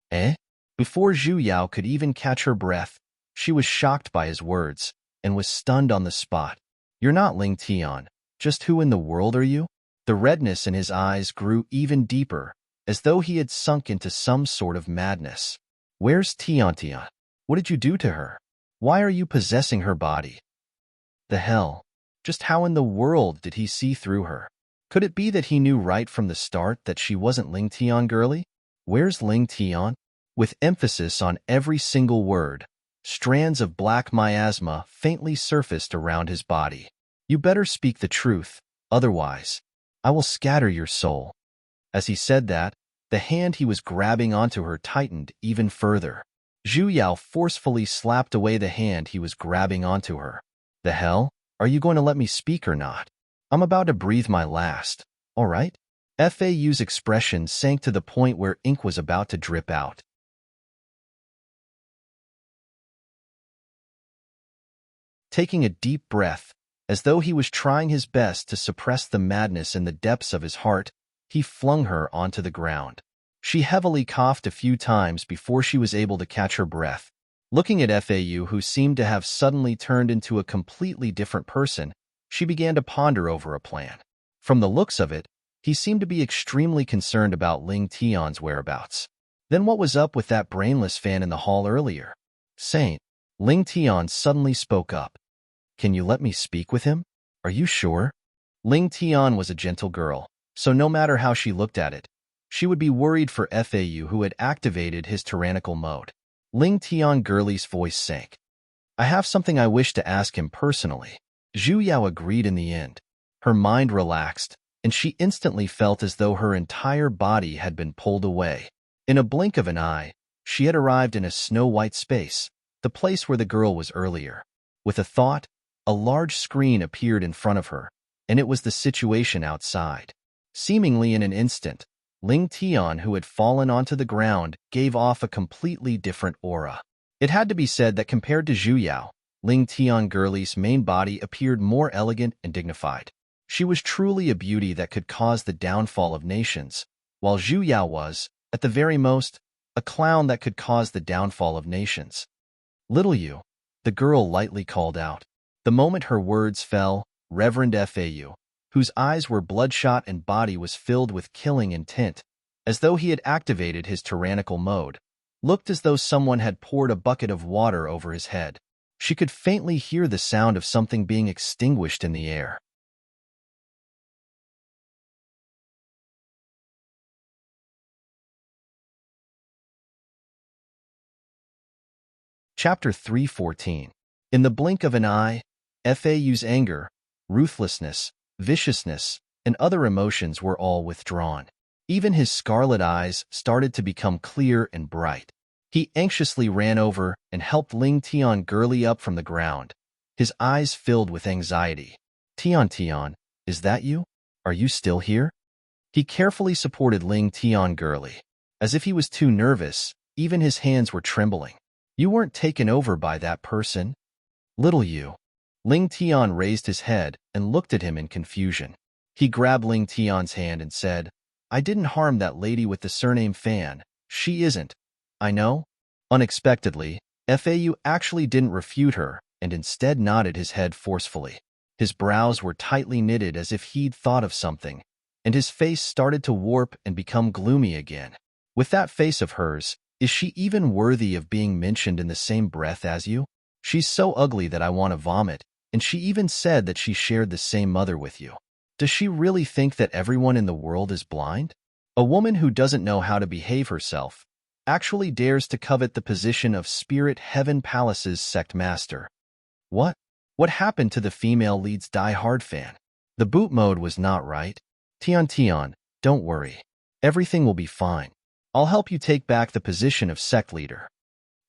Eh? Before Zhu Yao could even catch her breath, she was shocked by his words and was stunned on the spot. You're not Ling Tian. Just who in the world are you? The redness in his eyes grew even deeper, as though he had sunk into some sort of madness. Where's Tian Tian? What did you do to her? Why are you possessing her body? The hell? Just how in the world did he see through her? Could it be that he knew right from the start that she wasn't Ling Tian girlie? Where's Ling Tian? With emphasis on every single word, strands of black miasma faintly surfaced around his body. You better speak the truth, otherwise, I will scatter your soul. As he said that, the hand he was grabbing onto her tightened even further. Zhu Yao forcefully slapped away the hand he was grabbing onto her. The hell? Are you going to let me speak or not? I'm about to breathe my last, all right? FAU's expression sank to the point where ink was about to drip out. Taking a deep breath, as though he was trying his best to suppress the madness in the depths of his heart, he flung her onto the ground. She heavily coughed a few times before she was able to catch her breath. Looking at FAU, who seemed to have suddenly turned into a completely different person, she began to ponder over a plan. From the looks of it, he seemed to be extremely concerned about Ling Tian's whereabouts. Then what was up with that brainless fan in the hall earlier? Saint, Ling Tian suddenly spoke up. Can you let me speak with him? Are you sure? Ling Tian was a gentle girl, so no matter how she looked at it, she would be worried for FAU, who had activated his tyrannical mode. Ling Tian Girly's voice sank. I have something I wish to ask him personally. Zhu Yao agreed in the end. Her mind relaxed, and she instantly felt as though her entire body had been pulled away. In a blink of an eye, she had arrived in a snow-white space, the place where the girl was earlier. With a thought, a large screen appeared in front of her, and it was the situation outside. Seemingly in an instant, Ling Tian, who had fallen onto the ground, gave off a completely different aura. It had to be said that compared to Zhu Yao, Ling Tian Girly's main body appeared more elegant and dignified. She was truly a beauty that could cause the downfall of nations, while Zhu Yao was, at the very most, a clown that could cause the downfall of nations. Little you, the girl lightly called out. The moment her words fell, Reverend FAU, whose eyes were bloodshot and body was filled with killing intent, as though he had activated his tyrannical mode, looked as though someone had poured a bucket of water over his head. She could faintly hear the sound of something being extinguished in the air. Chapter 314. In the blink of an eye, FAU's anger, ruthlessness, viciousness, and other emotions were all withdrawn. Even his scarlet eyes started to become clear and bright. He anxiously ran over and helped Ling Tian Girly up from the ground, his eyes filled with anxiety. Tian, is that you? Are you still here? He carefully supported Ling Tian Girly. As if he was too nervous, even his hands were trembling. You weren't taken over by that person? Little you. Ling Tian raised his head and looked at him in confusion. He grabbed Ling Tian's hand and said, I didn't harm that lady with the surname Fan. She isn't. I know. Unexpectedly, FAU actually didn't refute her and instead nodded his head forcefully. His brows were tightly knitted as if he'd thought of something, and his face started to warp and become gloomy again. With that face of hers, is she even worthy of being mentioned in the same breath as you? She's so ugly that I want to vomit, and she even said that she shared the same mother with you. Does she really think that everyone in the world is blind? A woman who doesn't know how to behave herself actually dares to covet the position of Spirit Heaven Palace's sect master. What? What happened to the female lead's die-hard fan? The boot mode was not right. Tian, don't worry. Everything will be fine. I'll help you take back the position of sect leader.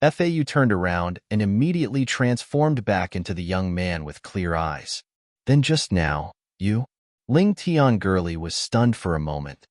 FAU turned around and immediately transformed back into the young man with clear eyes. Then just now, you? Ling Tian Girly was stunned for a moment.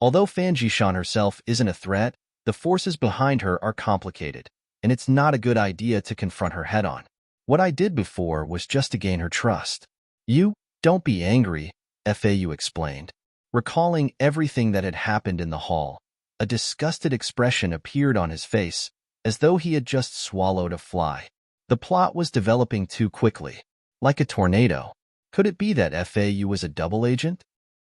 Although Fan Jishan herself isn't a threat, the forces behind her are complicated, and it's not a good idea to confront her head-on. What I did before was just to gain her trust. You, don't be angry, FAU explained. Recalling everything that had happened in the hall, a disgusted expression appeared on his face, as though he had just swallowed a fly. The plot was developing too quickly. Like a tornado. Could it be that FAU was a double agent?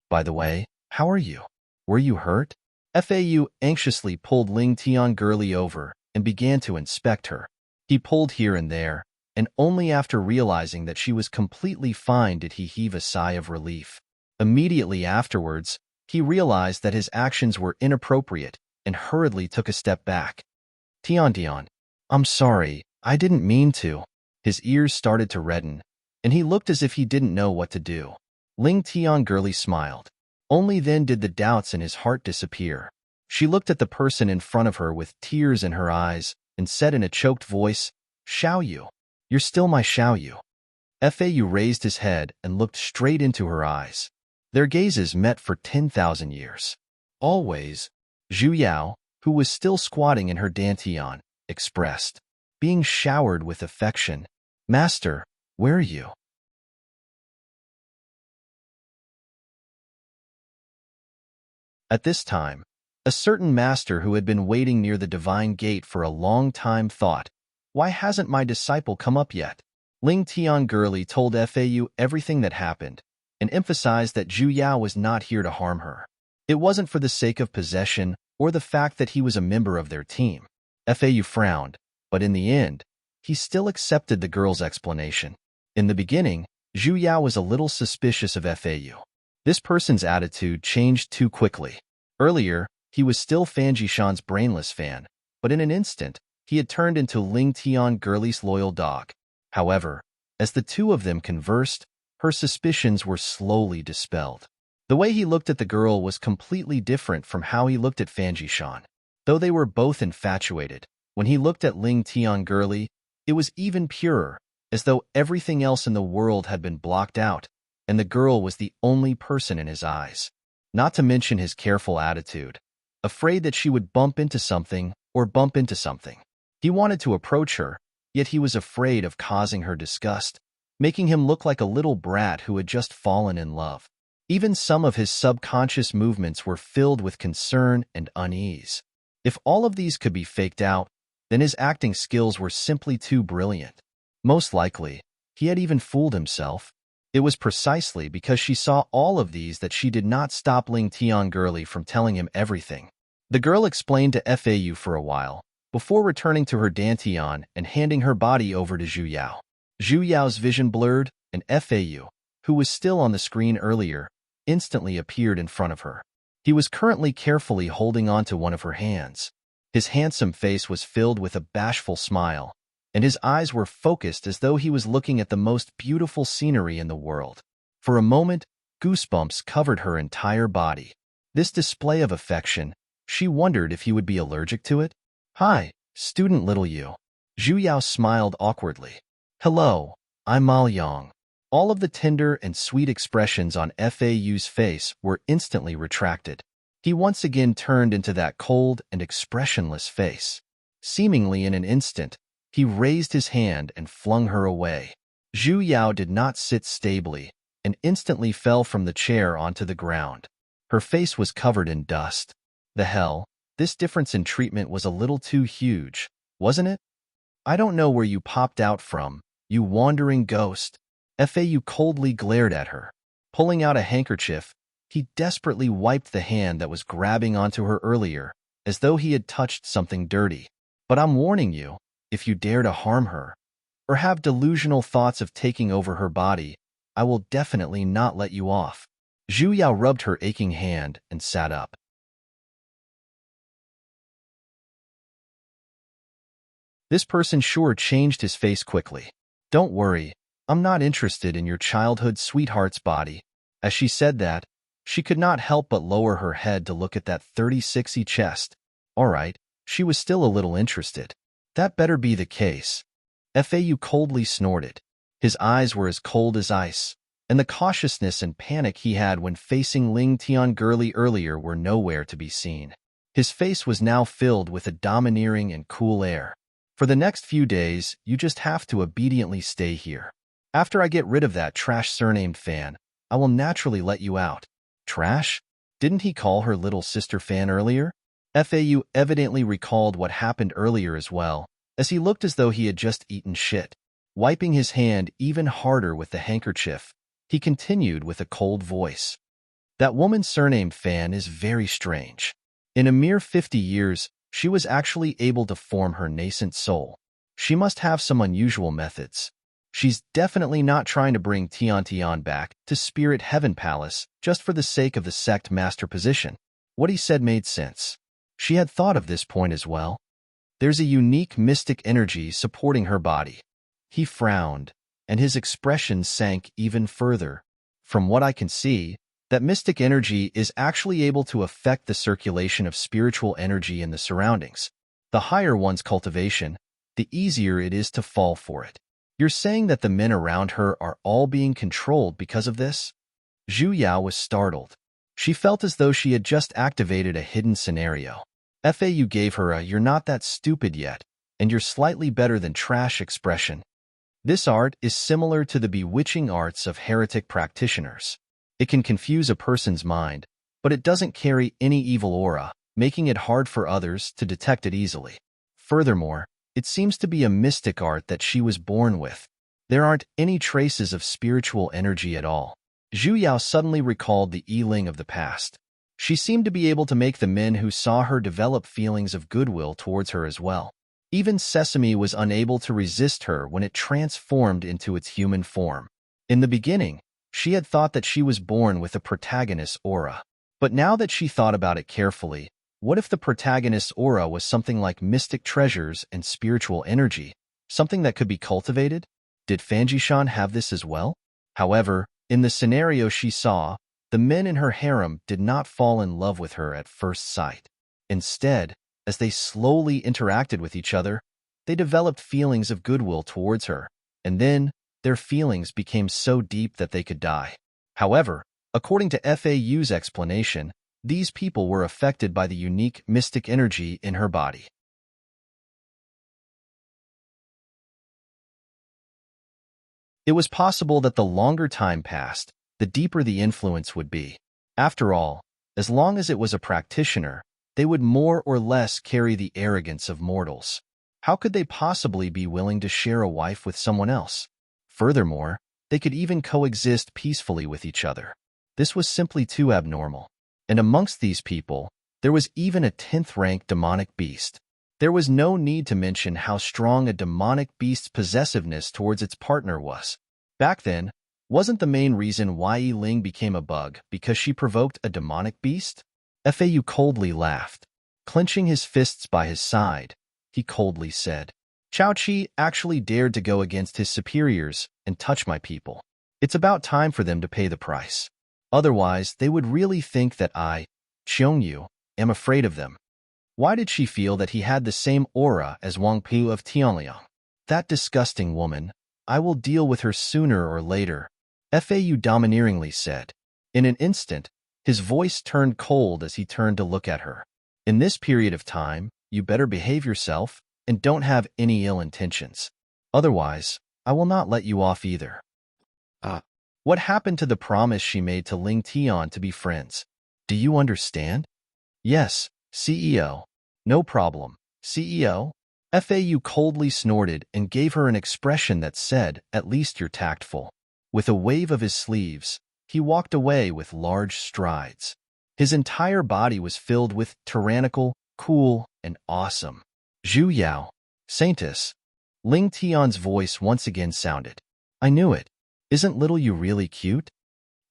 By the way, how are you? Were you hurt? FAU anxiously pulled Ling Tian Girly over and began to inspect her. He pulled here and there, and only after realizing that she was completely fine did he heave a sigh of relief. Immediately afterwards, he realized that his actions were inappropriate and hurriedly took a step back. Tian, I'm sorry, I didn't mean to. His ears started to redden, and he looked as if he didn't know what to do. Ling Tian Girly smiled. Only then did the doubts in his heart disappear. She looked at the person in front of her with tears in her eyes and said in a choked voice, "Xiao Yu, you're still my Xiao Yu." Fau raised his head and looked straight into her eyes. Their gazes met for 10,000 years. Always, Zhu Yao, who was still squatting in her dantian, expressed, being showered with affection, "Master, where are you?" At this time, a certain master who had been waiting near the divine gate for a long time thought, "Why hasn't my disciple come up yet?" Ling Tiangirli told Fau everything that happened and emphasized that Zhu Yao was not here to harm her. It wasn't for the sake of possession or the fact that he was a member of their team. Fau frowned, but in the end, he still accepted the girl's explanation. In the beginning, Zhu Yao was a little suspicious of Fau. This person's attitude changed too quickly. Earlier, he was still Fan Jishan's brainless fan, but in an instant, he had turned into Ling Tiangirli's loyal dog. However, as the two of them conversed, her suspicions were slowly dispelled. The way he looked at the girl was completely different from how he looked at Fan Jishan. Though they were both infatuated, when he looked at Ling Tiangirli, it was even purer, as though everything else in the world had been blocked out, and the girl was the only person in his eyes. Not to mention his careful attitude, afraid that she would bump into something. He wanted to approach her, yet he was afraid of causing her disgust, making him look like a little brat who had just fallen in love. Even some of his subconscious movements were filled with concern and unease. If all of these could be faked out, then his acting skills were simply too brilliant. Most likely, he had even fooled himself. It was precisely because she saw all of these that she did not stop Ling Tiangirli from telling him everything. The girl explained to Fau for a while, before returning to her dantian and handing her body over to Zhu Yao. Zhu Yao's vision blurred, and Fau, who was still on the screen earlier, instantly appeared in front of her. He was currently carefully holding onto one of her hands. His handsome face was filled with a bashful smile, and his eyes were focused as though he was looking at the most beautiful scenery in the world. For a moment, goosebumps covered her entire body. This display of affection, she wondered if he would be allergic to it. "Hi, student little you." Zhu Yao smiled awkwardly. "Hello, I'm Mal Yang." All of the tender and sweet expressions on Fau's face were instantly retracted. He once again turned into that cold and expressionless face. Seemingly in an instant, he raised his hand and flung her away. Zhu Yao did not sit stably and instantly fell from the chair onto the ground. Her face was covered in dust. The hell, this difference in treatment was a little too huge, wasn't it? "I don't know where you popped out from, you wandering ghost." Fau coldly glared at her. Pulling out a handkerchief, he desperately wiped the hand that was grabbing onto her earlier, as though he had touched something dirty. "But I'm warning you, if you dare to harm her, or have delusional thoughts of taking over her body, I will definitely not let you off." Zhu Yao rubbed her aching hand and sat up. This person sure changed his face quickly. "Don't worry, I'm not interested in your childhood sweetheart's body." As she said that, she could not help but lower her head to look at that 36y chest. All right, she was still a little interested. That better be the case. Fau coldly snorted. His eyes were as cold as ice, and the cautiousness and panic he had when facing Ling Tiangirli earlier were nowhere to be seen. His face was now filled with a domineering and cool air. "For the next few days, you just have to obediently stay here. After I get rid of that trash surnamed Fan, I will naturally let you out." Trash? Didn't he call her little sister Fan earlier? Fau evidently recalled what happened earlier as well, as he looked as though he had just eaten shit. Wiping his hand even harder with the handkerchief, he continued with a cold voice. "That woman surnamed Fan is very strange. In a mere 50 years, she was actually able to form her nascent soul. She must have some unusual methods. She's definitely not trying to bring Tian back to Spirit Heaven Palace just for the sake of the sect master position." What he said made sense. She had thought of this point as well. There's a unique mystic energy supporting her body. He frowned, and his expression sank even further. "From what I can see, that mystic energy is actually able to affect the circulation of spiritual energy in the surroundings. The higher one's cultivation, the easier it is to fall for it. You're saying that the men around her are all being controlled because of this? Zhu Yao was startled. She felt as though she had just activated a hidden scenario. FAU gave her a "you're not that stupid yet, and you're slightly better than trash" expression. This art is similar to the bewitching arts of heretic practitioners. It can confuse a person's mind, but it doesn't carry any evil aura, making it hard for others to detect it easily. Furthermore, it seems to be a mystic art that she was born with. There aren't any traces of spiritual energy at all. Zhu Yao suddenly recalled the Yi-Ling of the past. She seemed to be able to make the men who saw her develop feelings of goodwill towards her as well. Even Sesame was unable to resist her when it transformed into its human form. In the beginning, she had thought that she was born with a protagonist's aura. But now that she thought about it carefully, what if the protagonist's aura was something like mystic treasures and spiritual energy, something that could be cultivated? Did Fanjishan have this as well? However, in the scenario she saw, the men in her harem did not fall in love with her at first sight. Instead, as they slowly interacted with each other, they developed feelings of goodwill towards her, and then their feelings became so deep that they could die. However, according to FAU's explanation, these people were affected by the unique mystic energy in her body. It was possible that the longer time passed, the deeper the influence would be. After all, as long as it was a practitioner, they would more or less carry the arrogance of mortals. How could they possibly be willing to share a wife with someone else? Furthermore, they could even coexist peacefully with each other. This was simply too abnormal. And amongst these people, there was even a 10th-rank demonic beast. There was no need to mention how strong a demonic beast's possessiveness towards its partner was. Back then, wasn't the main reason why Yi-Ling became a bug because she provoked a demonic beast? Fau coldly laughed. Clenching his fists by his side, he coldly said, "Chao Chi actually dared to go against his superiors and touch my people. It's about time for them to pay the price. Otherwise, they would really think that I, Qiongyu, am afraid of them." Why did she feel that he had the same aura as Wang Pu of Tianliang? That disgusting woman. I will deal with her sooner or later, Fau domineeringly said. In an instant, his voice turned cold as he turned to look at her. In this period of time, you better behave yourself and don't have any ill intentions. Otherwise, I will not let you off either. What happened to the promise she made to Ling Tian to be friends? Do you understand? Yes, CEO. No problem, CEO. Fau coldly snorted and gave her an expression that said, "At least you're tactful." With a wave of his sleeves, he walked away with large strides. His entire body was filled with tyrannical, cool, and awesome. Zhu Yao, Saintess. Ling Tian's voice once again sounded. I knew it. Isn't little you really cute?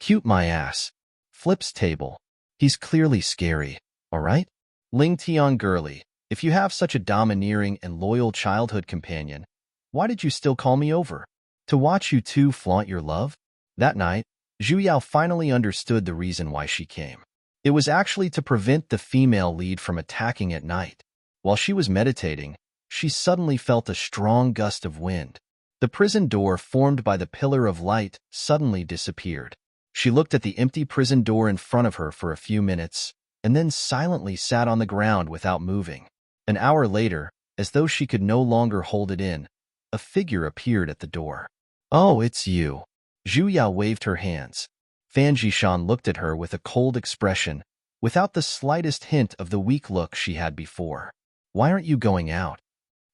Cute my ass. Flips table. He's clearly scary, all right? Ling Tian girly, if you have such a domineering and loyal childhood companion, why did you still call me over? To watch you two flaunt your love? That night, Zhu Yao finally understood the reason why she came. It was actually to prevent the female lead from attacking at night. While she was meditating, she suddenly felt a strong gust of wind. The prison door formed by the pillar of light suddenly disappeared. She looked at the empty prison door in front of her for a few minutes, and then silently sat on the ground without moving. An hour later, as though she could no longer hold it in, a figure appeared at the door. Oh, it's you. Zhu Yao waved her hands. Fan Jishan looked at her with a cold expression, without the slightest hint of the weak look she had before. Why aren't you going out?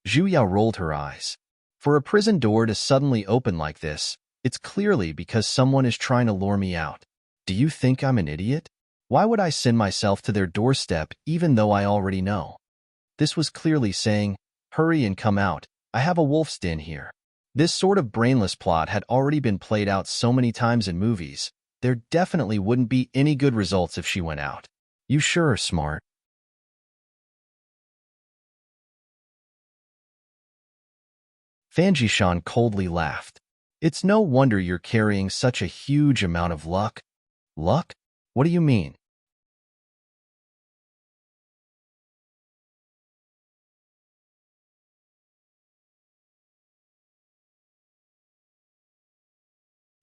Zhu Yao rolled her eyes. For a prison door to suddenly open like this, it's clearly because someone is trying to lure me out. Do you think I'm an idiot? Why would I send myself to their doorstep even though I already know? This was clearly saying, hurry and come out, I have a wolf's den here. This sort of brainless plot had already been played out so many times in movies, there definitely wouldn't be any good results if she went out. You sure are smart. Fan Jishan coldly laughed. It's no wonder you're carrying such a huge amount of luck. Luck? What do you mean?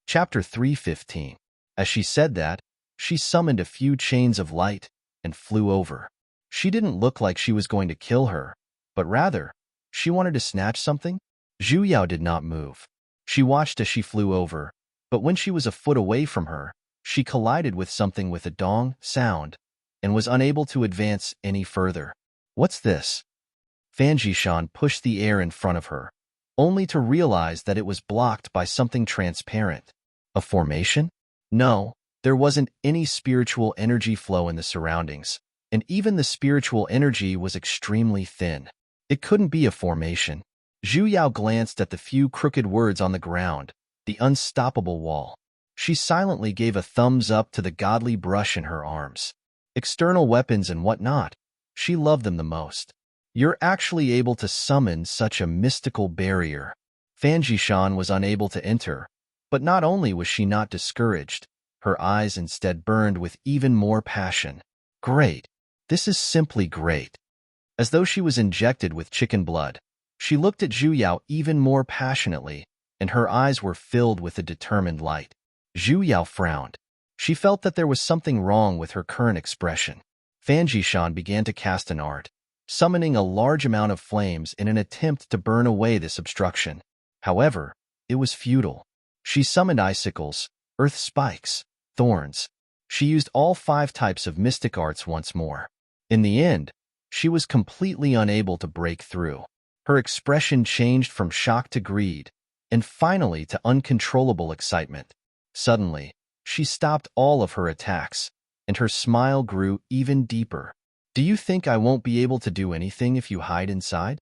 Chapter 3:15. As she said that, she summoned a few chains of light and flew over. She didn't look like she was going to kill her, but rather, she wanted to snatch something. Zhu Yao did not move. She watched as she flew over, but when she was a foot away from her, she collided with something with a dong sound and was unable to advance any further. What's this? Fan Jishan pushed the air in front of her, only to realize that it was blocked by something transparent. A formation? No, there wasn't any spiritual energy flow in the surroundings, and even the spiritual energy was extremely thin. It couldn't be a formation. Zhu Yao glanced at the few crooked words on the ground, the unstoppable wall. She silently gave a thumbs up to the godly brush in her arms. External weapons and whatnot, she loved them the most. You're actually able to summon such a mystical barrier. Fan Jishan was unable to enter, but not only was she not discouraged, her eyes instead burned with even more passion. Great. This is simply great. As though she was injected with chicken blood, she looked at Zhu Yao even more passionately, and her eyes were filled with a determined light. Zhu Yao frowned. She felt that there was something wrong with her current expression. Fan Jishan began to cast an art, summoning a large amount of flames in an attempt to burn away this obstruction. However, it was futile. She summoned icicles, earth spikes, thorns. She used all 5 types of mystic arts once more. In the end, she was completely unable to break through. Her expression changed from shock to greed, and finally to uncontrollable excitement. Suddenly, she stopped all of her attacks, and her smile grew even deeper. Do you think I won't be able to do anything if you hide inside?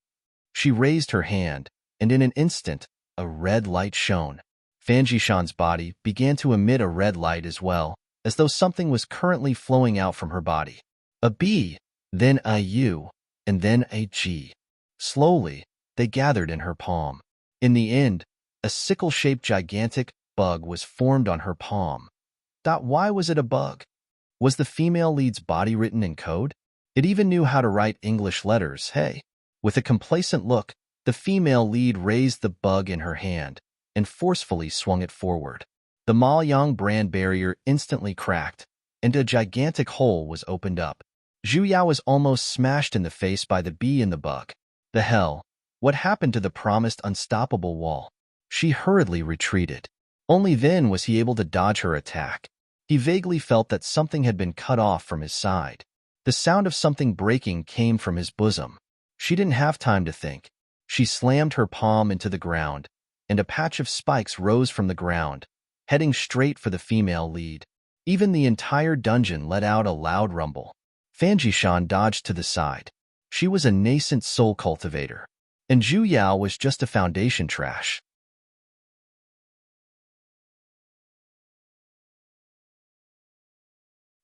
She raised her hand, and in an instant, a red light shone. Fan Jishan's body began to emit a red light as well, as though something was currently flowing out from her body. A B, then a U, and then a G. Slowly, they gathered in her palm. In the end, a sickle-shaped gigantic bug was formed on her palm. Why was it a bug? Was the female lead's body written in code? It even knew how to write English letters, hey. With a complacent look, the female lead raised the bug in her hand and forcefully swung it forward. The Maoyang brand barrier instantly cracked, and a gigantic hole was opened up. Zhu Yao was almost smashed in the face by the bee in the bug. The hell? What happened to the promised unstoppable wall? She hurriedly retreated. Only then was he able to dodge her attack. He vaguely felt that something had been cut off from his side. The sound of something breaking came from his bosom. She didn't have time to think. She slammed her palm into the ground, and a patch of spikes rose from the ground, heading straight for the female lead. Even the entire dungeon let out a loud rumble. Fan Jishan dodged to the side. She was a nascent soul cultivator, and Zhu Yao was just a foundation trash.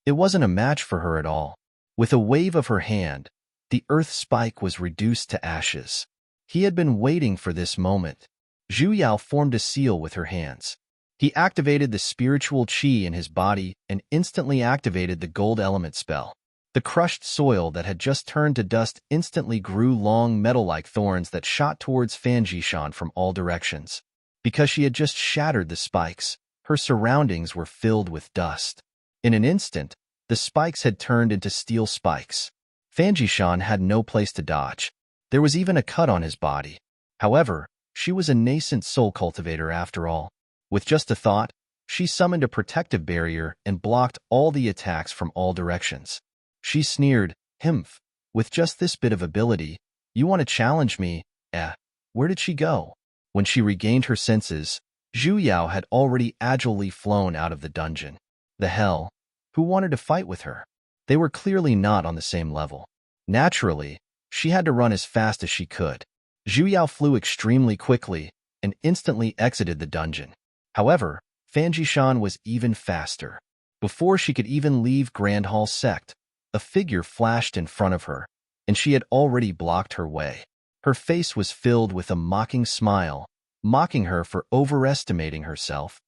It wasn't a match for her at all. With a wave of her hand, the earth spike was reduced to ashes. He had been waiting for this moment. Zhu Yao formed a seal with her hands. He activated the spiritual qi in his body and instantly activated the gold element spell. The crushed soil that had just turned to dust instantly grew long metal-like thorns that shot towards Fan Jishan from all directions. Because she had just shattered the spikes, her surroundings were filled with dust. In an instant, the spikes had turned into steel spikes. Fan Jishan had no place to dodge. There was even a cut on his body. However, she was a nascent soul cultivator after all. With just a thought, she summoned a protective barrier and blocked all the attacks from all directions. She sneered, "Himph, with just this bit of ability, you want to challenge me, eh?" Where did she go? When she regained her senses, Zhu Yao had already agilely flown out of the dungeon. The hell? Who wanted to fight with her? They were clearly not on the same level. Naturally, she had to run as fast as she could. Zhu Yao flew extremely quickly and instantly exited the dungeon. However, Fan Jishan was even faster. Before she could even leave Grand Hall Sect, a figure flashed in front of her, and she had already blocked her way. Her face was filled with a mocking smile, mocking her for overestimating herself.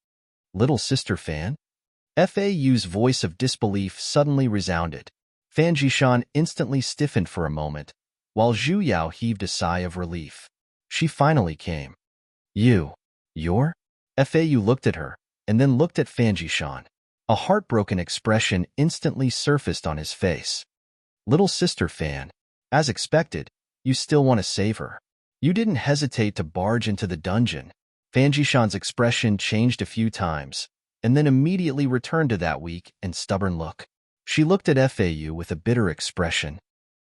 "Little Sister Fan?" FAU's voice of disbelief suddenly resounded. Fan Jishan instantly stiffened for a moment, while Zhu Yao heaved a sigh of relief. She finally came. You're? FAU looked at her, and then looked at Fan Jishan. A heartbroken expression instantly surfaced on his face. Little sister Fan, as expected, you still want to save her. You didn't hesitate to barge into the dungeon. Fan Jishan's expression changed a few times, and then immediately returned to that weak and stubborn look. She looked at FAU with a bitter expression.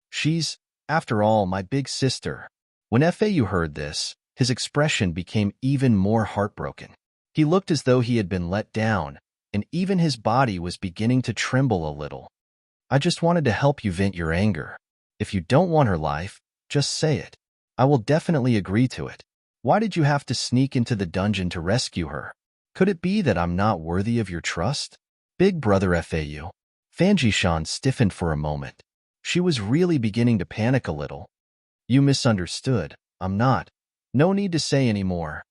She's, after all, my big sister. When FAU heard this, his expression became even more heartbroken. He looked as though he had been let down, and even his body was beginning to tremble a little. I just wanted to help you vent your anger. If you don't want her life, just say it. I will definitely agree to it. Why did you have to sneak into the dungeon to rescue her? Could it be that I'm not worthy of your trust? Big brother FAU. Fan Jishan stiffened for a moment. She was really beginning to panic a little. You misunderstood. I'm not. No need to say any more.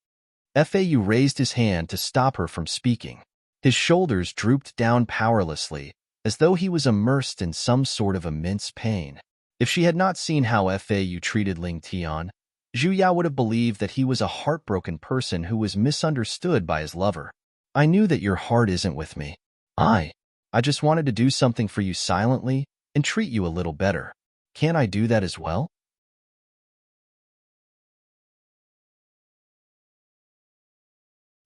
FAU raised his hand to stop her from speaking. His shoulders drooped down powerlessly, as though he was immersed in some sort of immense pain. If she had not seen how FAU treated Ling Tian, Zhu Yao would have believed that he was a heartbroken person who was misunderstood by his lover. I knew that your heart isn't with me. I just wanted to do something for you silently and treat you a little better. Can't I do that as well?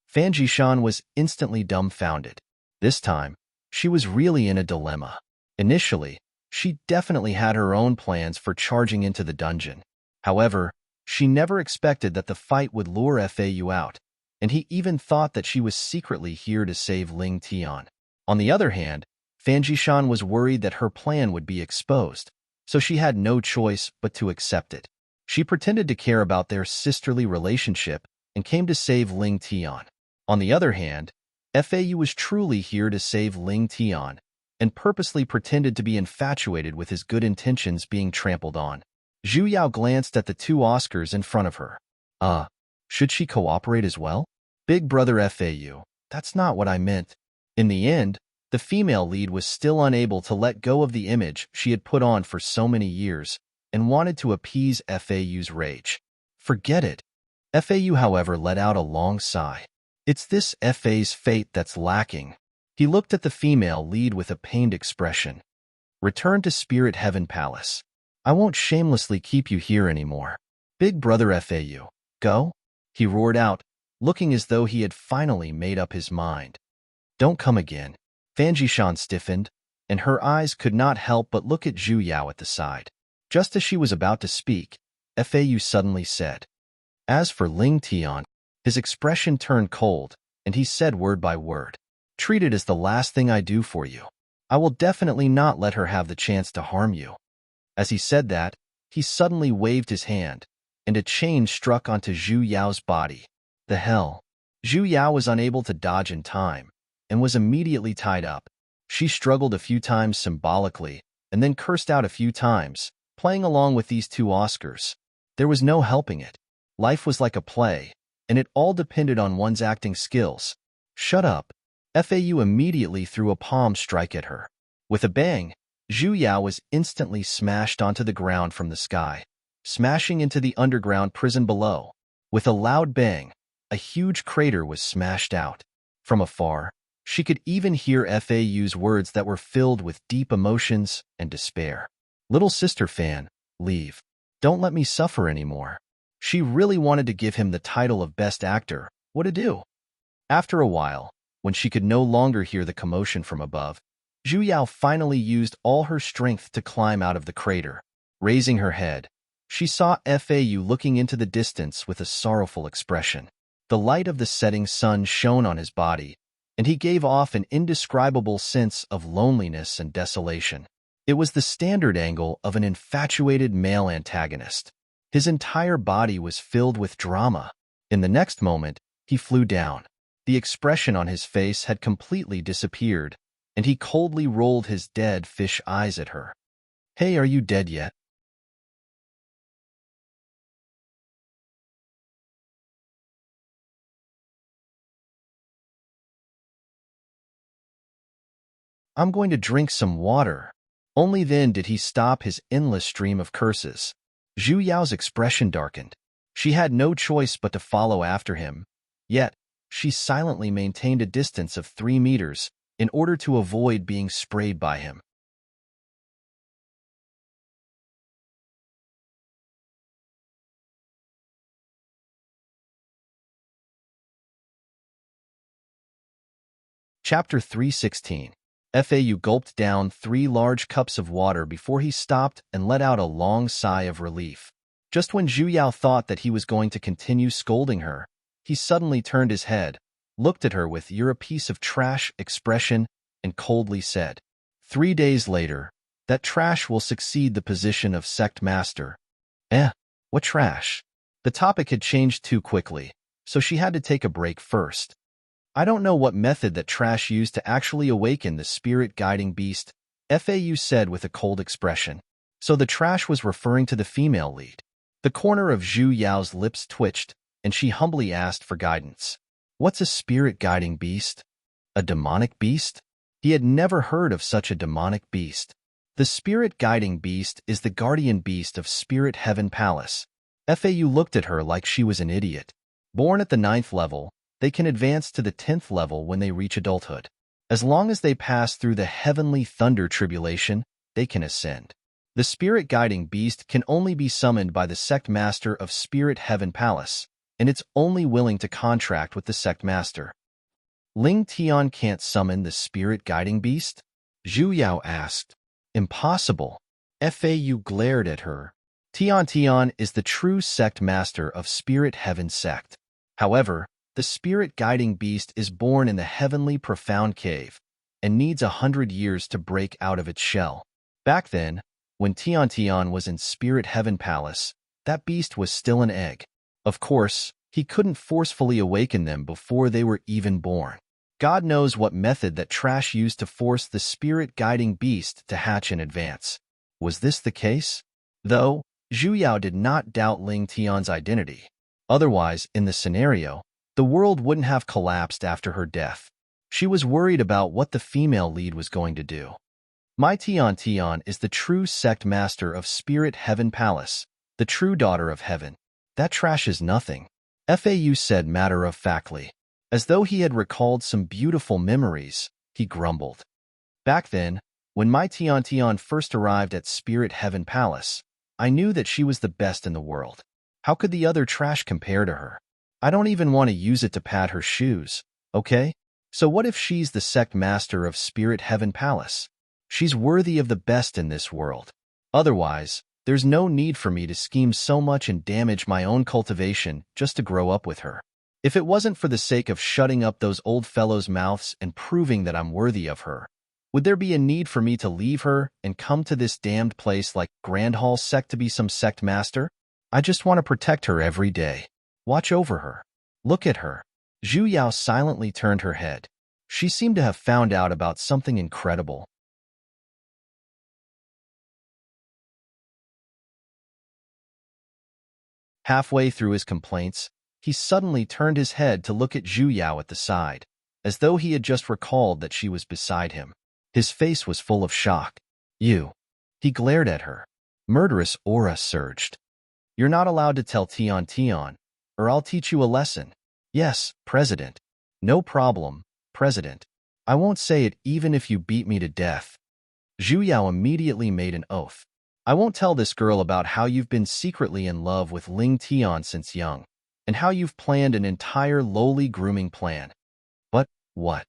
Fan Jishan was instantly dumbfounded. This time, she was really in a dilemma. Initially, she definitely had her own plans for charging into the dungeon. However, she never expected that the fight would lure FAU out, and he even thought that she was secretly here to save Ling Tian. On the other hand, Fan Jishan was worried that her plan would be exposed, so she had no choice but to accept it. She pretended to care about their sisterly relationship and came to save Ling Tian. On the other hand, FAU was truly here to save Ling Tian and purposely pretended to be infatuated with his good intentions being trampled on. Zhu Yao glanced at the two Oscars in front of her. Should she cooperate as well? Big brother FAU, that's not what I meant. In the end, the female lead was still unable to let go of the image she had put on for so many years and wanted to appease FAU's rage. Forget it. FAU, however, let out a long sigh. It's this FA's fate that's lacking. He looked at the female lead with a pained expression. Return to Spirit Heaven Palace. I won't shamelessly keep you here anymore. Big brother FAU, go? He roared out, looking as though he had finally made up his mind. Don't come again. Fan Jishan stiffened, and her eyes could not help but look at Zhu Yao at the side. Just as she was about to speak, FAU suddenly said, as for Ling Tian, his expression turned cold, and he said word by word, treat it as the last thing I do for you. I will definitely not let her have the chance to harm you. As he said that, he suddenly waved his hand, and a chain struck onto Zhu Yao's body. The hell? Zhu Yao was unable to dodge in time, and was immediately tied up. She struggled a few times symbolically, and then cursed out a few times, playing along with these two Oscars. There was no helping it. Life was like a play, and it all depended on one's acting skills. Shut up. FAU immediately threw a palm strike at her. With a bang, Zhu Yao was instantly smashed onto the ground from the sky, smashing into the underground prison below. With a loud bang, a huge crater was smashed out. From afar, she could even hear FAU's words that were filled with deep emotions and despair. Little sister Fan, leave. Don't let me suffer anymore. She really wanted to give him the title of Best Actor. What to do? After a while, when she could no longer hear the commotion from above, Zhu Yao finally used all her strength to climb out of the crater. Raising her head, she saw FAU looking into the distance with a sorrowful expression. The light of the setting sun shone on his body, and he gave off an indescribable sense of loneliness and desolation. It was the standard angle of an infatuated male antagonist. His entire body was filled with drama. In the next moment, he flew down. The expression on his face had completely disappeared, and he coldly rolled his dead fish eyes at her. Hey, are you dead yet? I'm going to drink some water. Only then did he stop his endless stream of curses. Zhu Yao's expression darkened. She had no choice but to follow after him. Yet, she silently maintained a distance of 3 meters in order to avoid being sprayed by him. Chapter 316. FAU gulped down 3 large cups of water before he stopped and let out a long sigh of relief. Just when Zhu Yao thought that he was going to continue scolding her, he suddenly turned his head, looked at her with "you're a piece of trash" expression, and coldly said, 3 days later, that trash will succeed the position of sect master. What trash? The topic had changed too quickly, so she had to take a break first. I don't know what method that trash used to actually awaken the spirit guiding beast, FAU said with a cold expression. So the trash was referring to the female lead. The corner of Zhu Yao's lips twitched, and she humbly asked for guidance. What's a spirit guiding beast? A demonic beast? He had never heard of such a demonic beast. The spirit guiding beast is the guardian beast of Spirit Heaven Palace. FAU looked at her like she was an idiot. Born at the 9th level, they can advance to the 10th level when they reach adulthood. As long as they pass through the heavenly thunder tribulation, they can ascend. The spirit guiding beast can only be summoned by the sect master of Spirit Heaven Palace, and it's only willing to contract with the sect master. Ling Tian can't summon the spirit guiding beast? Zhu Yao asked. Impossible. FAU glared at her. Tian is the true sect master of Spirit Heaven sect. However, the spirit guiding beast is born in the heavenly profound cave and needs 100 years to break out of its shell. Back then, when Tian was in Spirit Heaven Palace, that beast was still an egg. Of course, he couldn't forcefully awaken them before they were even born. God knows what method that trash used to force the spirit guiding beast to hatch in advance. Was this the case? Though, Zhu Yao did not doubt Ling Tian's identity. Otherwise, in the scenario, the world wouldn't have collapsed after her death. She was worried about what the female lead was going to do. My Tian is the true sect master of Spirit Heaven Palace, the true daughter of heaven. That trash is nothing, FAU said matter-of-factly. As though he had recalled some beautiful memories, he grumbled. Back then, when my Tian first arrived at Spirit Heaven Palace, I knew that she was the best in the world. How could the other trash compare to her? I don't even want to use it to pat her shoes, okay? So what if she's the sect master of Spirit Heaven Palace? She's worthy of the best in this world. Otherwise, there's no need for me to scheme so much and damage my own cultivation just to grow up with her. If it wasn't for the sake of shutting up those old fellows' mouths and proving that I'm worthy of her, would there be a need for me to leave her and come to this damned place like Grand Hall sect to be some sect master? I just want to protect her every day. Watch over her. Look at her. Zhu Yao silently turned her head. She seemed to have found out about something incredible. Halfway through his complaints, he suddenly turned his head to look at Zhu Yao at the side, as though he had just recalled that she was beside him. His face was full of shock. You. He glared at her. Murderous aura surged. You're not allowed to tell Tian, or I'll teach you a lesson. Yes, President. No problem, President. I won't say it even if you beat me to death. Zhu Yao immediately made an oath. I won't tell this girl about how you've been secretly in love with Ling Tian since young, and how you've planned an entire lowly grooming plan. But, what?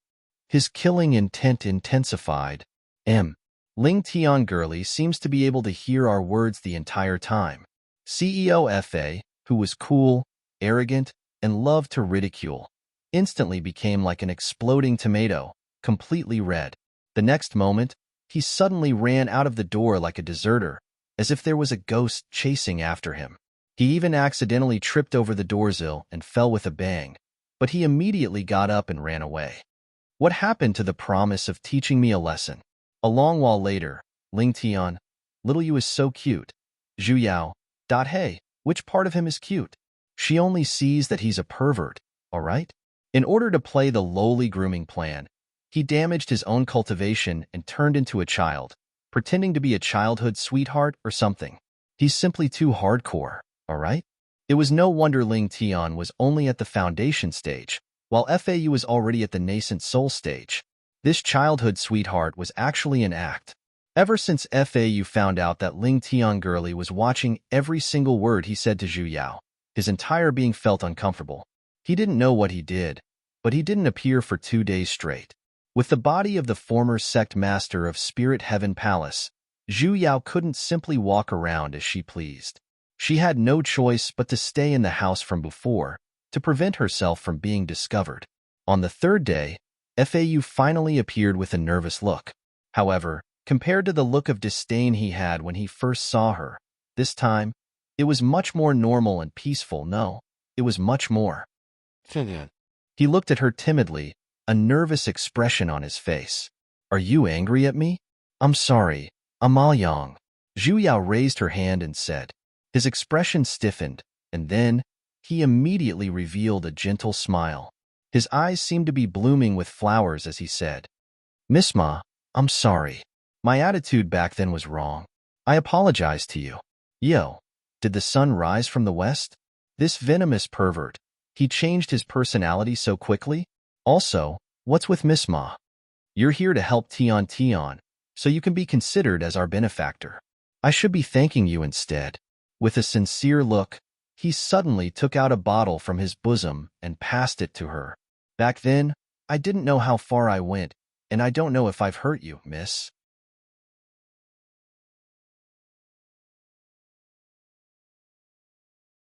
His killing intent intensified. Ling Tian girlie seems to be able to hear our words the entire time. CEO FA, who was cool, arrogant, and loved to ridicule, instantly became like an exploding tomato, completely red. The next moment, he suddenly ran out of the door like a deserter, as if there was a ghost chasing after him. He even accidentally tripped over the doorsill and fell with a bang, but he immediately got up and ran away. What happened to the promise of teaching me a lesson? A long while later, Ling Tian, little you is so cute. Zhu Yao, hey, which part of him is cute? She only sees that he's a pervert, all right? In order to play the lowly grooming plan, He damaged his own cultivation and turned into a child, pretending to be a childhood sweetheart or something. He's simply too hardcore, all right? It was no wonder Ling Tian was only at the foundation stage, while FAU was already at the nascent soul stage. This childhood sweetheart was actually an act. Ever since FAU found out that Ling Tian girly was watching every single word he said to Zhu Yao, his entire being felt uncomfortable. He didn't know what he did, but he didn't appear for 2 days straight. With the body of the former sect master of Spirit Heaven Palace, Zhu Yao couldn't simply walk around as she pleased. She had no choice but to stay in the house from before, to prevent herself from being discovered. On the 3rd day, FAU finally appeared with a nervous look. However, compared to the look of disdain he had when he first saw her, this time, it was much more normal and peaceful. No, it was much more. He looked at her timidly, a nervous expression on his face. Are you angry at me? I'm sorry, Amalyang. Zhu Yao raised her hand and said. His expression stiffened, and then he immediately revealed a gentle smile. His eyes seemed to be blooming with flowers as he said, Miss Ma, I'm sorry. My attitude back then was wrong. I apologize to you. Yo, did the sun rise from the west? This venomous pervert. He changed his personality so quickly? Also, what's with Miss Ma? You're here to help Tian Tian, so you can be considered as our benefactor. I should be thanking you instead. With a sincere look, he suddenly took out a bottle from his bosom and passed it to her. Back then, I didn't know how far I went, and I don't know if I've hurt you, miss.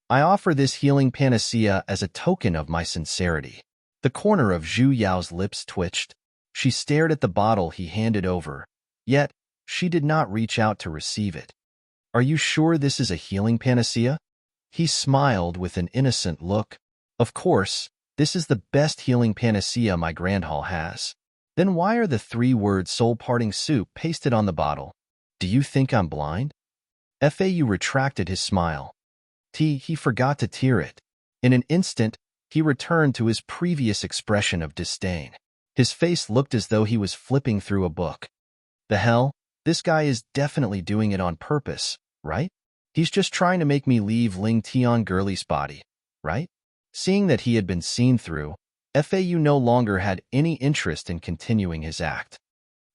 I offer this healing panacea as a token of my sincerity. The corner of Zhu Yao's lips twitched. She stared at the bottle he handed over, yet she did not reach out to receive it. Are you sure this is a healing panacea? He smiled with an innocent look. Of course, this is the best healing panacea my grand hall has. Then why are the 3 words soul-parting soup pasted on the bottle? Do you think I'm blind? FAU retracted his smile. He forgot to tear it. In an instant, he returned to his previous expression of disdain. His face looked as though he was flipping through a book. The hell? This guy is definitely doing it on purpose, right? He's just trying to make me leave Ling Tian girly's body, right? Seeing that he had been seen through, FAU no longer had any interest in continuing his act.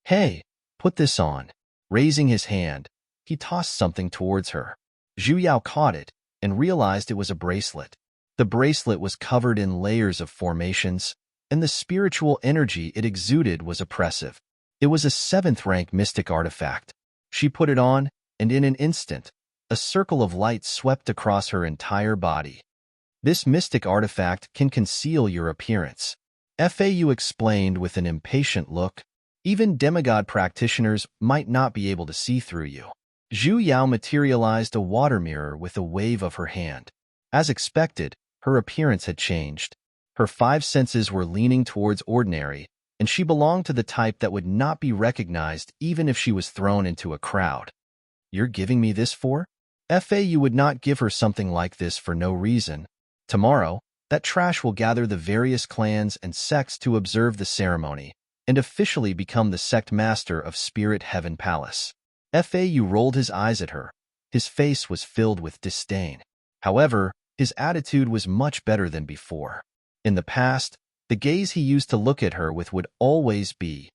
Hey, put this on. Raising his hand, he tossed something towards her. Zhu Yao caught it and realized it was a bracelet. The bracelet was covered in layers of formations, and the spiritual energy it exuded was oppressive. It was a 7th-rank mystic artifact. She put it on, and in an instant, a circle of light swept across her entire body. This mystic artifact can conceal your appearance. FAU explained with an impatient look. Even demigod practitioners might not be able to see through you. Zhu Yao materialized a water mirror with a wave of her hand. As expected, her appearance had changed. Her 5 senses were leaning towards ordinary, and she belonged to the type that would not be recognized even if she was thrown into a crowd. You're giving me this for? FAU would not give her something like this for no reason. Tomorrow, that trash will gather the various clans and sects to observe the ceremony and officially become the sect master of Spirit Heaven Palace. FAU rolled his eyes at her. His face was filled with disdain. However, his attitude was much better than before. In the past, the gaze he used to look at her with would always be,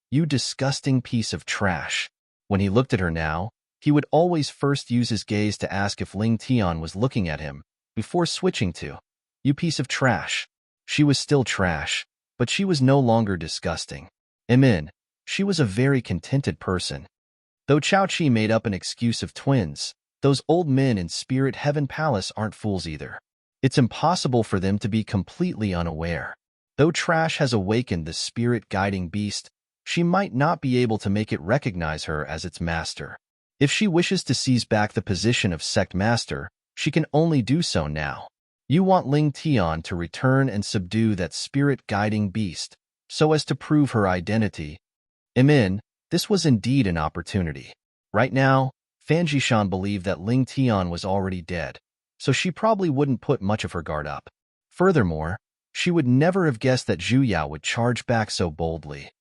"You disgusting piece of trash." When he looked at her now, he would always first use his gaze to ask if Ling Tian was looking at him, before switching to, "You piece of trash." She was still trash, but she was no longer disgusting. She was a very contented person. Though Chao Chi made up an excuse of twins, those old men in Spirit Heaven Palace aren't fools either. It's impossible for them to be completely unaware. Though trash has awakened the spirit-guiding beast, she might not be able to make it recognize her as its master. If she wishes to seize back the position of sect master, she can only do so now. You want Ling Tian to return and subdue that spirit-guiding beast, so as to prove her identity. This was indeed an opportunity. Right now, Fan Jishan believed that Ling Tian was already dead, so she probably wouldn't put much of her guard up. Furthermore, she would never have guessed that Zhu Yao would charge back so boldly.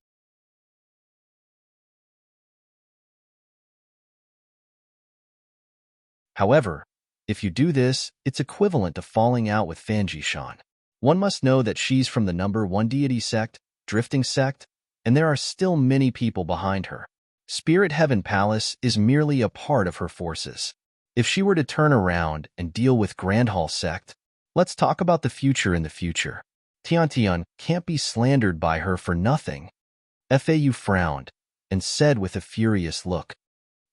However, if you do this, it's equivalent to falling out with Fanjishan. One must know that she's from the number 1 deity sect, drifting sect, and there are still many people behind her. Spirit Heaven Palace is merely a part of her forces. If she were to turn around and deal with Grand Hall sect, let's talk about the future in the future. Tiantian can't be slandered by her for nothing. Fau frowned and said with a furious look,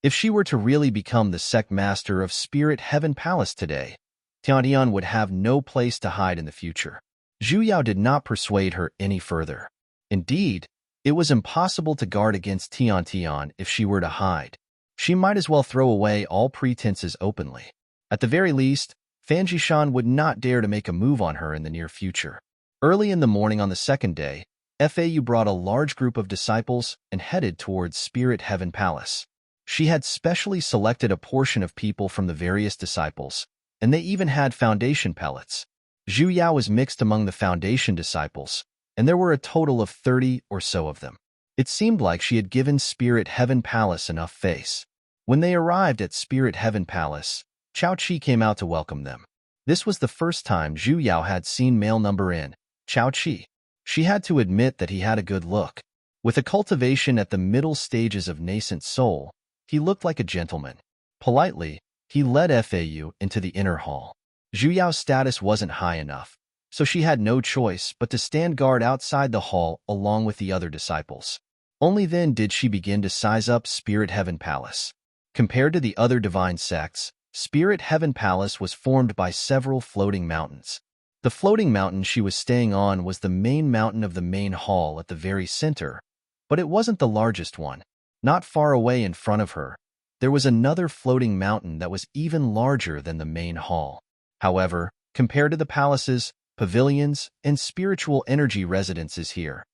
if she were to really become the sect master of Spirit Heaven Palace today, Tiantian would have no place to hide in the future. Zhu Yao did not persuade her any further. Indeed, it was impossible to guard against Tiantian if she were to hide. She might as well throw away all pretenses openly. At the very least, Fanjishan would not dare to make a move on her in the near future. Early in the morning on the second day, Fau brought a large group of disciples and headed towards Spirit Heaven Palace. She had specially selected a portion of people from the various disciples, and they even had foundation pellets. Zhu Yao was mixed among the foundation disciples, and there were a total of 30 or so of them. It seemed like she had given Spirit Heaven Palace enough face. When they arrived at Spirit Heaven Palace, Chao Qi came out to welcome them. This was the first time Zhu Yao had seen male number in Chao Qi. She had to admit that he had a good look. With a cultivation at the middle stages of nascent soul, he looked like a gentleman. Politely, he led Fau into the inner hall. Zhu Yao's status wasn't high enough, so she had no choice but to stand guard outside the hall along with the other disciples. Only then did she begin to size up Spirit Heaven Palace. Compared to the other divine sects, Spirit Heaven Palace was formed by several floating mountains. The floating mountain she was staying on was the main mountain of the main hall at the very center, but it wasn't the largest one. Not far away in front of her, there was another floating mountain that was even larger than the main hall. However, compared to the palaces, pavilions, and spiritual energy residences here,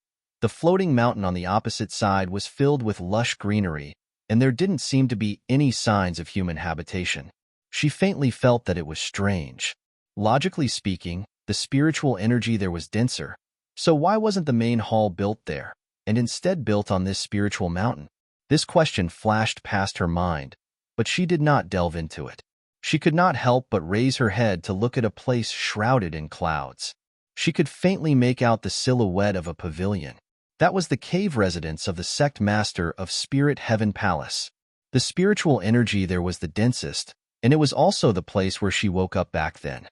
the floating mountain on the opposite side was filled with lush greenery, and there didn't seem to be any signs of human habitation. She faintly felt that it was strange. Logically speaking, the spiritual energy there was denser, so why wasn't the main hall built there, and instead built on this spiritual mountain? This question flashed past her mind, but she did not delve into it. She could not help but raise her head to look at a place shrouded in clouds. She could faintly make out the silhouette of a pavilion. That was the cave residence of the sect master of Spirit Heaven Palace. The spiritual energy there was the densest, and it was also the place where she woke up back then.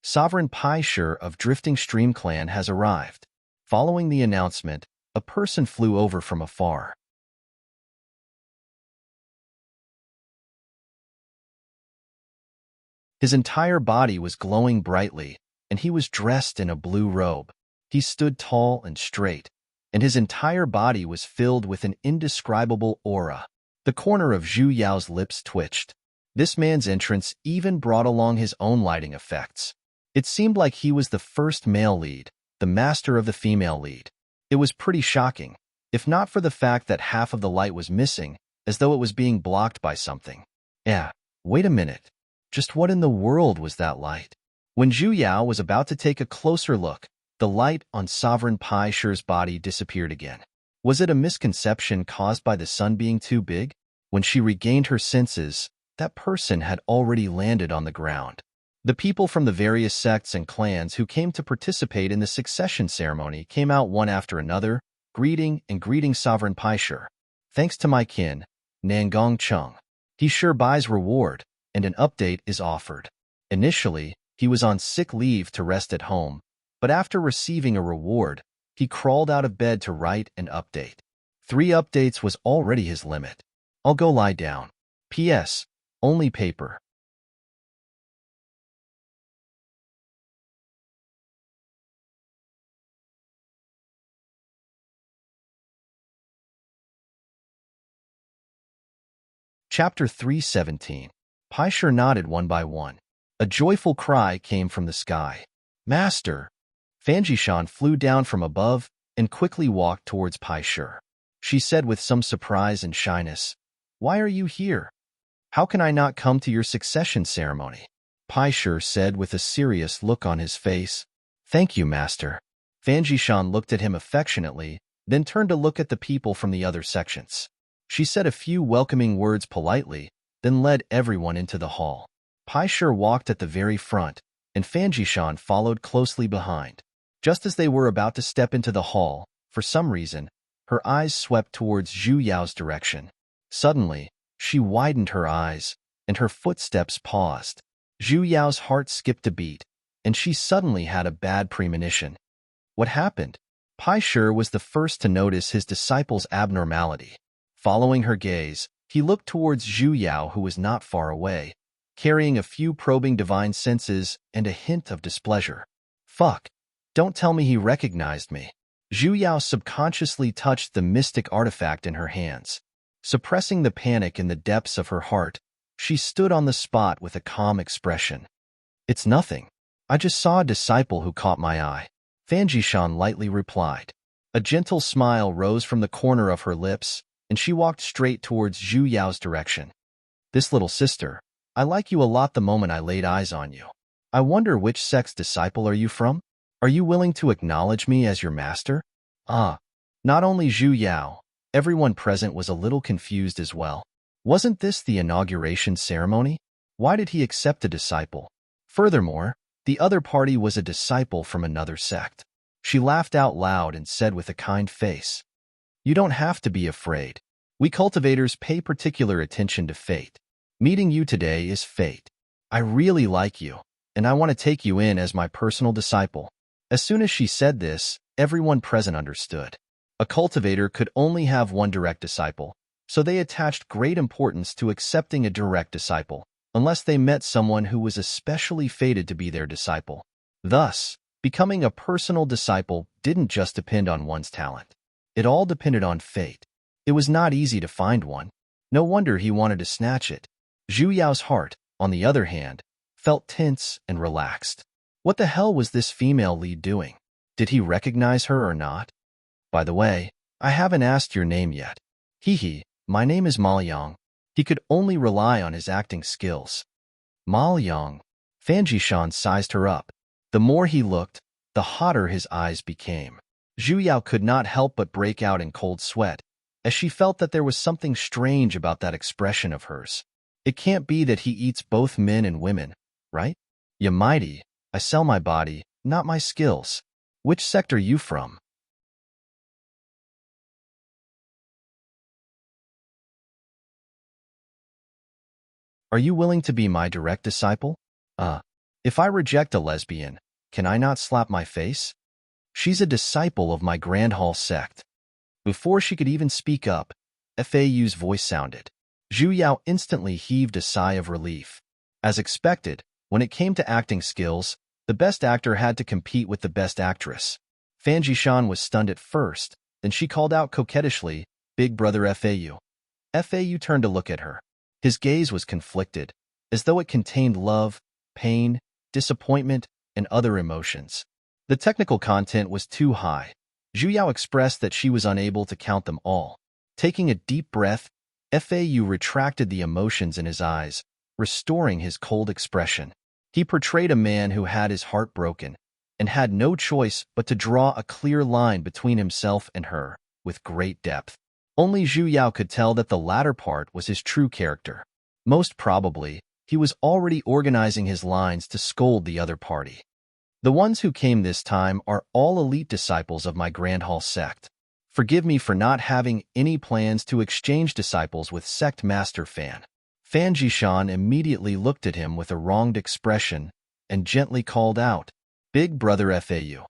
Sovereign Pai Shi of Drifting Stream Clan has arrived. Following the announcement, a person flew over from afar. His entire body was glowing brightly, and he was dressed in a blue robe. He stood tall and straight, and his entire body was filled with an indescribable aura. The corner of Zhu Yao's lips twitched. This man's entrance even brought along his own lighting effects. It seemed like he was the first male lead, the master of the female lead. It was pretty shocking, if not for the fact that half of the light was missing, as though it was being blocked by something. Wait a minute. Just what in the world was that light? When Zhu Yao was about to take a closer look, the light on Sovereign Pai Shi's body disappeared again. Was it a misconception caused by the sun being too big? When she regained her senses, that person had already landed on the ground. The people from the various sects and clans who came to participate in the succession ceremony came out one after another, greeting Sovereign Pai Shi. Thanks to my kin, Nangong Chung. He sure buys reward, and an update is offered. Initially, he was on sick leave to rest at home, but after receiving a reward, he crawled out of bed to write an update. 3 updates was already his limit. I'll go lie down. P.S. Only paper. Chapter 317. Pai Shi nodded one by one. A joyful cry came from the sky. Master! Fanjishan flew down from above and quickly walked towards Pai Shi. She said with some surprise and shyness, Why are you here? How can I not come to your succession ceremony? Pai Shi said with a serious look on his face. Thank you, Master. Fanjishan looked at him affectionately, then turned to look at the people from the other sections. She said a few welcoming words politely, then led everyone into the hall. Pai Shi walked at the very front, and Fan Jishan followed closely behind. Just as they were about to step into the hall, for some reason, her eyes swept towards Zhu Yao's direction. Suddenly, she widened her eyes, and her footsteps paused. Zhu Yao's heart skipped a beat, and she suddenly had a bad premonition. What happened? Pai Shi was the first to notice his disciple's abnormality. Following her gaze, he looked towards Zhu Yao, who was not far away, carrying a few probing divine senses and a hint of displeasure. Fuck. Don't tell me he recognized me. Zhu Yao subconsciously touched the mystic artifact in her hands. Suppressing the panic in the depths of her heart, she stood on the spot with a calm expression. It's nothing. I just saw a disciple who caught my eye. Fan Jishan lightly replied. A gentle smile rose from the corner of her lips, and she walked straight towards Zhu Yao's direction. This little sister, I like you a lot the moment I laid eyes on you. I wonder which sect's disciple are you from? Are you willing to acknowledge me as your master? Ah. Not only Zhu Yao, everyone present was a little confused as well. Wasn't this the inauguration ceremony? Why did he accept a disciple? Furthermore, the other party was a disciple from another sect. She laughed out loud and said with a kind face, You don't have to be afraid. We cultivators pay particular attention to fate. Meeting you today is fate. I really like you, and I want to take you in as my personal disciple. As soon as she said this, everyone present understood. A cultivator could only have one direct disciple, so they attached great importance to accepting a direct disciple, unless they met someone who was especially fated to be their disciple. Thus, becoming a personal disciple didn't just depend on one's talent. It all depended on fate. It was not easy to find one. No wonder he wanted to snatch it. Zhu Yao's heart, on the other hand, felt tense and relaxed. What the hell was this female lead doing? Did he recognize her or not? By the way, I haven't asked your name yet. Hee, my name is Ma Yang. He could only rely on his acting skills. Ma Yang. Fan Jishan sized her up. The more he looked, the hotter his eyes became. Zhu Yao could not help but break out in cold sweat, as she felt that there was something strange about that expression of hers. It can't be that he eats both men and women, right? Ya mighty, I sell my body, not my skills. Which sect are you from? Are you willing to be my direct disciple? If I reject a lesbian, can I not slap my face? She's a disciple of my Grand Hall sect. Before she could even speak up, FAU's voice sounded. Zhu Yao instantly heaved a sigh of relief. As expected, when it came to acting skills, the best actor had to compete with the best actress. Fan Jishan was stunned at first, then she called out coquettishly, Big brother FAU. FAU turned to look at her. His gaze was conflicted, as though it contained love, pain, disappointment, and other emotions. The technical content was too high. Zhu Yao expressed that she was unable to count them all. Taking a deep breath, FAU retracted the emotions in his eyes, restoring his cold expression. He portrayed a man who had his heart broken, and had no choice but to draw a clear line between himself and her, with great depth. Only Zhu Yao could tell that the latter part was his true character. Most probably, he was already organizing his lines to scold the other party. The ones who came this time are all elite disciples of my Grand Hall sect. Forgive me for not having any plans to exchange disciples with Sect Master Fan. Fan Jishan immediately looked at him with a wronged expression and gently called out, Big brother FAU.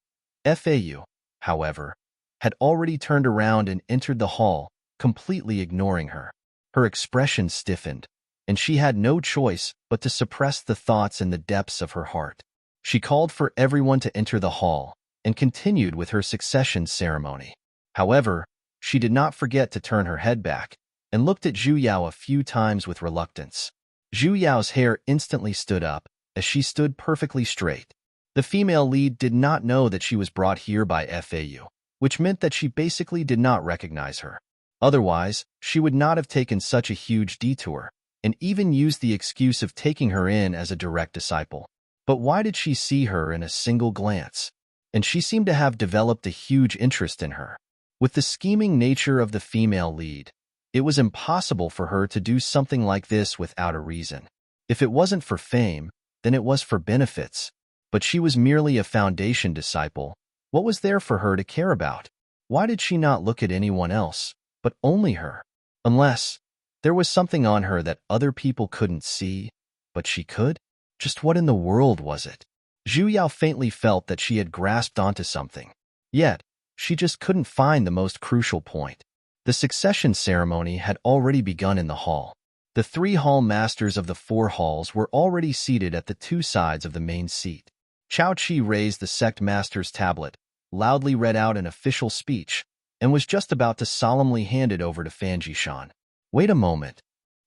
FAU, however, had already turned around and entered the hall, completely ignoring her. Her expression stiffened, and she had no choice but to suppress the thoughts in the depths of her heart. She called for everyone to enter the hall and continued with her succession ceremony. However, she did not forget to turn her head back and looked at Zhu Yao a few times with reluctance. Zhu Yao's hair instantly stood up as she stood perfectly straight. The female lead did not know that she was brought here by FAU, which meant that she basically did not recognize her. Otherwise, she would not have taken such a huge detour and even used the excuse of taking her in as a direct disciple. But why did she see her in a single glance? And she seemed to have developed a huge interest in her. With the scheming nature of the female lead, it was impossible for her to do something like this without a reason. If it wasn't for fame, then it was for benefits. But she was merely a foundation disciple. What was there for her to care about? Why did she not look at anyone else, but only her? Unless there was something on her that other people couldn't see, but she could? Just what in the world was it? Zhu Yao faintly felt that she had grasped onto something. Yet, she just couldn't find the most crucial point. The succession ceremony had already begun in the hall. The 3 hall masters of the 4 halls were already seated at the 2 sides of the main seat. Chao Qi raised the sect master's tablet, loudly read out an official speech, and was just about to solemnly hand it over to Fan Jishan. Wait a moment.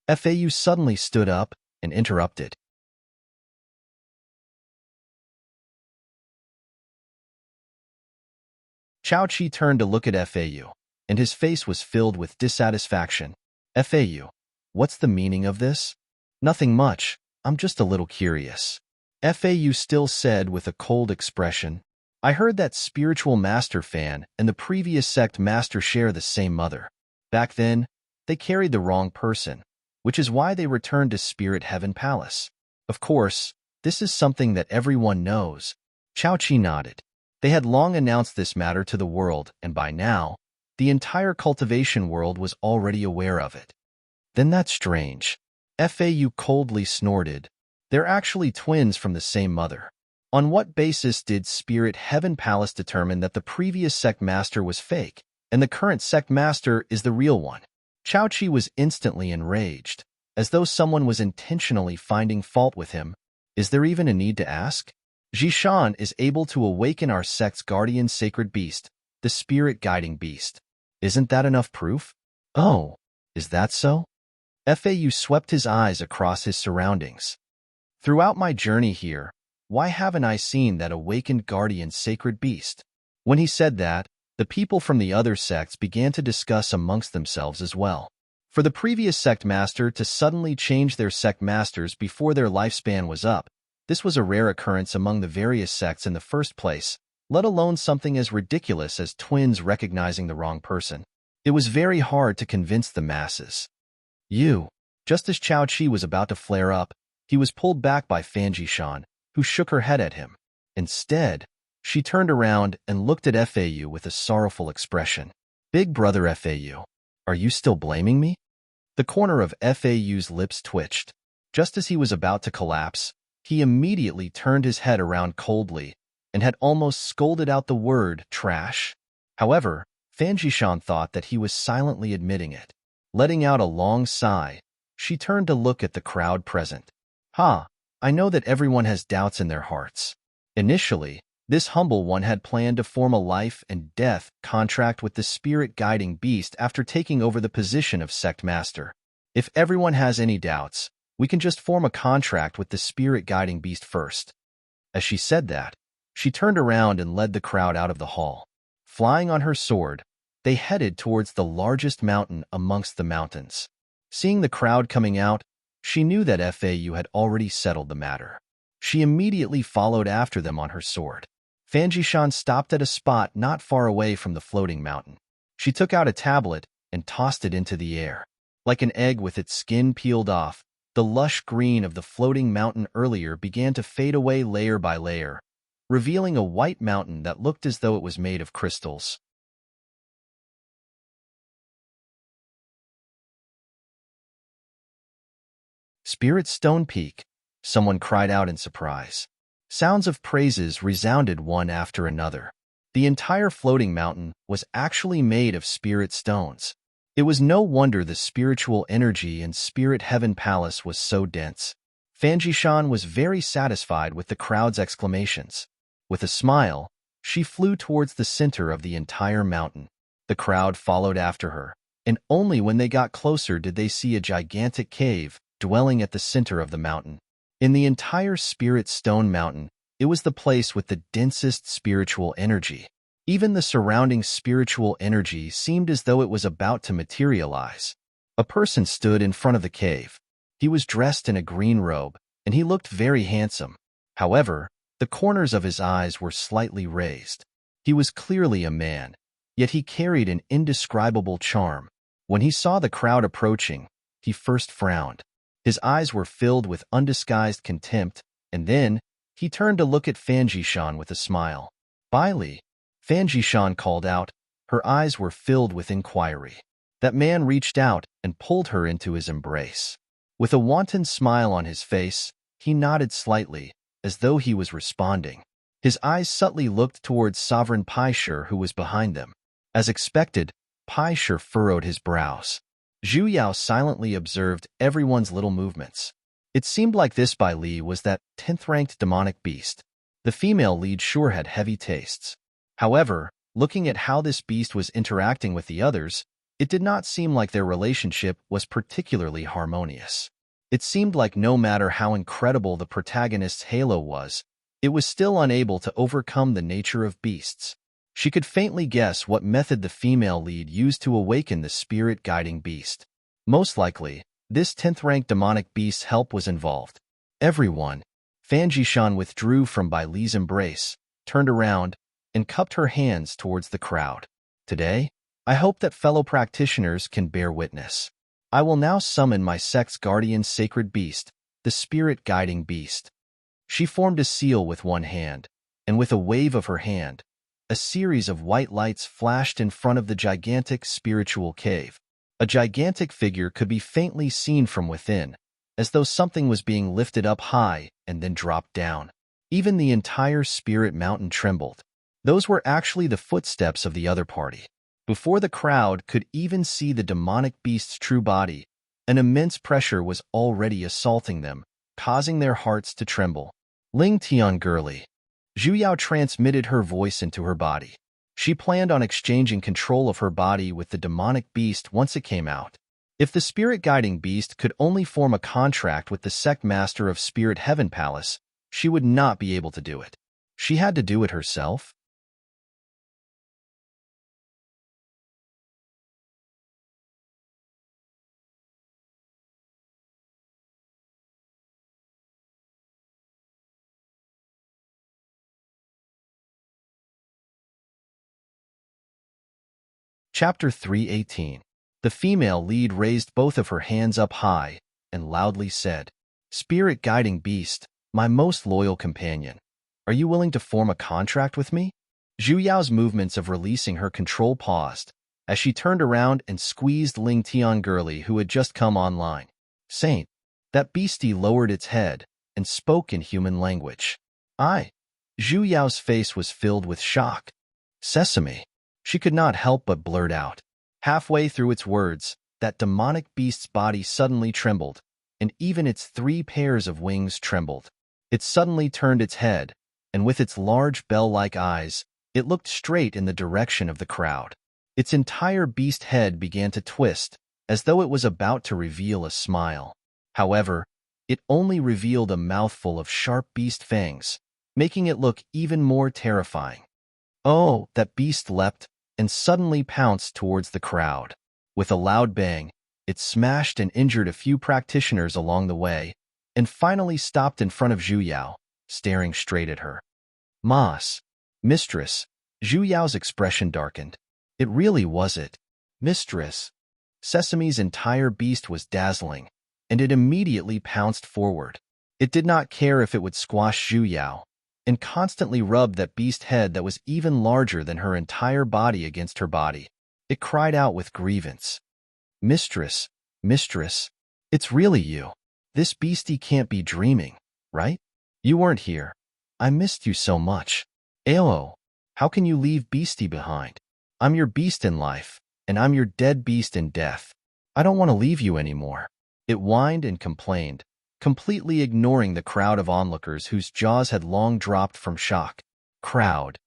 FAU suddenly stood up and interrupted. Chao Qi turned to look at FAU, and his face was filled with dissatisfaction. FAU, what's the meaning of this? Nothing much, I'm just a little curious. FAU still said with a cold expression, I heard that spiritual master Fan and the previous sect master share the same mother. Back then, they carried the wrong person, which is why they returned to Spirit Heaven Palace. Of course, this is something that everyone knows. Chao Qi nodded. They had long announced this matter to the world, and by now, the entire cultivation world was already aware of it. Then that's strange. FAU coldly snorted. They're actually twins from the same mother. On what basis did Spirit Heaven Palace determine that the previous sect master was fake, and the current sect master is the real one? Chao Qi was instantly enraged, as though someone was intentionally finding fault with him. Is there even a need to ask? Jishan is able to awaken our sect's guardian sacred beast, the spirit guiding beast. Isn't that enough proof? Oh, is that so? FAU swept his eyes across his surroundings. Throughout my journey here, why haven't I seen that awakened guardian sacred beast? When he said that, the people from the other sects began to discuss amongst themselves as well. For the previous sect master to suddenly change their sect masters before their lifespan was up, this was a rare occurrence among the various sects in the first place, let alone something as ridiculous as twins recognizing the wrong person. It was very hard to convince the masses. Just as Chao Qi was about to flare up, he was pulled back by Fan Jishan, who shook her head at him. Instead, she turned around and looked at FAU with a sorrowful expression. Big brother FAU, are you still blaming me? The corner of FAU's lips twitched. Just as he was about to collapse, he immediately turned his head around coldly and had almost scolded out the word trash. However, Fan Jishan thought that he was silently admitting it. Letting out a long sigh, she turned to look at the crowd present. I know that everyone has doubts in their hearts. Initially, this humble one had planned to form a life and death contract with the spirit guiding beast after taking over the position of sect master. If everyone has any doubts, we can just form a contract with the spirit guiding beast first. As she said that, she turned around and led the crowd out of the hall. Flying on her sword, they headed towards the largest mountain amongst the mountains. Seeing the crowd coming out, she knew that FAU had already settled the matter. She immediately followed after them on her sword. Fan Jishan stopped at a spot not far away from the floating mountain. She took out a tablet and tossed it into the air. Like an egg with its skin peeled off, the lush green of the floating mountain earlier began to fade away layer by layer, revealing a white mountain that looked as though it was made of crystals. Spirit Stone Peak, someone cried out in surprise. Sounds of praises resounded one after another. The entire floating mountain was actually made of spirit stones. It was no wonder the spiritual energy in Spirit Heaven Palace was so dense. Fan Jishan was very satisfied with the crowd's exclamations. With a smile, she flew towards the center of the entire mountain. The crowd followed after her, and only when they got closer did they see a gigantic cave dwelling at the center of the mountain. In the entire Spirit Stone Mountain, it was the place with the densest spiritual energy. Even the surrounding spiritual energy seemed as though it was about to materialize. A person stood in front of the cave. He was dressed in a green robe, and he looked very handsome. However, the corners of his eyes were slightly raised. He was clearly a man, yet he carried an indescribable charm. When he saw the crowd approaching, he first frowned. His eyes were filled with undisguised contempt, and then he turned to look at Fan Jishan with a smile. "Bai Li," Fan Jishan called out. Her eyes were filled with inquiry. That man reached out and pulled her into his embrace. With a wanton smile on his face, he nodded slightly, as though he was responding. His eyes subtly looked towards Sovereign Paisher, who was behind them. As expected, Paisher furrowed his brows. Zhu Yao silently observed everyone's little movements. It seemed like this Bai Li was that 10th-ranked demonic beast. The female lead sure had heavy tastes. However, looking at how this beast was interacting with the others, it did not seem like their relationship was particularly harmonious. It seemed like no matter how incredible the protagonist's halo was, it was still unable to overcome the nature of beasts. She could faintly guess what method the female lead used to awaken the spirit-guiding beast. Most likely, this 10th-ranked demonic beast's help was involved. Everyone, Fan Jishan withdrew from Bai Li's embrace, turned around, and cupped her hands towards the crowd. Today, I hope that fellow practitioners can bear witness. I will now summon my sect's guardian sacred beast, the spirit-guiding beast. She formed a seal with one hand, and with a wave of her hand, a series of white lights flashed in front of the gigantic spiritual cave. A gigantic figure could be faintly seen from within, as though something was being lifted up high and then dropped down. Even the entire spirit mountain trembled. Those were actually the footsteps of the other party. Before the crowd could even see the demonic beast's true body, an immense pressure was already assaulting them, causing their hearts to tremble. Ling Tian girly. Zhu Yao transmitted her voice into her body. She planned on exchanging control of her body with the demonic beast once it came out. If the spirit-guiding beast could only form a contract with the sect master of Spirit Heaven Palace, she would not be able to do it. She had to do it herself. Chapter 318. The female lead raised both of her hands up high and loudly said, "Spirit-guiding beast, my most loyal companion, are you willing to form a contract with me?" Zhu Yao's movements of releasing her control paused as she turned around and squeezed Ling Tian girly, who had just come online. "Saint." That beastie lowered its head and spoke in human language. "I." Zhu Yao's face was filled with shock. "Sesame." She could not help but blurt out. Halfway through its words, that demonic beast's body suddenly trembled, and even its 3 pairs of wings trembled. It suddenly turned its head, and with its large bell-like eyes, it looked straight in the direction of the crowd. Its entire beast head began to twist, as though it was about to reveal a smile. However, it only revealed a mouthful of sharp beast fangs, making it look even more terrifying. Oh, that beast leapt and suddenly pounced towards the crowd. With a loud bang, it smashed and injured a few practitioners along the way, and finally stopped in front of Zhu Yao, staring straight at her. "Mas, mistress." Zhu Yao's expression darkened. "It really was it, mistress." Sesame's entire beast was dazzling, and it immediately pounced forward. It did not care if it would squash Zhu Yao, and constantly rubbed that beast head that was even larger than her entire body against her body. It cried out with grievance. "Mistress, mistress, it's really you. This beastie can't be dreaming, right? You weren't here. I missed you so much. Ayo, how can you leave beastie behind? I'm your beast in life, and I'm your dead beast in death. I don't want to leave you anymore." It whined and complained, completely ignoring the crowd of onlookers whose jaws had long dropped from shock. Crowd.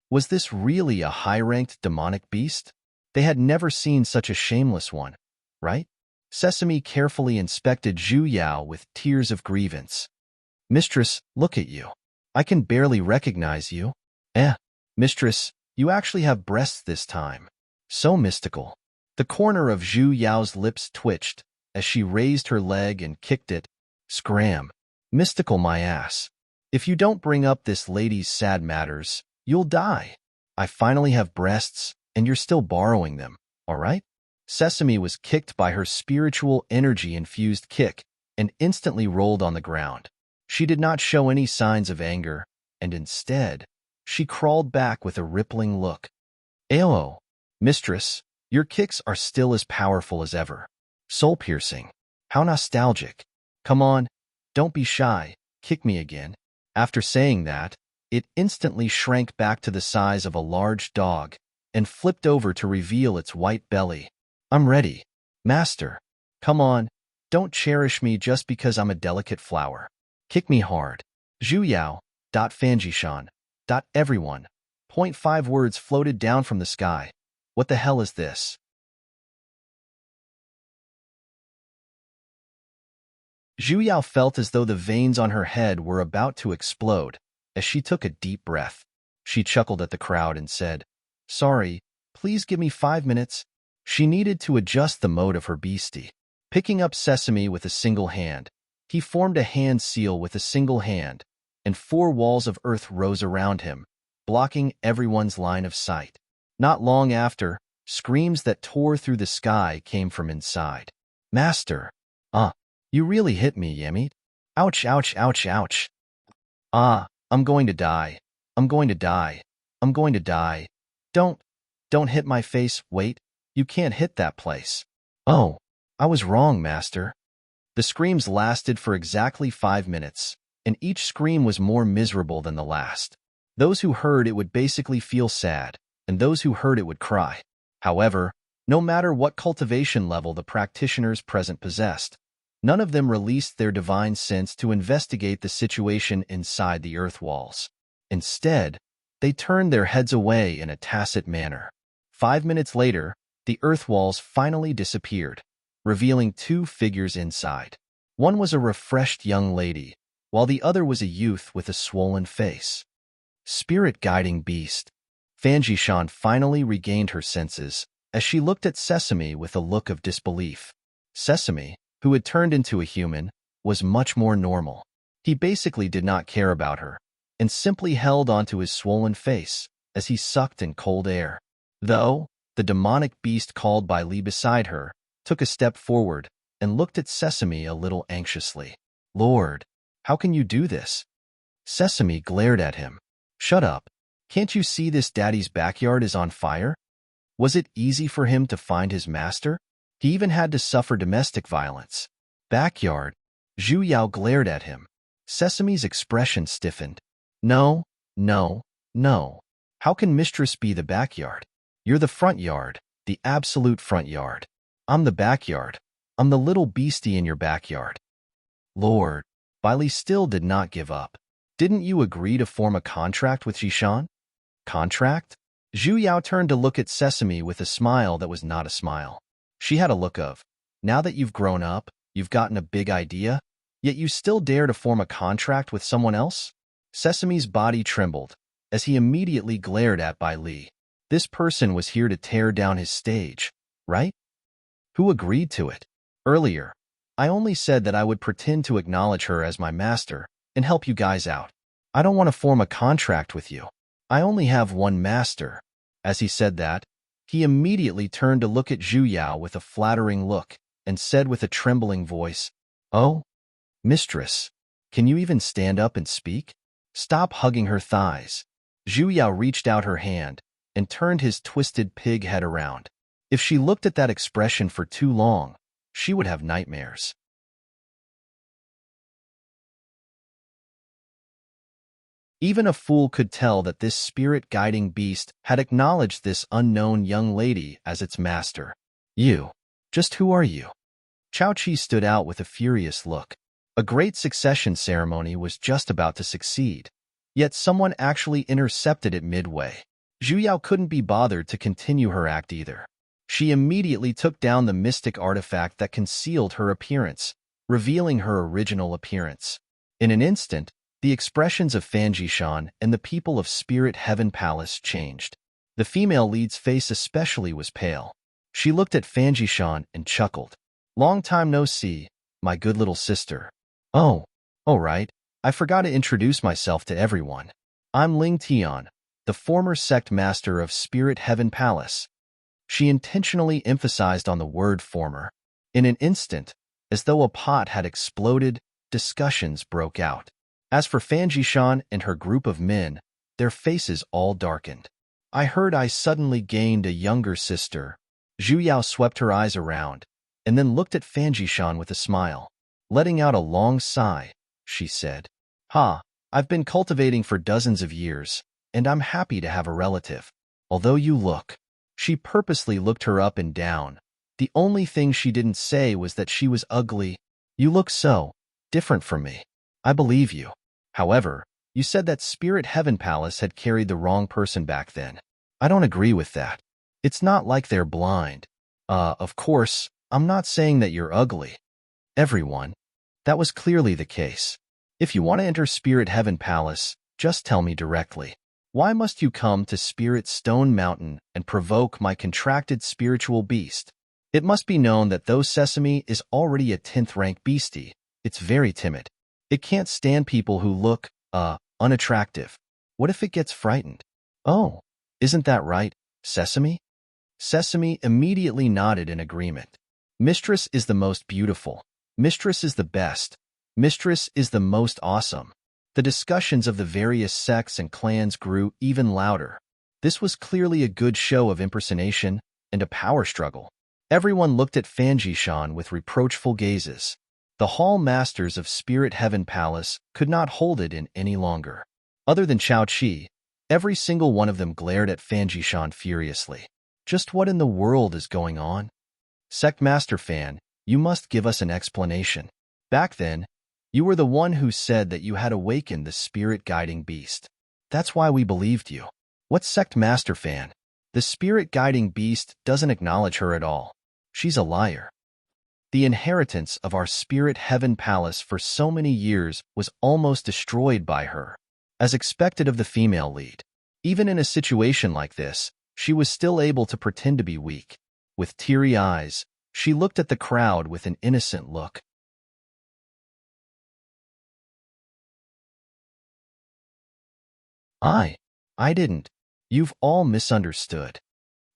Was this really a high-ranked demonic beast? They had never seen such a shameless one, right? Sesame carefully inspected Zhu Yao with tears of grievance. "Mistress, look at you. I can barely recognize you." Mistress, you actually have breasts this time. So mystical." The corner of Zhu Yao's lips twitched as she raised her leg and kicked it. "Scram. Mystical my ass. If you don't bring up this lady's sad matters, you'll die. I finally have breasts, and you're still borrowing them, all right?" Sesame was kicked by her spiritual energy-infused kick, and instantly rolled on the ground. She did not show any signs of anger, and instead, she crawled back with a rippling look. "Ayo, mistress, your kicks are still as powerful as ever. Soul-piercing. How nostalgic. Come on, don't be shy, kick me again." After saying that, it instantly shrank back to the size of a large dog and flipped over to reveal its white belly. "I'm ready, master. Come on, don't cherish me just because I'm a delicate flower. Kick me hard." Zhu Fanjishan. Everyone. .5 words floated down from the sky. What the hell is this? Zhu felt as though the veins on her head were about to explode as she took a deep breath. She chuckled at the crowd and said, "Sorry, please give me 5 minutes." She needed to adjust the mode of her beastie. Picking up Sesame with a single hand, he formed a hand seal with a single hand, and 4 walls of earth rose around him, blocking everyone's line of sight. Not long after, screams that tore through the sky came from inside. "Master! You really hit me, Yemit. Ouch, ouch, ouch, ouch. I'm going to die. I'm going to die. I'm going to die. Don't hit my face. Wait, you can't hit that place." "Oh, I was wrong, master." The screams lasted for exactly 5 minutes, and each scream was more miserable than the last. Those who heard it would basically feel sad, and those who heard it would cry. However, no matter what cultivation level the practitioners present possessed, none of them released their divine sense to investigate the situation inside the earth walls. Instead, they turned their heads away in a tacit manner. 5 minutes later, the earth walls finally disappeared, revealing 2 figures inside. One was a refreshed young lady, while the other was a youth with a swollen face. Spirit guiding beast. Fanjishan finally regained her senses as she looked at Sesame with a look of disbelief. Sesame, who had turned into a human, was much more normal. He basically did not care about her, and simply held onto his swollen face as he sucked in cold air. Though, the demonic beast called by Li beside her took a step forward and looked at Sesame a little anxiously. "Lord, how can you do this?" Sesame glared at him. "Shut up. Can't you see this daddy's backyard is on fire?" Was it easy for him to find his master? He even had to suffer domestic violence. "Backyard?" Zhu glared at him. Sesame's expression stiffened. "No, no, no. How can mistress be the backyard? You're the front yard, the absolute front yard. I'm the backyard. I'm the little beastie in your backyard." "Lord." Bailey still did not give up. "Didn't you agree to form a contract with Jishan?" "Contract?" Zhu turned to look at Sesame with a smile that was not a smile. She had a look of, "Now that you've grown up, you've gotten a big idea, yet you still dare to form a contract with someone else?" Sesame's body trembled as he immediately glared at Bai Li. This person was here to tear down his stage, right? Who agreed to it? Earlier, I only said that I would pretend to acknowledge her as my master and help you guys out. I don't want to form a contract with you. I only have one master. As he said that, he immediately turned to look at Zhu with a flattering look and said with a trembling voice, "Oh, mistress, can you even stand up and speak? Stop hugging her thighs." Zhu reached out her hand and turned his twisted pig head around. If she looked at that expression for too long, she would have nightmares. Even a fool could tell that this spirit-guiding beast had acknowledged this unknown young lady as its master. "You, just who are you?" Chao Chi stood out with a furious look. A great succession ceremony was just about to succeed, yet someone actually intercepted it midway. Zhu couldn't be bothered to continue her act either. She immediately took down the mystic artifact that concealed her appearance, revealing her original appearance. In an instant, the expressions of Fanjishan and the people of Spirit Heaven Palace changed. The female lead's face especially was pale. She looked at Fanjishan and chuckled. "Long time no see, my good little sister." "Oh, all right. I forgot to introduce myself to everyone. I'm Ling Tian, the former sect master of Spirit Heaven Palace." She intentionally emphasized on the word former. In an instant, As though a pot had exploded, discussions broke out. As for Fan Jishan and her group of men, their faces all darkened. I heard I suddenly gained a younger sister. Zhu Yao swept her eyes around, and then looked at Fan Jishan with a smile. Letting out a long sigh, she said, "Ha, I've been cultivating for dozens of years, and I'm happy to have a relative. Although you look." She purposely looked her up and down. The only thing she didn't say was that she was ugly. "You look so different from me." "I believe you. However, you said that Spirit Heaven Palace had carried the wrong person back then. I don't agree with that. It's not like they're blind. Of course, I'm not saying that you're ugly. Everyone. That was clearly the case. If you want to enter Spirit Heaven Palace, just tell me directly. Why must you come to Spirit Stone Mountain and provoke my contracted spiritual beast? It must be known that though Sesame is already a 10th rank beastie, it's very timid. It can't stand people who look, unattractive. What if it gets frightened?" "Oh, isn't that right, Sesame?" Sesame immediately nodded in agreement. "Mistress is the most beautiful. Mistress is the best. Mistress is the most awesome." The discussions of the various sects and clans grew even louder. This was clearly a good show of impersonation and a power struggle. Everyone looked at Fan Jishan with reproachful gazes. The hall masters of Spirit Heaven Palace could not hold it in any longer. Other than Chao Chi, every single one of them glared at Fan Jishan furiously. Just what in the world is going on? Sect Master Fan, you must give us an explanation. Back then, you were the one who said that you had awakened the spirit-guiding beast. That's why we believed you. What's Sect Master Fan? The spirit-guiding beast doesn't acknowledge her at all. She's a liar. The inheritance of our Spirit Heaven Palace for so many years was almost destroyed by her. As expected of the female lead. Even in a situation like this, she was still able to pretend to be weak. With teary eyes, she looked at the crowd with an innocent look. I didn't. You've all misunderstood.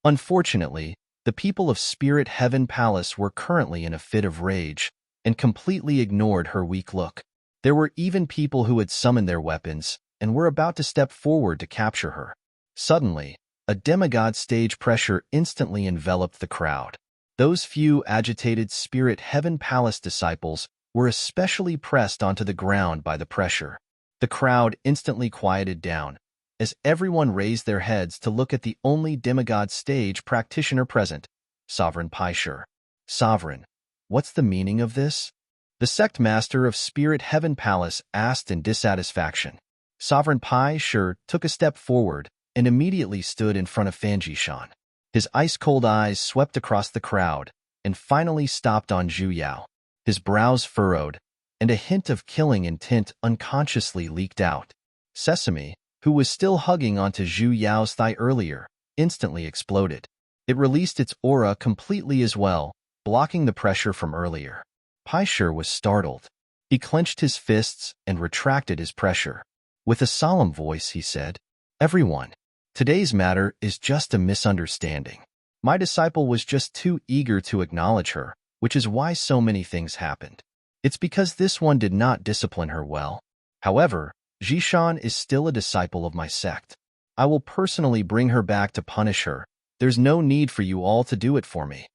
Unfortunately, the people of Spirit Heaven Palace were currently in a fit of rage and completely ignored her weak look. There were even people who had summoned their weapons and were about to step forward to capture her. Suddenly, a demigod stage pressure instantly enveloped the crowd. Those few agitated Spirit Heaven Palace disciples were especially pressed onto the ground by the pressure. The crowd instantly quieted down, as everyone raised their heads to look at the only demigod stage practitioner present, Sovereign Paisher. "Sovereign, what's the meaning of this?" The sect master of Spirit Heaven Palace asked in dissatisfaction. Sovereign Paisher took a step forward and immediately stood in front of Fan Jishan. His ice-cold eyes swept across the crowd and finally stopped on Zhu Yao. His brows furrowed, and a hint of killing intent unconsciously leaked out. Sesame, who was still hugging onto Zhu Yao's thigh earlier, instantly exploded. It released its aura completely as well, blocking the pressure from earlier. Paisher was startled. He clenched his fists and retracted his pressure. With a solemn voice, he said, "Everyone, today's matter is just a misunderstanding. My disciple was just too eager to acknowledge her, which is why so many things happened. It's because this one did not discipline her well. However, Jishan is still a disciple of my sect. I will personally bring her back to punish her. There's no need for you all to do it for me."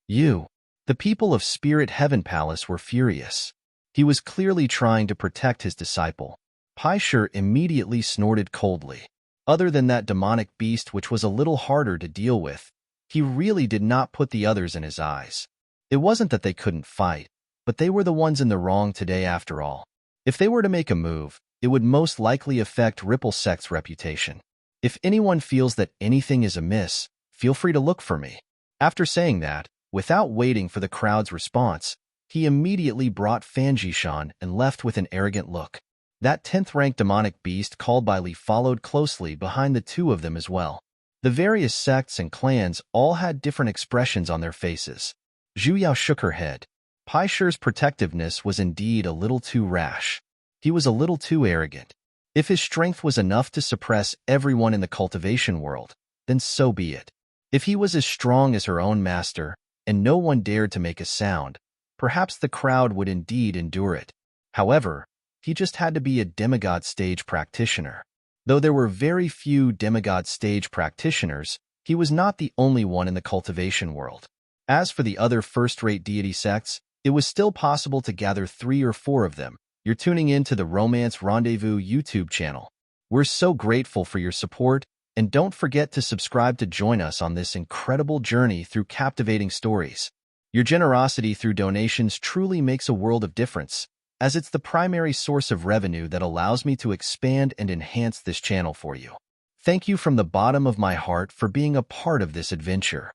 The people of Spirit Heaven Palace were furious. He was clearly trying to protect his disciple. Paisher immediately snorted coldly. Other than that demonic beast which was a little harder to deal with, he really did not put the others in his eyes. It wasn't that they couldn't fight, but they were the ones in the wrong today after all. If they were to make a move, it would most likely affect Ripple Sect's reputation. If anyone feels that anything is amiss, feel free to look for me. After saying that, without waiting for the crowd's response, he immediately brought Fan Jishan and left with an arrogant look. That 10th-rank demonic beast called by Li followed closely behind the two of them as well. The various sects and clans all had different expressions on their faces. Zhu Yao shook her head. Paisher's protectiveness was indeed a little too rash. He was a little too arrogant. If his strength was enough to suppress everyone in the cultivation world, then so be it. If he was as strong as her own master, and no one dared to make a sound, perhaps the crowd would indeed endure it. However, he just had to be a demigod stage practitioner. Though there were very few demigod stage practitioners, he was not the only one in the cultivation world. As for the other first-rate deity sects, it was still possible to gather 3 or 4 of them. You're tuning in to the Romance Rendezvous YouTube channel. We're so grateful for your support, and don't forget to subscribe to join us on this incredible journey through captivating stories. Your generosity through donations truly makes a world of difference, as it's the primary source of revenue that allows me to expand and enhance this channel for you. Thank you from the bottom of my heart for being a part of this adventure.